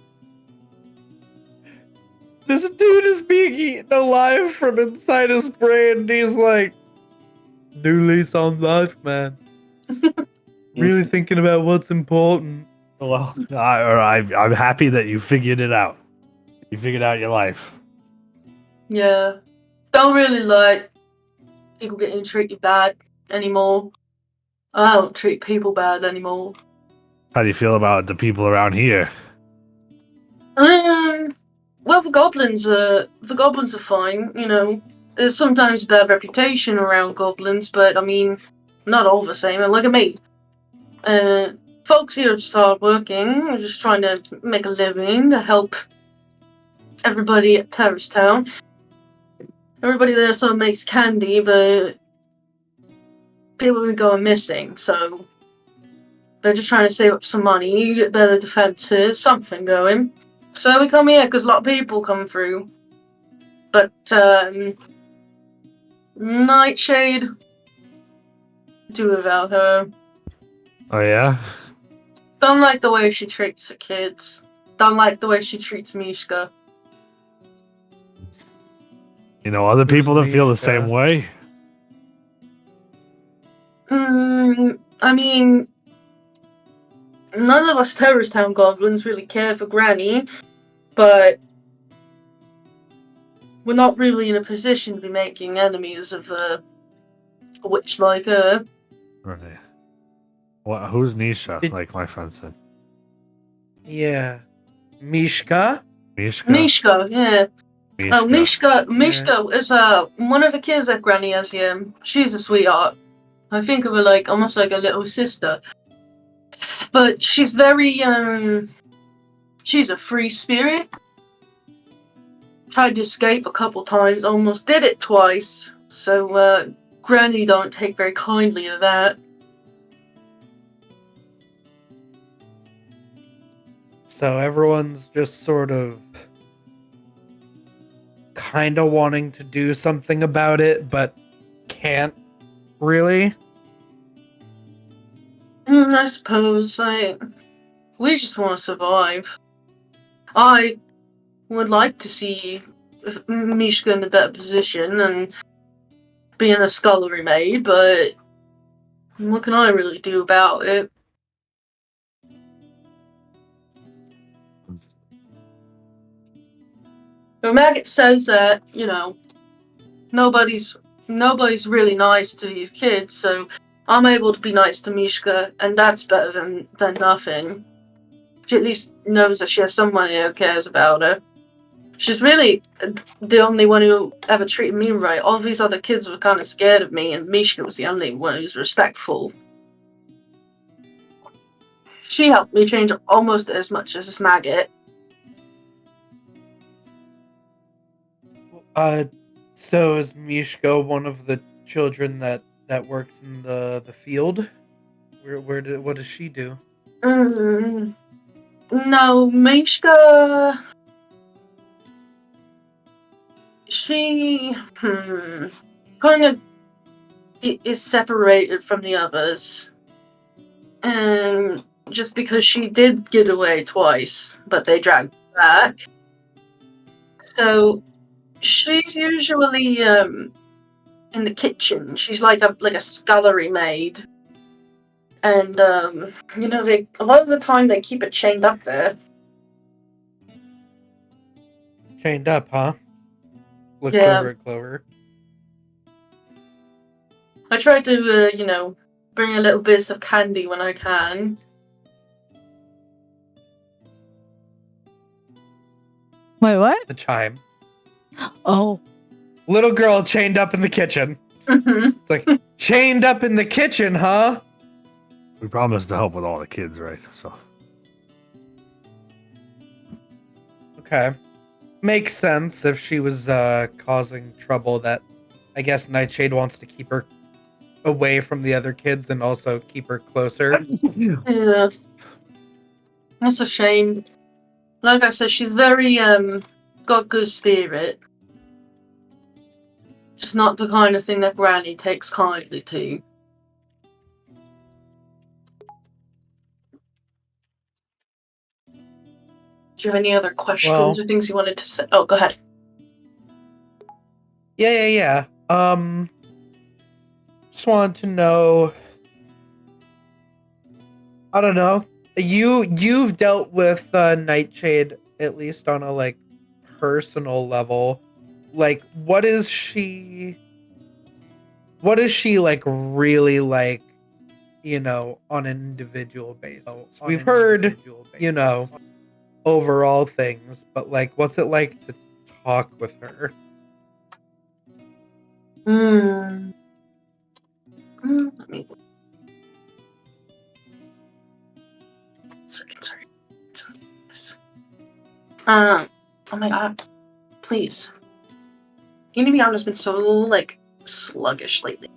This dude is being eaten alive from inside his brain, and he's like, new lease on life, man. Really thinking about what's important. Well, I'm happy that you figured it out. You figured out your life. Yeah. Don't really like people getting treated bad anymore. I don't treat people bad anymore. How do you feel about the people around here? Well, the goblins are fine. There's sometimes a bad reputation around goblins, but I mean, not all the same. And look at me. Folks here are just hardworking. We're just trying to make a living to help everybody at Terrace Town. Everybody there sort of makes candy, but people have been going missing, so they're just trying to save up some money, get better defenses, something going. So we come here because a lot of people come through. But, Nightshade, do without her. Oh, yeah? Don't like the way she treats the kids. Don't like the way she treats Mishka. You know other people that feel the Mishka? same way? I mean, none of us Terrace Town goblins really care for Granny, but we're not really in a position to be making enemies of a witch like her. Right. Well, who's Nisha, It- like my friend said? Yeah. Mishka? Mishka? Mishka, yeah. Mishka. Oh, Mishka is one of the kids that Granny has here. She's a sweetheart. I think of her almost like a little sister. But she's very, she's a free spirit. Tried to escape a couple times, almost did it twice. So, Granny don't take very kindly to that. So everyone's just sort of kind of wanting to do something about it, but can't really. I suppose we just want to survive. I would like to see Mishka in a better position and being a scullery maid, but what can I really do about it? The maggot says that, nobody's really nice to these kids, so I'm able to be nice to Mishka, and that's better than nothing. She at least knows that she has somebody who cares about her. She's really the only one who ever treated me right. All these other kids were kind of scared of me, and Mishka was the only one who was respectful. She helped me change almost as much as this maggot. So is Mishka one of the children that works in the field? What does she do? No, Mishka. She kind of is separated from the others, and just because she did get away twice, but they dragged her back. So she's usually in the kitchen. She's like a scullery maid, and they a lot of the time they keep it chained up there. Chained up, huh? Look Yeah. over at Clover. I try to bring a little bits of candy when I can. Wait, what? The chime. Oh. Little girl chained up in the kitchen. Mm-hmm. It's like, chained up in the kitchen, huh? We promised to help with all the kids, right? So. Okay. Makes sense if she was causing trouble that I guess Nightshade wants to keep her away from the other kids and also keep her closer. Yeah. That's a shame. Like I said, she's very got good spirit. Just not the kind of thing that Granny takes kindly to. Do you have any other questions or things you wanted to say? Oh, go ahead. Yeah. Just wanted to know. I don't know. You've dealt with Nightshade at least on a personal level. Like, what is she really like? On an individual basis. We've heard, overall things, but what's it like to talk with her? Let me. Second, sorry. Oh my god. Please. You need to be honest, been so sluggish lately.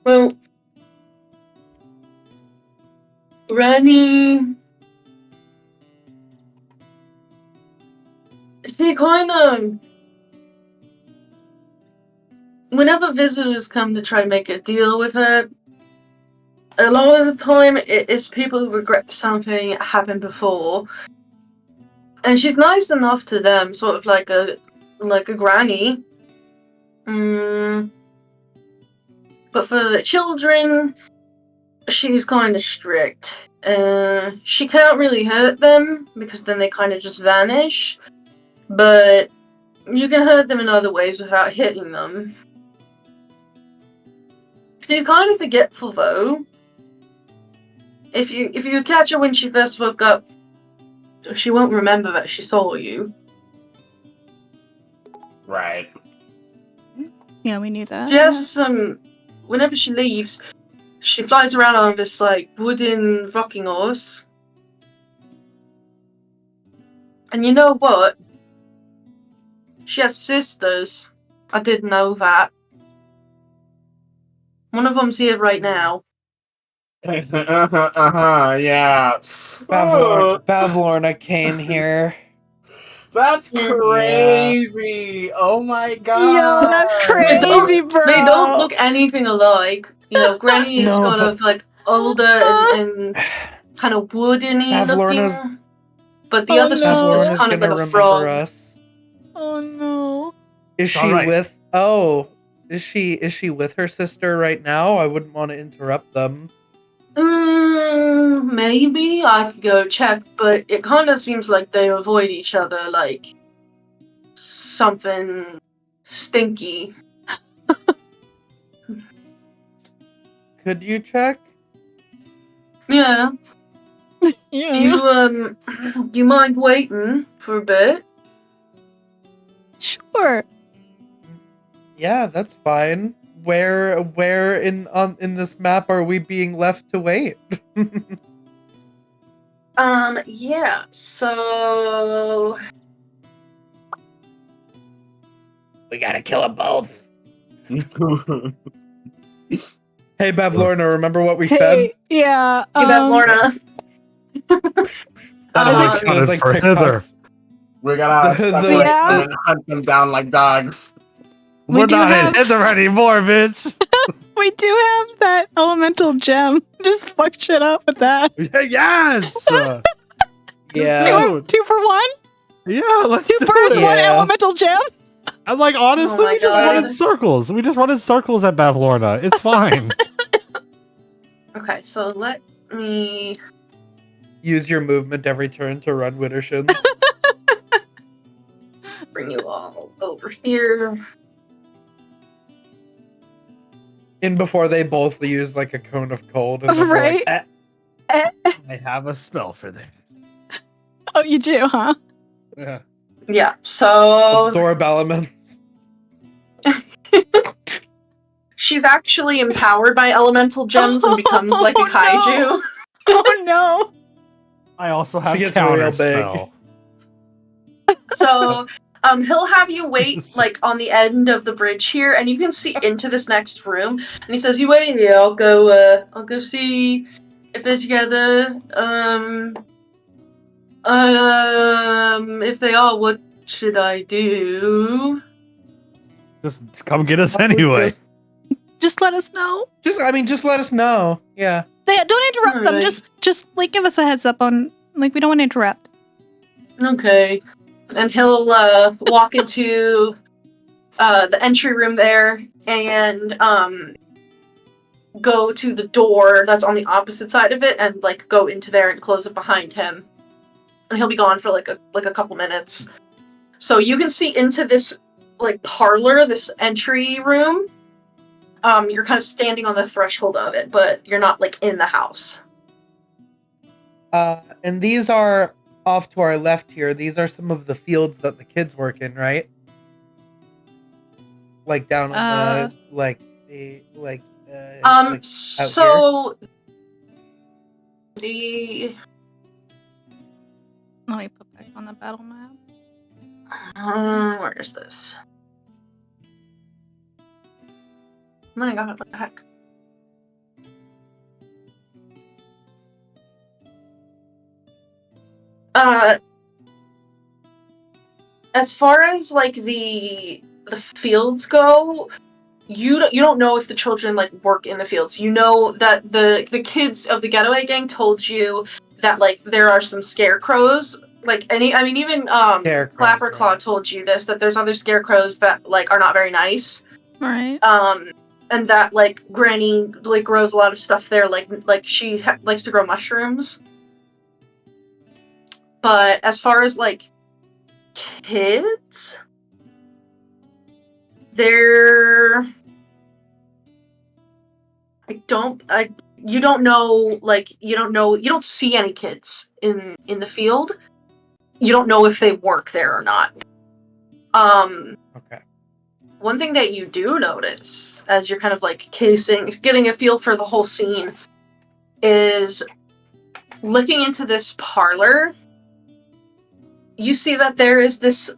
Well, Granny, she kind of, whenever visitors come to try to make a deal with her, a lot of the time it's people who regret something that happened before, and she's nice enough to them, sort of like a granny. But for the children, she's kind of strict. She can't really hurt them because then they kind of just vanish. But you can hurt them in other ways without hitting them. She's kind of forgetful though. If you catch her when she first woke up, she won't remember that she saw you. Right. Yeah, we knew that. She has some. Whenever she leaves, she flies around on this wooden rocking horse. And you know what? She has sisters. I didn't know that. One of them's here right now. Yeah. Bavlorna came here. That's Yeah. crazy. Oh my god. Yo, that's crazy, bro. They don't look anything alike. You know, Granny is No, kind but- of like older and kind of woodeny Bavlorna's- looking. But the Oh, other no. sister's Bavlorna's kind of like gonna a remember frog. us. Oh no. Is It's she alright. with? Oh, is she with her sister right now? I wouldn't want to interrupt them. Maybe I could go check, but it kind of seems like they avoid each other like something stinky. Could you check? Yeah. Yeah. Do you do you mind waiting for a bit? Sure. Yeah, that's fine. Where in this map are we being left to wait? Yeah. So We gotta kill them both. Hey, Bavlorna, remember what we said? Hey, yeah. give that Lorna. That'll Uh, be counted for hither. TikToks. We're gonna The- separate Yeah. them and hunt them down like dogs. We We're do not have- in hither anymore, bitch. We do have that elemental gem. Just fuck shit up with that. Yes. Yeah. Dude. 2 for 1? Yeah, let's 2 do birds, it. 1 Yeah. elemental gem? I'm like, honestly, Oh my we just run in God. circles. We just run in circles at Bavlorna. It's fine. Okay, so let me. Use your movement every turn to run Widdershins. Bring you all over here. In before they both use like a cone of cold. And then they're Right. like, "Eh." I have a spell for that. Oh, you do, huh? Yeah. Yeah, so Absorb elements. she's actually empowered by elemental gems and becomes like a Oh, no. kaiju. Oh no. I also have She gets counter real big. spell. So, he'll have you wait like on the end of the bridge here, and you can see into this next room. And he says, "You wait here. I'll go see if they're together. If they are, what should I do?" Just come get us anyway. Just let us know. Just let us know. Yeah. Don't interrupt them. Alright. Just like give us a heads up on like we don't want to interrupt. Okay. And he'll walk into the entry room there and go to the door that's on the opposite side of it and like go into there and close it behind him. And he'll be gone for like a couple minutes. So you can see into this like parlor, this entry room. You're kind of standing on the threshold of it, but you're not like in the house. And these are off to our left here. These are some of the fields that the kids work in, right? Like down on the like So the Let me put back on the battle map. where is this? Oh my god, what the heck? As far as like the fields go, you don't know if the children like work in the fields. You know that the kids of the getaway gang told you that like there are some scarecrows. Like even Scarecrows, Clapperclaw right. told you this, that there's other scarecrows that like are not very nice. Right. And that like Granny like grows a lot of stuff there, like she likes to grow mushrooms. But as far as like kids, they're you don't know, like you don't see any kids in the field. You don't know if they work there or not. Okay. One thing that you do notice as you're kind of like getting a feel for the whole scene is looking into this parlor. You see that there is this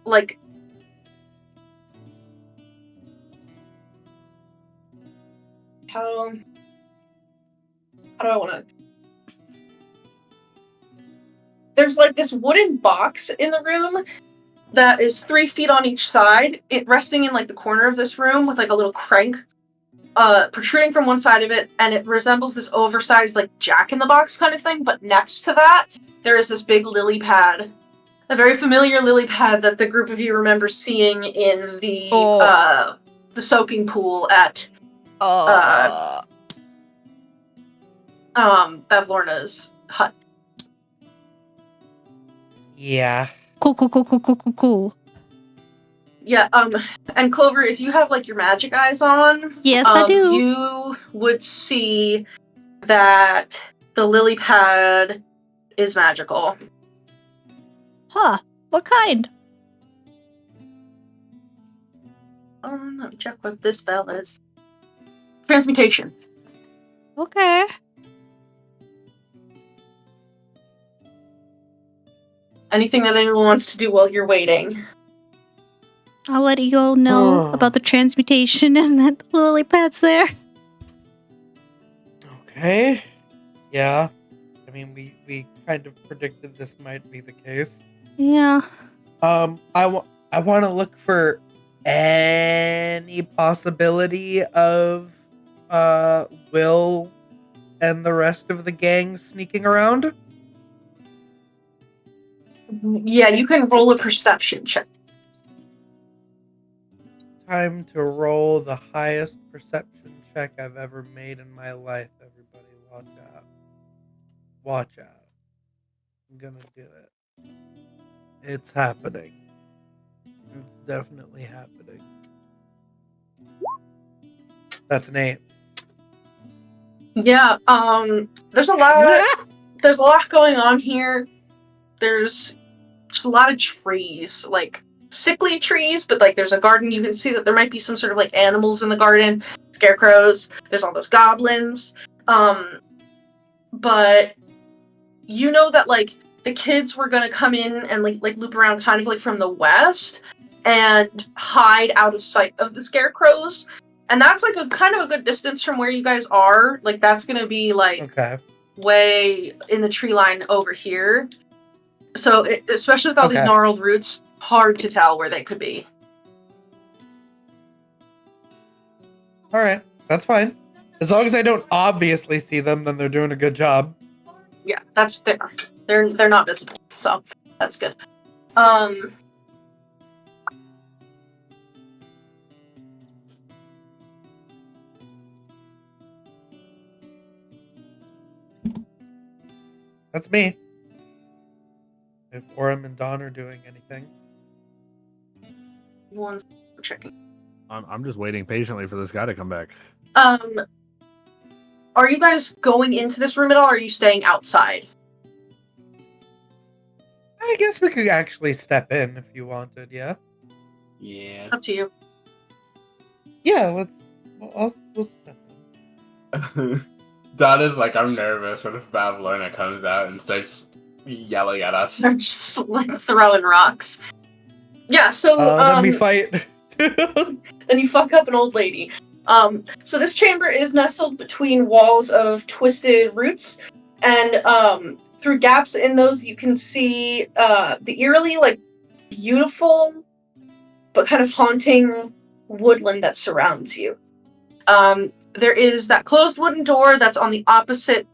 like how do I want to there's like this wooden box in the room that is 3 feet on each side, it resting in like the corner of this room with like a little crank protruding from one side of it, and it resembles this oversized like jack-in-the-box kind of thing, but next to that, there is this big lily pad. A very familiar lily pad that the group of you remember seeing in the soaking pool at Bavlorna's hut. Yeah. Cool. Yeah, and Clover, if you have like your magic eyes on, Yes, I do. You would see that the lily pad is magical. Huh. What kind? Let me check what this spell is. Transmutation. Okay. Anything that anyone wants to do while you're waiting. I'll let Ego know about the transmutation and that the lily pad's there. Okay. Yeah. I mean, we kind of predicted this might be the case. Yeah. I want to look for any possibility of Will and the rest of the gang sneaking around. Yeah, you can roll a perception check. Time to roll the highest perception check I've ever made in my life, everybody. Watch out. Watch out. I'm gonna do it. It's happening. It's definitely happening. That's an 8. Yeah, there's a lot going on here. There's just a lot of trees, like sickly trees, but like there's a garden. You can see that there might be some sort of like animals in the garden, scarecrows. There's all those goblins. But you know that like the kids were gonna come in and like loop around kind of like from the west and hide out of sight of the scarecrows. And that's like a kind of a good distance from where you guys are. Like that's gonna be like way in the tree line over here. So especially with all these gnarled roots, hard to tell where they could be. All right, that's fine. As long as I don't obviously see them, then they're doing a good job. Yeah, that's there. They're not visible, so that's good. That's me. If Aurum and Dawn are doing anything. One checking. I'm just waiting patiently for this guy to come back. Are you guys going into this room at all, or are you staying outside? I guess we could actually step in if you wanted, yeah? Yeah. Up to you. Yeah, we'll step in. That is like, I'm nervous when Bavlorna comes out and starts yelling at us. They're just like throwing rocks. Yeah, so then we fight. Then you fuck up an old lady. So this chamber is nestled between walls of twisted roots, and through gaps in those you can see the eerily like beautiful but kind of haunting woodland that surrounds you. There is that closed wooden door that's on the opposite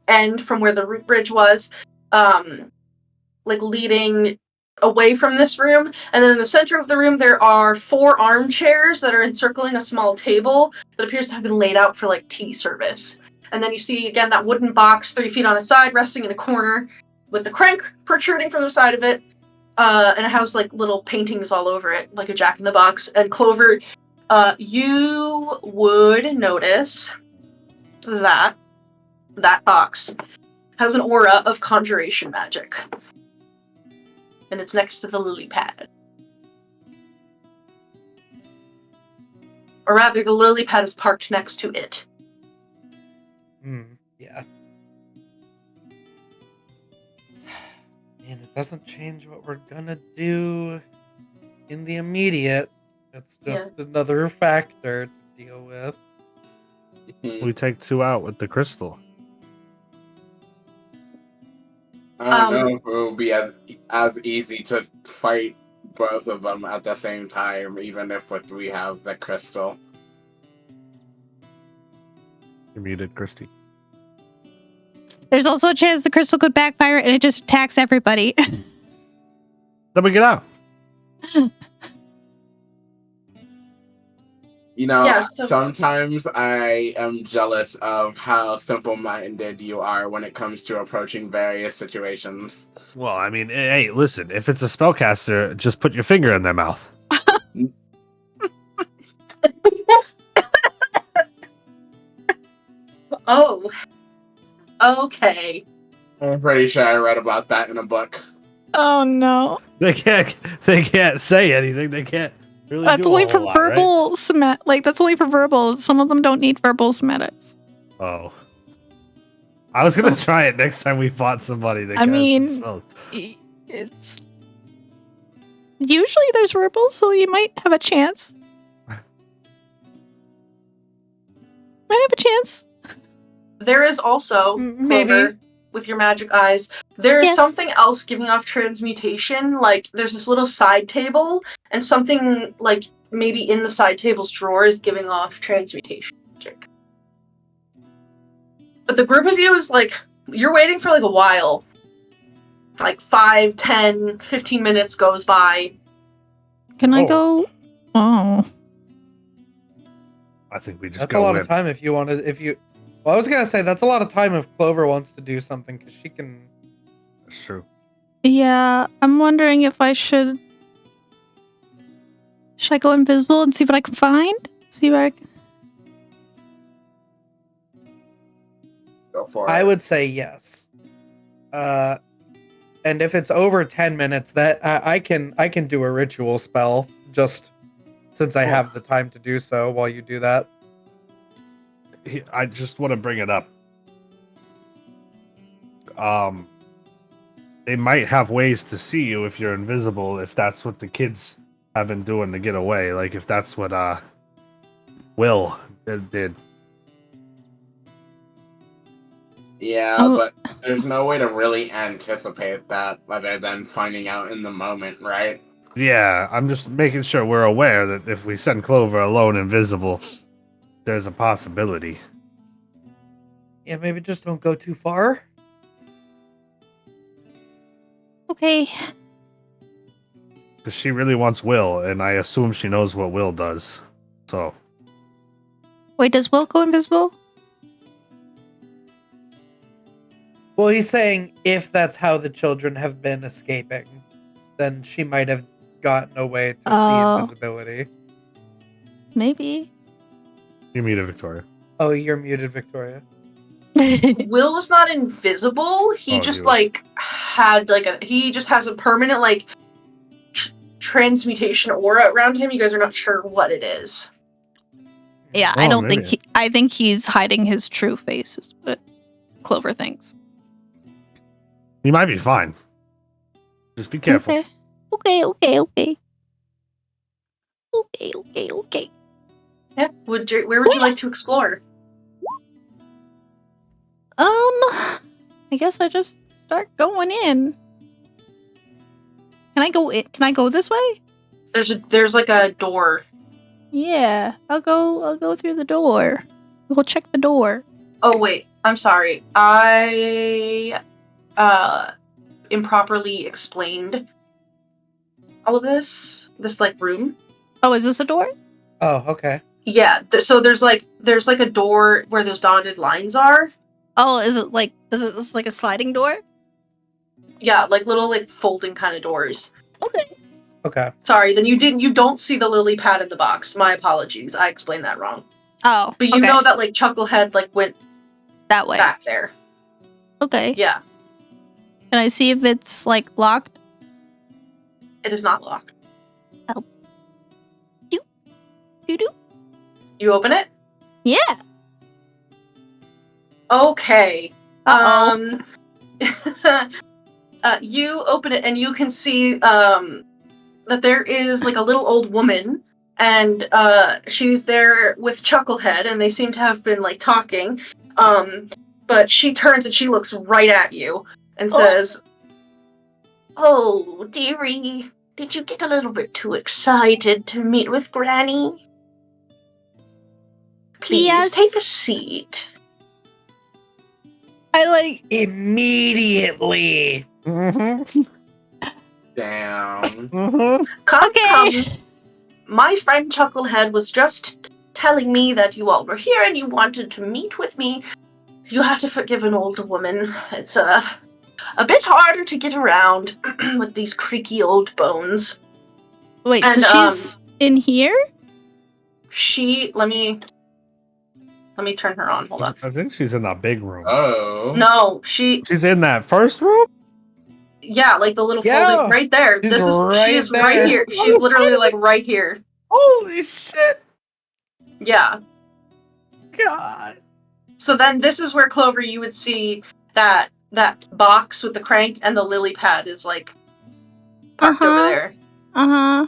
end from where the root bridge was, like leading away from this room. And then in the center of the room there are 4 armchairs that are encircling a small table that appears to have been laid out for like tea service. And then you see again that wooden box 3 feet on a side resting in a corner with the crank protruding from the side of it, and it has like little paintings all over it like a jack-in-the-box. And Clover, you would notice that that box has an aura of conjuration magic. And it's next to the lily pad. Or rather, the lily pad is parked next to it. Yeah. And it doesn't change what we're gonna do in the immediate. It's just another factor to deal with. We take 2 out with the crystal. I don't know if it will be as easy to fight both of them at the same time, even if we have the crystal. You're muted, Kristy. There's also a chance the crystal could backfire and it just attacks everybody. Then we get out. You know, Yeah, so- sometimes I am jealous of how simple-minded you are when it comes to approaching various situations. Well, I mean, hey, listen, if it's a spellcaster, just put your finger in their mouth. Oh. Okay. I'm pretty sure I read about that in a book. Oh no. They can't say anything. They can't really That's do only a for whole lot, verbal that's only for verbal. Some of them don't need verbal somatics. right? Oh. I was gonna try it next time we fought somebody that I cast mean, spells. It's usually there's verbal, so you might have a chance. Might have a chance. There is also, Maybe. Clover, with your magic eyes, there is Yes. something else giving off transmutation. Like, there's this little side table, and something, like, maybe in the side table's drawer is giving off transmutation magic. But the group of you is, like, you're waiting for, like, a while. Like, 5, 10, 15 minutes goes by. Can I Oh. go? Oh. I think we just That's go a lot in. of time if you want to. Well, I was gonna say that's a lot of time if Clover wants to do something because she can. That's true. Yeah, I'm wondering if I should. Should I go invisible and see what I can find? See what I can. Go for it. I would say yes. And if it's over 10 minutes, that I can do a ritual spell just since I have the time to do so while you do that. I just want to bring it up. They might have ways to see you if you're invisible, if that's what the kids have been doing to get away. Like if that's what Will did. Yeah, Oh. but there's no way to really anticipate that other than finding out in the moment, right? Yeah, I'm just making sure we're aware that if we send Clover alone invisible, there's a possibility. Yeah, maybe just don't go too far. Okay. Because she really wants Will, and I assume she knows what Will does. So, Wait, does Will go invisible? Well, he's saying if that's how the children have been escaping, then she might have gotten away to Oh. see invisibility. Maybe. you muted Victoria. Oh, you're muted, Victoria. Will was not invisible. He Oh, just he was. like had like he just has a permanent like transmutation aura around him. You guys are not sure what it is. Yeah, Oh, I don't maybe. think I think he's hiding his true face, is what Clover thinks. You might be fine. Just be careful. Okay. Okay. Yeah. Where would you like to explore? I guess I just start going in. Can I go in? Can I go this way? There's like a door. Yeah, I'll go through the door. We'll check the door. Oh wait, I'm sorry. I improperly explained all of this like room. Oh, is this a door? Oh, okay. Yeah, so there's like a door where those dotted lines are. Oh, is it like a sliding door? Yeah, like little like folding kind of doors. Okay. Okay. Sorry, then you don't see the lily pad in the box. My apologies. I explained that wrong. Oh, But you know that like Chucklehead like went that way. back there. Okay. Yeah, Can I see if it's like locked? it is not locked. Doo-doo. You open it? Yeah. Okay. Uh-oh. You open it and you can see that there is like a little old woman, and she's there with Chucklehead, and they seem to have been like talking. But she turns and she looks right at you, and says, "Oh, dearie, did you get a little bit too excited to meet with Granny? Please Yes. take a seat." I like. Immediately. Mm-hmm. Damn. Mm-hmm. Come, Okay. come. My friend Chucklehead was just telling me that you all were here and you wanted to meet with me. You have to forgive an older woman. It's a bit harder to get around with these creaky old bones. Wait, And, so she's in here? Let me turn her on. Hold on. I think she's in that big room. Oh. No, She's in that first room? yeah, like the little Yeah, folding right there. she's She right is right there. here. She's literally like right here. Holy shit! Yeah. God. So then this is where, Clover, you would see that box with the crank and the lily pad is like parked over Uh-huh. there. Uh-huh.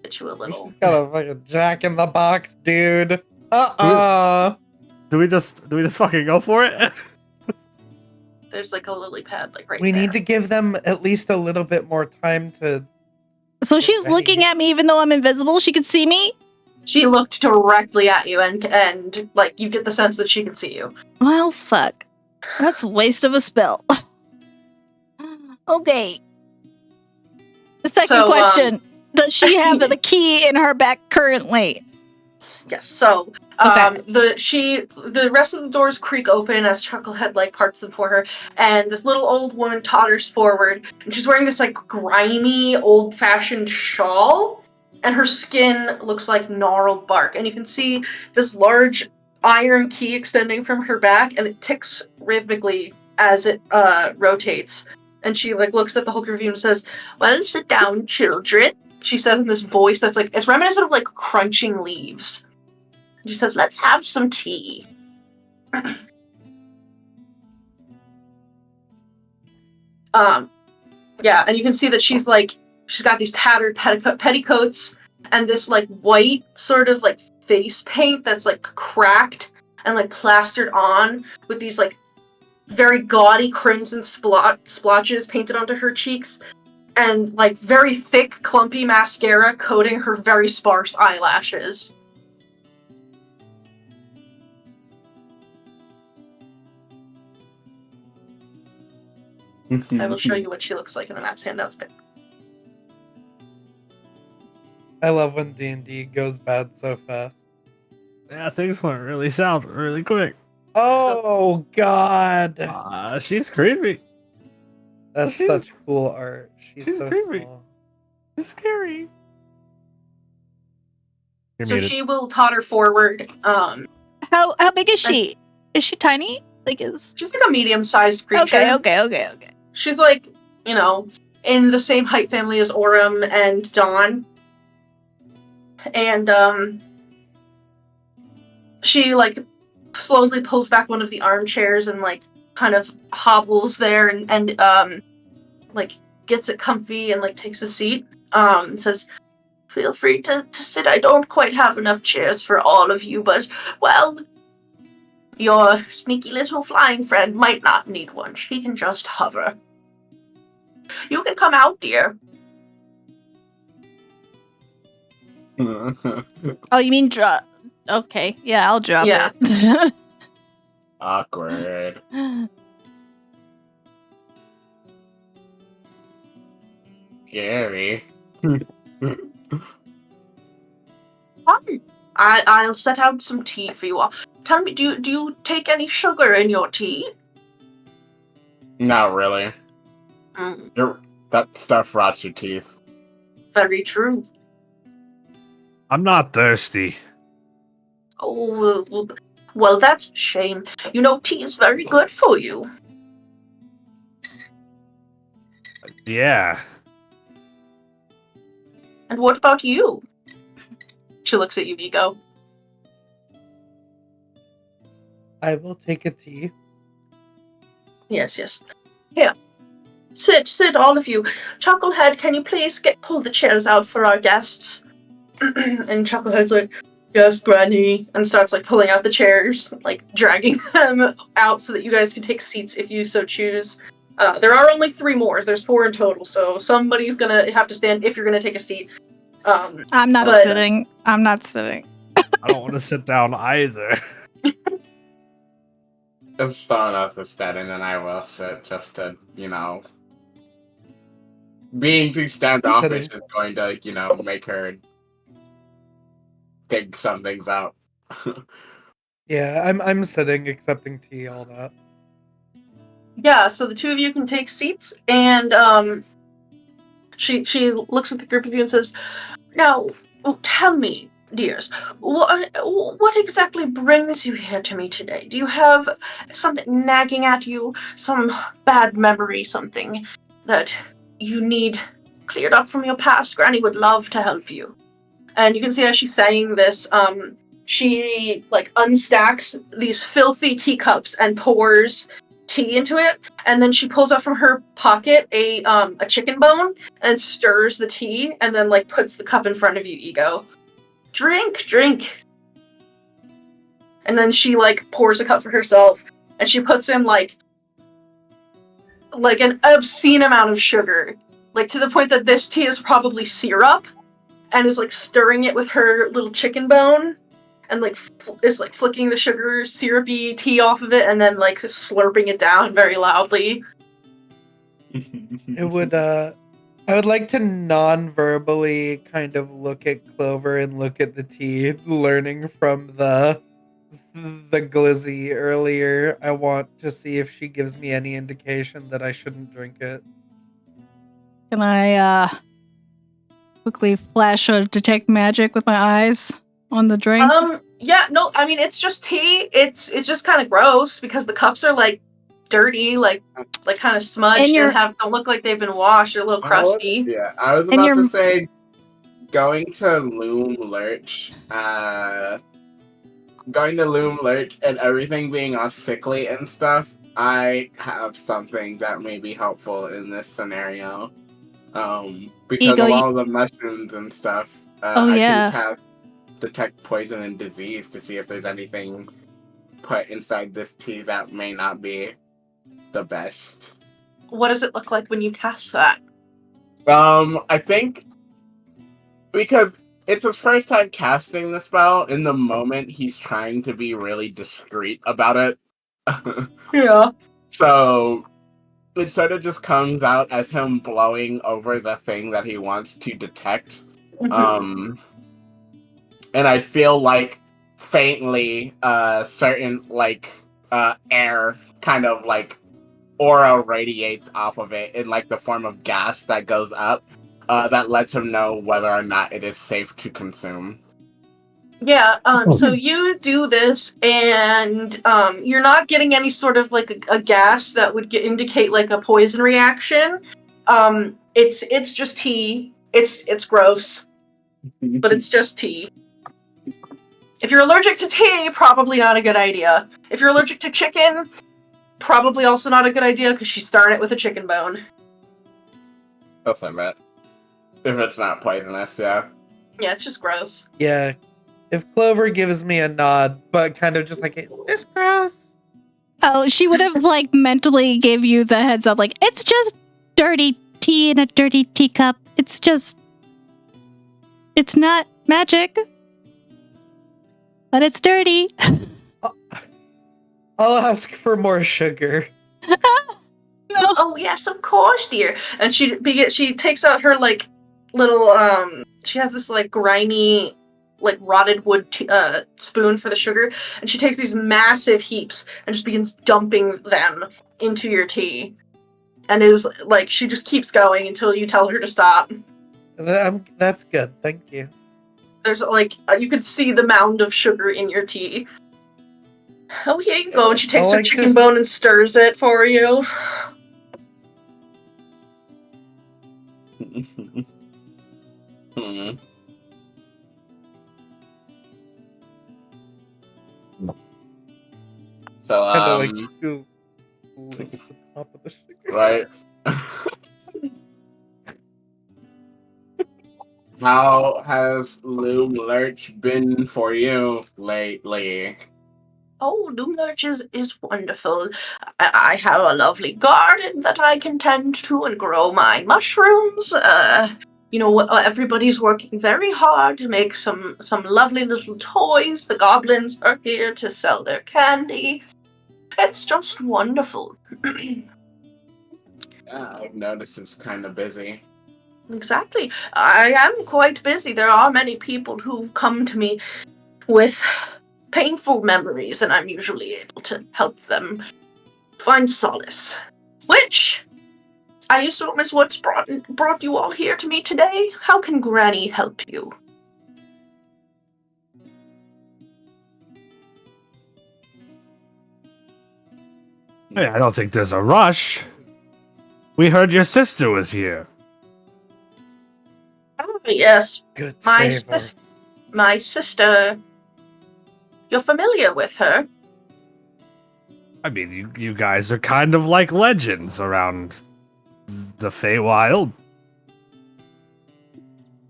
Get you a little. She's got a fucking Jack in the Box, dude. Do we just fucking go for it? There's like a lily pad like right We there. need to give them at least a little bit more time to. So she's Okay. looking at me even though I'm invisible? She can see me? She looked directly at you and like you get the sense that she can see you. Well, fuck. That's a waste of a spell. Okay. The second So, question. Does she have the key in her back currently? Yes. So the rest of the doors creak open as Chucklehead like parts them for her, and this little old woman totters forward, and she's wearing this like grimy, old-fashioned shawl, and her skin looks like gnarled bark, and you can see this large iron key extending from her back, and it ticks rhythmically as it rotates. And she like looks at the whole group of you and says, "Well, sit down, children." She says in this voice that's like it's reminiscent of like crunching leaves. She says, "Let's have some tea." Yeah, and you can see that she's got these tattered petticoats and this like white sort of like face paint that's like cracked and like plastered on with these like very gaudy crimson splotches painted onto her cheeks and like very thick clumpy mascara coating her very sparse eyelashes. I will show you what she looks like in the Maps handouts bit. I love when D&D goes bad so fast. Yeah, things went really south really quick. Oh God, She's creepy. that's she's- such cool art. She's so creepy. small. It's scary. You're So muted. she will totter forward. How big is she? Is she tiny? Like is She's like a medium-sized creature. Okay. She's like, in the same height family as Aurum and Dawn. And she like slowly pulls back one of the armchairs and like kind of hobbles there and like gets it comfy and like takes a seat. And says, "Feel free to sit. I don't quite have enough chairs for all of you, but well, your sneaky little flying friend might not need one. She can just hover. You can come out, dear." Oh, you mean drop? Okay, yeah, I'll drop Yeah. it. Awkward. Scary. I'll set out some tea for you all. Tell me, do you take any sugar in your tea? Not really. That stuff rots your teeth. Very true. I'm not thirsty. Oh, well, that's a shame. Tea is very good for you. Yeah. And what about you? She looks at you, Vigo. I will take a tea. Yes. Here. Sit, all of you. Chucklehead, can you please pull the chairs out for our guests? And Chucklehead's like, Yes, Granny, and starts like pulling out the chairs, like dragging them out so that you guys can take seats if you so choose. There are only 3 more. There's 4 in total, so somebody's gonna have to stand if you're gonna take a seat. I'm not but- sitting. I'm not sitting. I don't want to sit down either. If someone else is standing, then I will sit just to, being too standoffish is going to, make her dig some things out. Yeah, I'm sitting, accepting tea, all that. Yeah, so the 2 of you can take seats, and she looks at the group of you and says, "Now, tell me, dears, what exactly brings you here to me today? Do you have something nagging at you, some bad memory, something that you need cleared up from your past? Granny would love to help you." And you can see as she's saying this, she unstacks these filthy teacups and pours tea into it, and then she pulls out from her pocket a chicken bone and stirs the tea, and then puts the cup in front of you, Ego. Drink. And then she pours a cup for herself, and she puts in an obscene amount of sugar, to the point that this tea is probably syrup, and is stirring it with her little chicken bone, and is flicking the sugar syrupy tea off of it, and then slurping it down very loudly. It would I would like to non-verbally kind of look at Clover and look at the tea, learning from the glizzy earlier. I want to see if she gives me any indication that I shouldn't drink it. Can I quickly flash or detect magic with my eyes on the drink? Yeah, no, I mean, it's just tea. It's just kind of gross because the cups are dirty, kind of smudged and don't look like they've been washed. They're a little crusty. I was about to say, going to Loom Lurch, and everything being all sickly and stuff, I have something that may be helpful in this scenario. Because of all the mushrooms and stuff, I can cast Detect Poison and Disease to see if there's anything put inside this tea that may not be the best. What does it look like when you cast that? I think because it's his first time casting the spell, in the moment he's trying to be really discreet about it. Yeah. So it sort of just comes out as him blowing over the thing that he wants to detect. Mm-hmm. And I feel like faintly certain air kind of aura radiates off of it in the form of gas that goes up that lets him know whether or not it is safe to consume. Yeah, so you do this, and you're not getting any sort of a gas that would indicate a poison reaction. It's just tea. It's gross, but it's just tea. If you're allergic to tea, probably not a good idea. If you're allergic to chicken, probably also not a good idea because she's starting it with a chicken bone. That's not bad. If it's not poisonous, yeah. Yeah, it's just gross. Yeah. If Clover gives me a nod, but kind of just it's gross. Oh, she would have mentally gave you the heads up, it's just dirty tea in a dirty teacup. It's not magic, but it's dirty. I'll ask for more sugar. No. Oh yes, of course, dear. And she takes out her little she has this grimy rotted wood spoon for the sugar, and she takes these massive heaps and just begins dumping them into your tea. And it is she just keeps going until you tell her to stop. That's good, thank you. There's you could see the mound of sugar in your tea. Oh, here you go. And she takes her chicken bone and stirs it for you. So, the top of the sugar. Right. How has Loom Lurch been for you lately? Oh, Loomlurch is wonderful. I have a lovely garden that I can tend to and grow my mushrooms. Everybody's working very hard to make some lovely little toys. The goblins are here to sell their candy. It's just wonderful. Yeah, I've noticed it's kind of busy. Exactly. I am quite busy. There are many people who come to me with painful memories, and I'm usually able to help them find solace. Which I assume is what's brought you all here to me today. How can Granny help you? Hey, I don't think there's a rush. We heard your sister was here. Oh, yes, Good my saver. my sister. You're familiar with her? I mean, you guys are kind of like legends around the Feywild.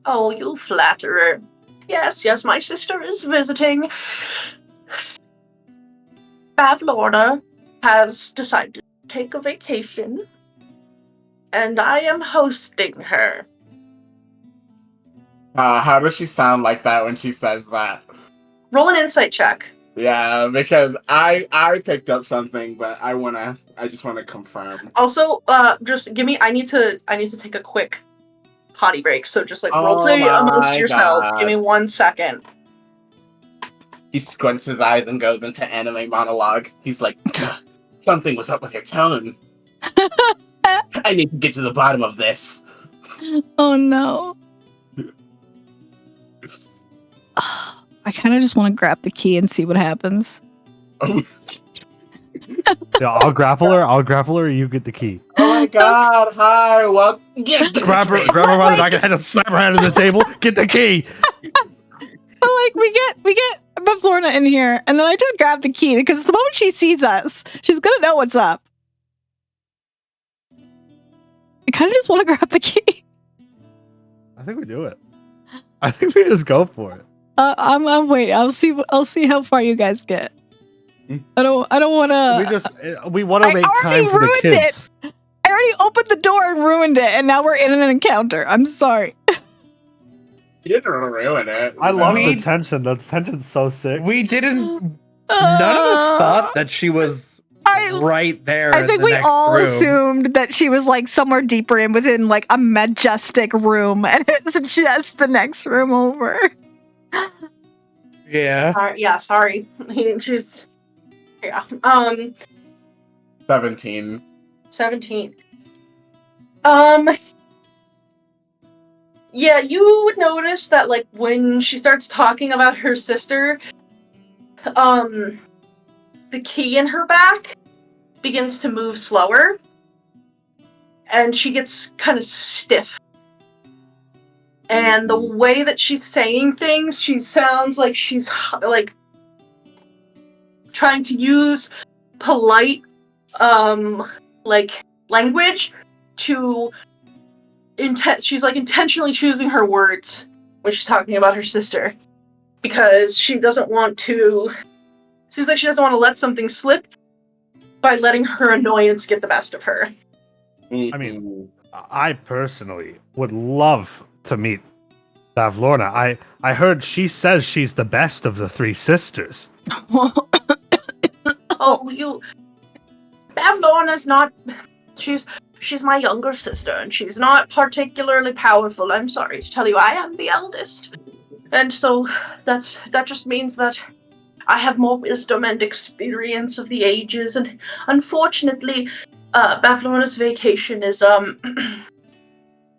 Oh, you flatterer. Yes, my sister is visiting. Bavlorna has decided to take a vacation, and I am hosting her. How does she sound like that when she says that? Roll an insight check. Yeah, because I picked up something, but I just wanna confirm. Also, just give me. I need to take a quick potty break. So just like Oh roleplay amongst my yourselves. God. Give me 1 second. He squints his eyes and goes into anime monologue. He's like, something was up with your tone. I need to get to the bottom of this. Oh no. I kind of just want to grab the key and see what happens. Yeah, I'll grapple her, you get the key. Oh my God! Hi, well, yes, grab her by the back of the head and slap her head on the table, get the key! But like we get Bavlorna in here, and then I just grab the key because the moment she sees us, she's gonna know what's up. I kind of just want to grab the key. I think we do it. I think we just go for it. I'm waiting. I'll see how far you guys get. I don't want to. We want to make time for the kids. I already opened the door and ruined it, and now we're in an encounter. I'm sorry. You didn't ruin it. I love We- the tension. The tension's so sick. We didn't. None of us thought that she was right there. I in think the we next all room. assumed that she was like somewhere deeper in within like a majestic room, and it's just the next room over. Yeah. Sorry. She's. Yeah. 17. 17. Yeah, you would notice that, like, when she starts talking about her sister, the key in her back begins to move slower, and she gets kind of stiff. And the way that she's saying things, she sounds like she's, like, trying to use polite, like, language to she's like intentionally choosing her words when she's talking about her sister, because she doesn't want to. Seems like she doesn't want to let something slip by letting her annoyance get the best of her. I mean, I personally would love to meet Bavlorna. I heard she says she's the best of the three sisters. Oh, Bavlorna's not. She's my younger sister, and she's not particularly powerful. I'm sorry to tell you, I am the eldest. And so that just means that I have more wisdom and experience of the ages, and unfortunately, Bavlorna's vacation is,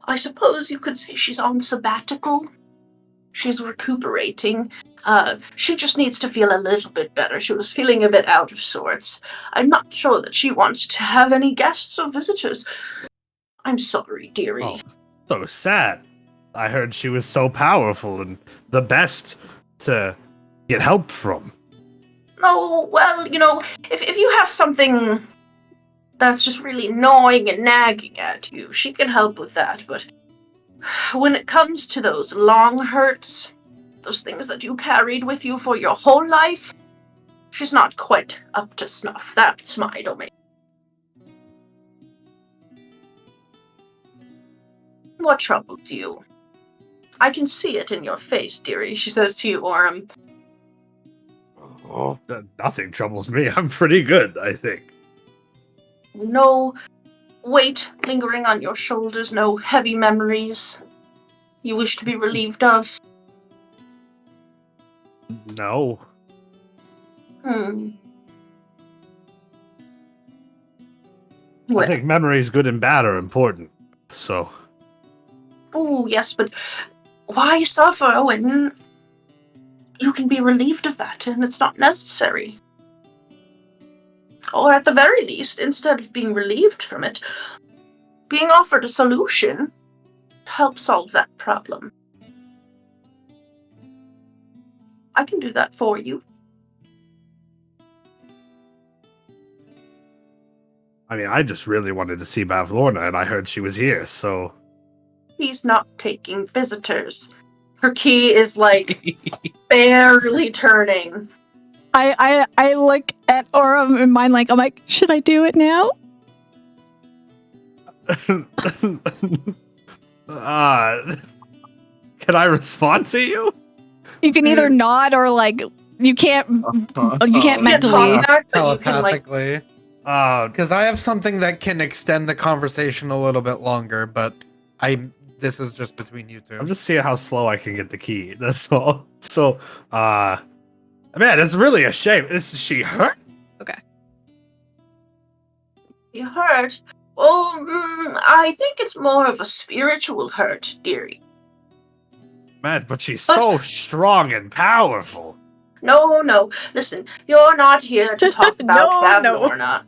I suppose you could say she's on sabbatical. She's recuperating. She just needs to feel a little bit better. She was feeling a bit out of sorts. I'm not sure that she wants to have any guests or visitors. I'm sorry, dearie. Oh, so sad. I heard she was so powerful and the best to get help from. Oh, well, if you have something that's just really gnawing and nagging at you, she can help with that, but When it comes to those long hurts, those things that you carried with you for your whole life, she's not quite up to snuff. That's my domain. What troubles you? I can see it in your face, dearie, she says to you, Aurum. Oh, nothing troubles me. I'm pretty good, I think. No weight lingering on your shoulders, no heavy memories you wish to be relieved of. No. Well, I think memories, good and bad, are important. So. oh, yes, but why suffer when you can be relieved of that and it's not necessary? Or at the very least, instead of being relieved from it, being offered a solution to help solve that problem. I can do that for you. I mean, I just really wanted to see Bavlorna, and I heard she was here, so. He's not taking visitors. Her key is like barely turning. I look at Aurum in mind like, I'm like, should I do it now? Can I respond to you? You can either nod or like you can't mentally. Talk back, but you can like Telepathically. Because I have something that can extend the conversation a little bit longer, but this is just between you two. I'm just seeing how slow I can get the key. That's all. So, man, it's really a shame. Is she hurt? you hurt. Well, I think it's more of a spiritual hurt, dearie. Man, but she's so strong and powerful. No. Listen, you're not here to talk about Bavlorna.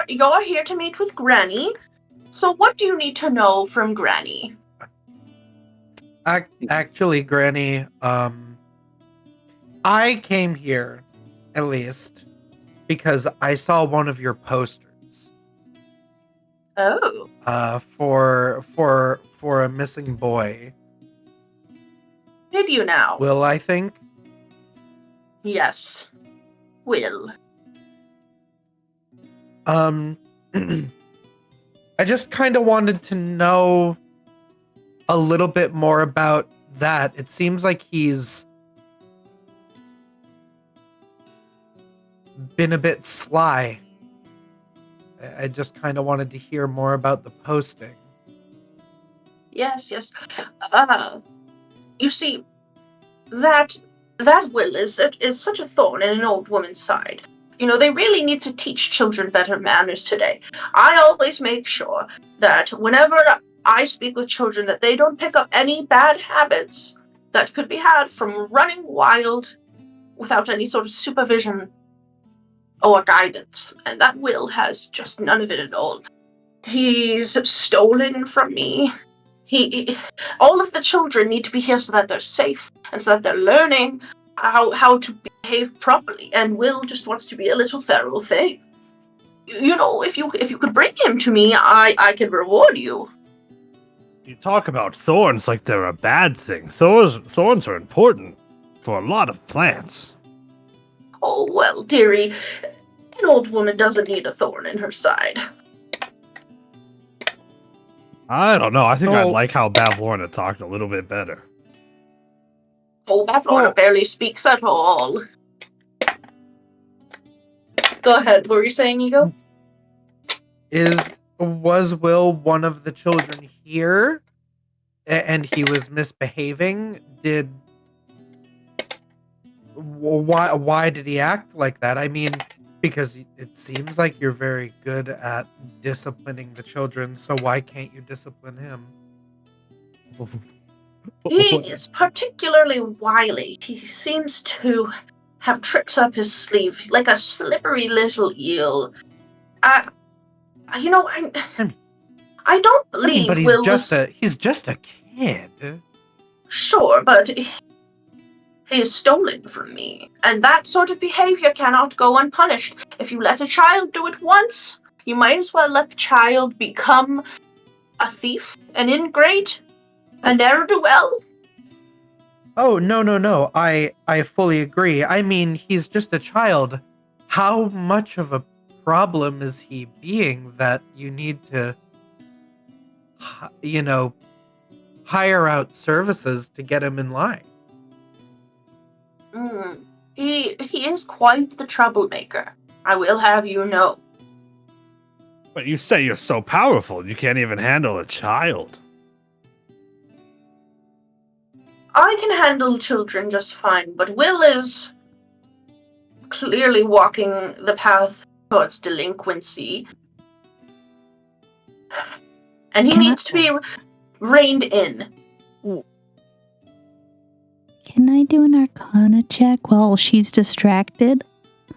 You're here to meet with Granny. So what do you need to know from Granny? Actually, Granny, I came here, at least, because I saw one of your posters. Oh. For a missing boy. Did you now? Will, I think? Yes. Will. I just kind of wanted to know a little bit more about that. It seems like he's been a bit sly. I just kind of wanted to hear more about the posting. Yes. You see, that will is such a thorn in an old woman's side. You know, they really need to teach children better manners today. I always make sure that whenever I speak with children that they don't pick up any bad habits that could be had from running wild without any sort of supervision or guidance. And that Will has just none of it at all. He's stolen from me. All of the children need to be here so that they're safe and so that they're learning how to behave properly. And Will just wants to be a little feral thing. You know, if you could bring him to me, I could reward you. You talk about thorns like they're a bad thing. Thorns are important for a lot of plants. Oh, well, dearie, an old woman doesn't need a thorn in her side. I don't know. I think I like how Bavlorna talked a little bit better. Oh, Bavlorna barely speaks at all. Go ahead. What were you saying, Ego? Was Will one of the children here, and he was misbehaving? Why did he act like that? I mean, because it seems like you're very good at disciplining the children, so why can't you discipline him? He is particularly wily. He seems to have tricks up his sleeve, like a slippery little eel. I don't believe but Will he's just a kid. Sure, but he is stolen from me, and that sort of behavior cannot go unpunished. If you let a child do it once, you might as well let the child become a thief, an ingrate, A ne'er-do-well? Oh, no. I fully agree. I mean, he's just a child. How much of a problem is he being that you need to, hire out services to get him in line? He is quite the troublemaker. I will have you know. But you say you're so powerful, you can't even handle a child. I can handle children just fine, but Will is clearly walking the path towards delinquency. And he needs to be reined in. Can I do an Arcana check while she's distracted?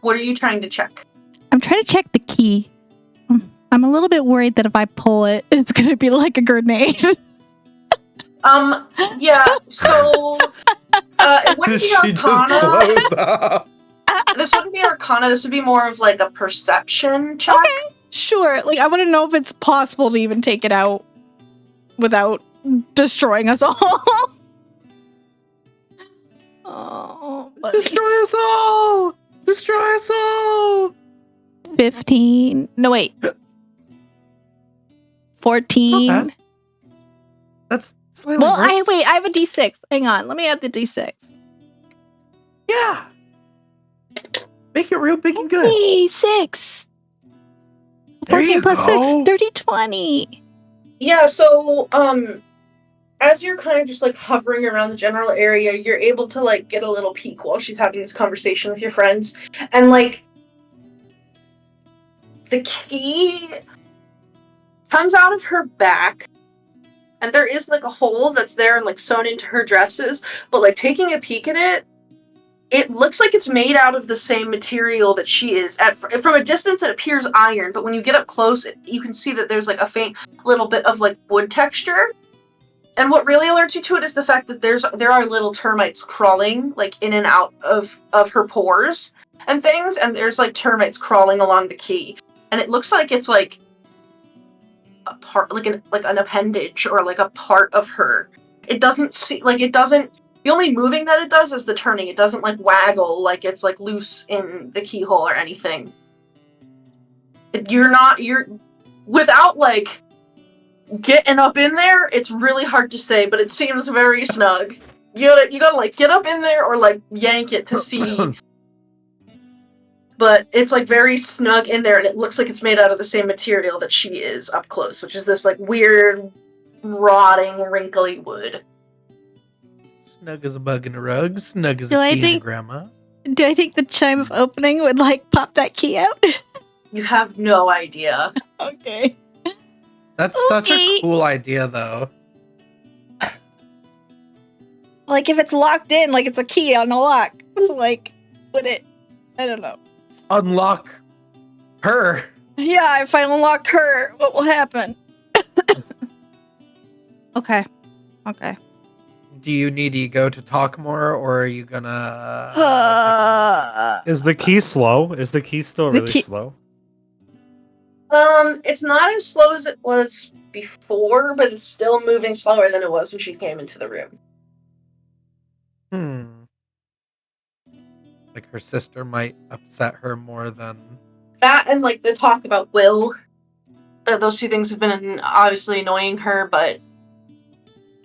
What are you trying to check? I'm trying to check the key. I'm a little bit worried that if I pull it, it's going to be like a grenade. Yeah, so, it wouldn't be She just Arcana. blows up. This wouldn't be Arcana, this would be more of like a perception check. Okay, sure. Like, I want to know if it's possible to even take it out without destroying us all. Oh, buddy. Destroy us all! Destroy us all! 15. No, wait. 14. Not bad. That's slightly Well, worse. I have a D6. Hang on. Let me add the D6. Yeah. Make it real big and good. Hey, 6. There 14 you plus go. 6, 30, 20. Yeah, so, as you're kind of just like hovering around the general area, you're able to like get a little peek while she's having this conversation with your friends. And like, the key comes out of her back, and there is like a hole that's there and like sewn into her dresses, but like taking a peek at it, it looks like it's made out of the same material that she is. From a distance, it appears iron, but when you get up close, you can see that there's like a faint little bit of like wood texture. And what really alerts you to it is the fact that there are little termites crawling like in and out of her pores and things, and there's like termites crawling along the key, and it looks like it's like a part, like an appendage or like a part of her. It doesn't see like it doesn't. The only moving that it does is the turning. It doesn't like waggle like it's like loose in the keyhole or anything. You're without like getting up in there, it's really hard to say, but it seems very snug. You gotta like get up in there or like yank it to see. But it's like very snug in there, and it looks like it's made out of the same material that she is up close, which is this like weird, rotting, wrinkly wood. Snug as a bug in a rug. Snug as Do a I key in a think- grandma. Do I think the chime of opening would like pop that key out? You have no idea. Okay. That's such a Okay. cool idea, though. Like if it's locked in, like it's a key on a lock. So like, would it? I don't know. Unlock her. Yeah, if I unlock her, what will happen? Okay. Do you need ego to talk more, or are you gonna? Is the key slow? Is the key still The really key- slow? It's not as slow as it was before, but it's still moving slower than it was when she came into the room. Like her sister might upset her more than. That and like the talk about Will. Those two things have been obviously annoying her, but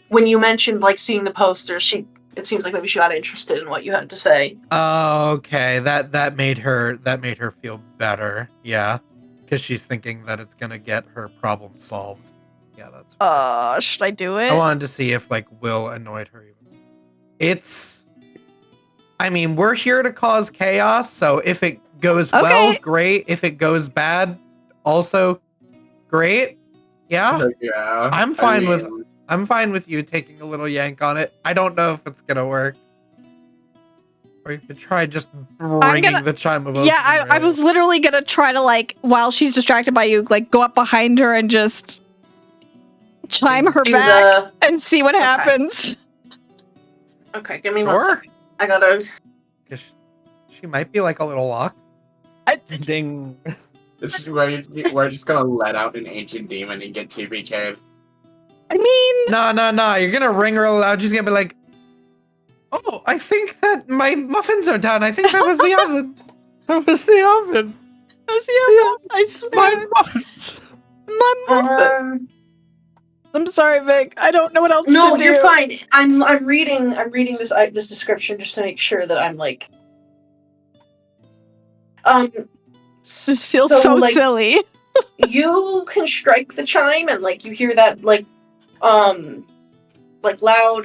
when you mentioned like seeing the posters, it seems like maybe she got interested in what you had to say. Oh, okay. That made her feel better. Yeah, because she's thinking that it's gonna get her problem solved. Yeah, that's. Should I do it? I wanted to see if like Will annoyed her even. I mean, we're here to cause chaos, so if it goes well, Okay. great. If it goes bad, also great. Yeah. Yeah. I'm fine with you taking a little yank on it. I don't know if it's gonna work. Or you could try just ringing the chime of Yeah, opening, I right? was literally gonna try to like, while she's distracted by you, like go up behind her and just chime her Do back and see what Okay. happens. Okay, give me 1 Sure. second. I gotta. 'Cause she might be like a little lock. Ding. This is where we're just gonna let out an ancient demon and get TPK'd. I mean, No. You're gonna ring real loud. She's gonna be like, "Oh, I think that my muffins are done. I think that was the oven." That was the oven. that's the other. I swear. My muffins. My muffin. I'm sorry, Vic. I don't know what else No, to do. you're fine. I'm reading this description just to make sure that I'm like This feels so, so like, silly. you can strike the chime and like you hear that like loud,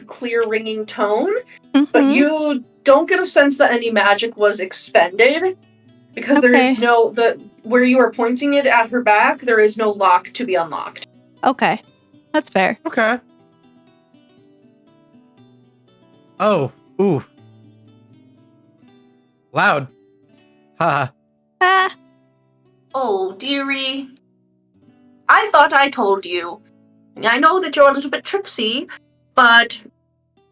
clear ringing tone, but Mhm. you don't get a sense that any magic was expended because there is Okay. no where you are pointing it at her back, there is no lock to be unlocked. Okay. That's fair. Okay. Oh, ooh. Loud. Haha. Ah. Oh, dearie. I thought I told you. I know that you're a little bit tricksy, but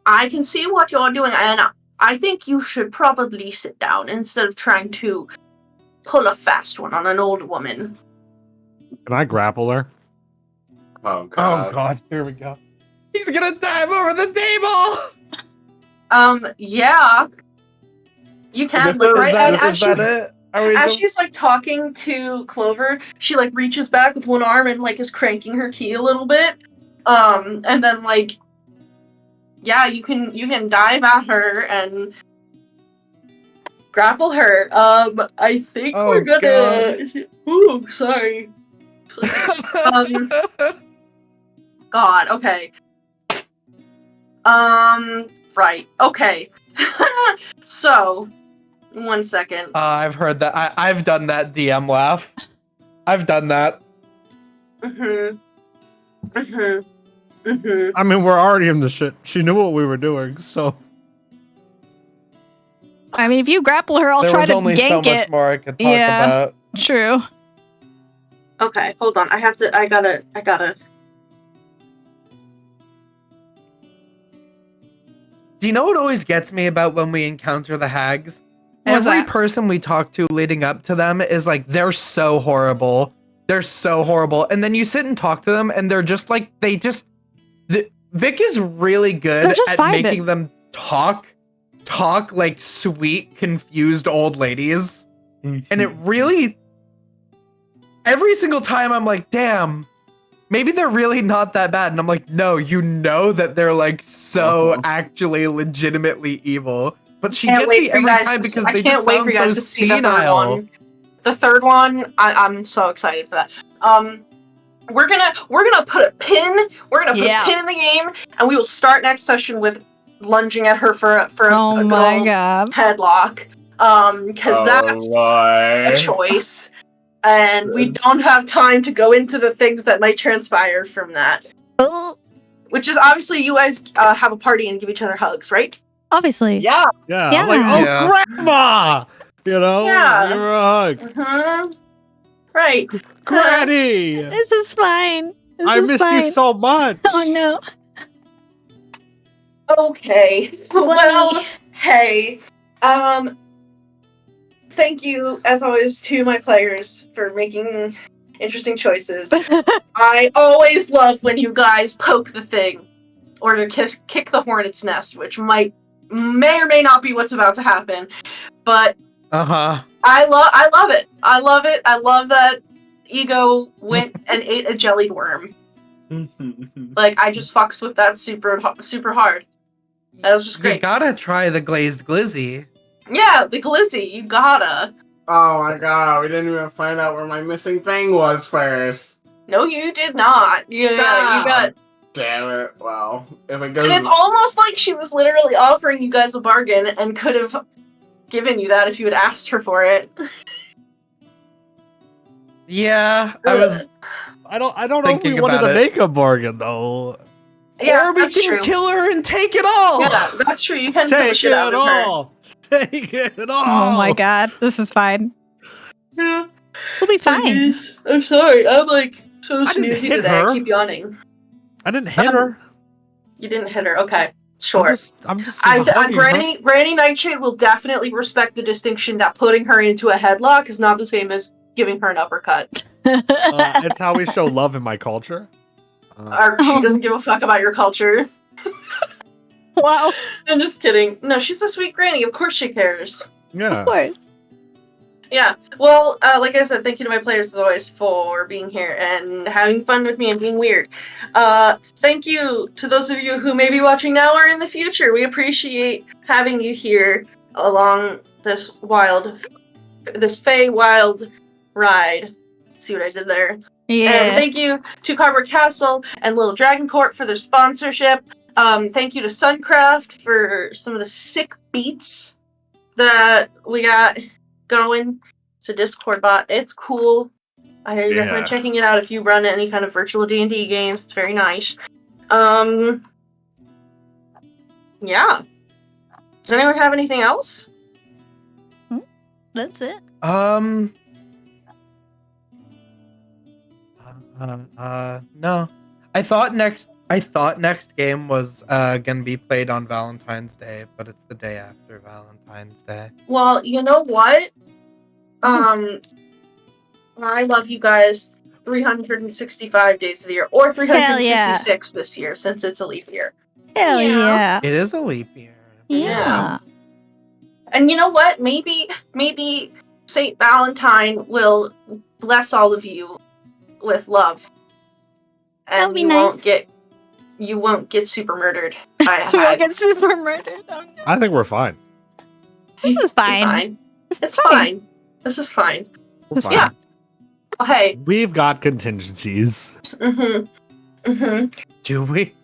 I can see what you're doing, and I think you should probably sit down instead of trying to pull a fast one on an old woman. Can I grapple her? Oh god. Oh god, here we go. He's gonna dive over the table! Yeah. You can, like, right, and as she's, it? as she's, like, talking to Clover, she, like, reaches back with one arm and, like, is cranking her key a little bit. And then, like, yeah, you can dive at her and grapple her. I think we're gonna... Ooh, sorry. God, okay. Right, okay. So, one second. I've heard that. I've done that DM laugh. I've done that. I mean, we're already in the shit. She knew what we were doing, so. I mean, if you grapple her, I'll There try was to only gank so much it. more I could talk Yeah. about. True. Okay, hold on. I gotta. Do you know what always gets me about when we encounter the hags? What's Every that? person we talk to leading up to them is like, they're so horrible. They're so horrible. And then you sit and talk to them and they're just like, Vic is really good They're just at vibing. making them talk like sweet, confused old ladies. And it really, every single time I'm like, damn, maybe they're really not that bad. And I'm like, no, you know that they're like so actually legitimately evil. But she gets me every time because I they can't just wait sound for you guys so to see the third senile. one. The third one, I'm so excited for that. We're gonna put a pin. We're gonna put Yeah. a pin in the game, and we will start next session with lunging at her for a Oh good my old god. headlock. Because that's a choice, and we don't have time to go into the things that might transpire from that. Oh, Which is obviously you guys have a party and give each other hugs, right? obviously. Yeah. Yeah. Yeah. I'm like, oh, Yeah. grandma! You know? Yeah. Give her a hug. Mm-hmm. Right. Granny! This is fine. This I is miss fine. you so much. Oh no. Okay. Well, Glenny. hey. Thank you, as always, to my players for making interesting choices. I always love when you guys poke the thing, or to kick the hornet's nest, which may or may not be what's about to happen. But Uh-huh. I love it. I love it. I love that Ego went and ate a jellied worm. Like, I just fucks with that super hard. That was just You great. gotta try the glazed glizzy. Yeah, the glizzy, you gotta. Oh my god, we didn't even find out where my missing thing was first. No, you did not. Yeah, you got. Damn it. Well, if it goes. And it's almost like she was literally offering you guys a bargain and could have given you that if you had asked her for it. Yeah, I was. I don't know if Thinking we wanted about to it. make a bargain though. Yeah, or we that's can true. kill her and take it all. Yeah, that's true. You can kill the Take shit out it of her. all. Take it all. Oh my god. This is fine. Yeah. We'll be fine. I'm sorry. I'm like so I didn't snoozy hit today. her. I keep yawning. I didn't hit her. You didn't hit her. Okay, sure. I'm just hugging her. Granny Nightshade will definitely respect the distinction that putting her into a headlock is not the same as giving her an uppercut. It's how we show love in my culture. She doesn't give a fuck about your culture. Wow. I'm just kidding. No, she's a sweet granny. Of course she cares. Yeah. Of course. Yeah. Well, like I said, thank you to my players as always for being here and having fun with me and being weird. Thank you to those of you who may be watching now or in the future. We appreciate having you here along this Fey wild ride. See what I did there? Yeah. And thank you to Carver Castle and Little Dragon Court for their sponsorship. Thank you to Suncraft for some of the sick beats that we got going. It's a Discord bot. It's cool. I recommend checking it out if you run any kind of virtual D&D games. It's very nice. Yeah. Does anyone have anything else? That's it. No. I thought next game was gonna be played on Valentine's Day, but it's the day after Valentine's Day. Well, you know what? I love you guys 365 days of the year, or 366 this year, since it's a leap year. Hell yeah. It is a leap year. Yeah. And you know what? Maybe Saint Valentine will bless all of you with love, That'd and be nice. you won't get super murdered. You won't get super murdered. Oh, no. I think we're fine. This is fine. It's fine. This is fine. We're fine. Yeah. Oh, hey. We've got contingencies. Do we?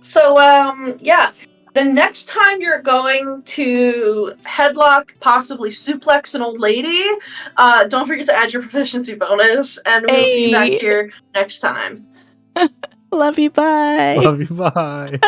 So, yeah. The next time you're going to headlock, possibly suplex an old lady, don't forget to add your proficiency bonus, and we'll see you back here next time. Love you, bye. Love you, bye.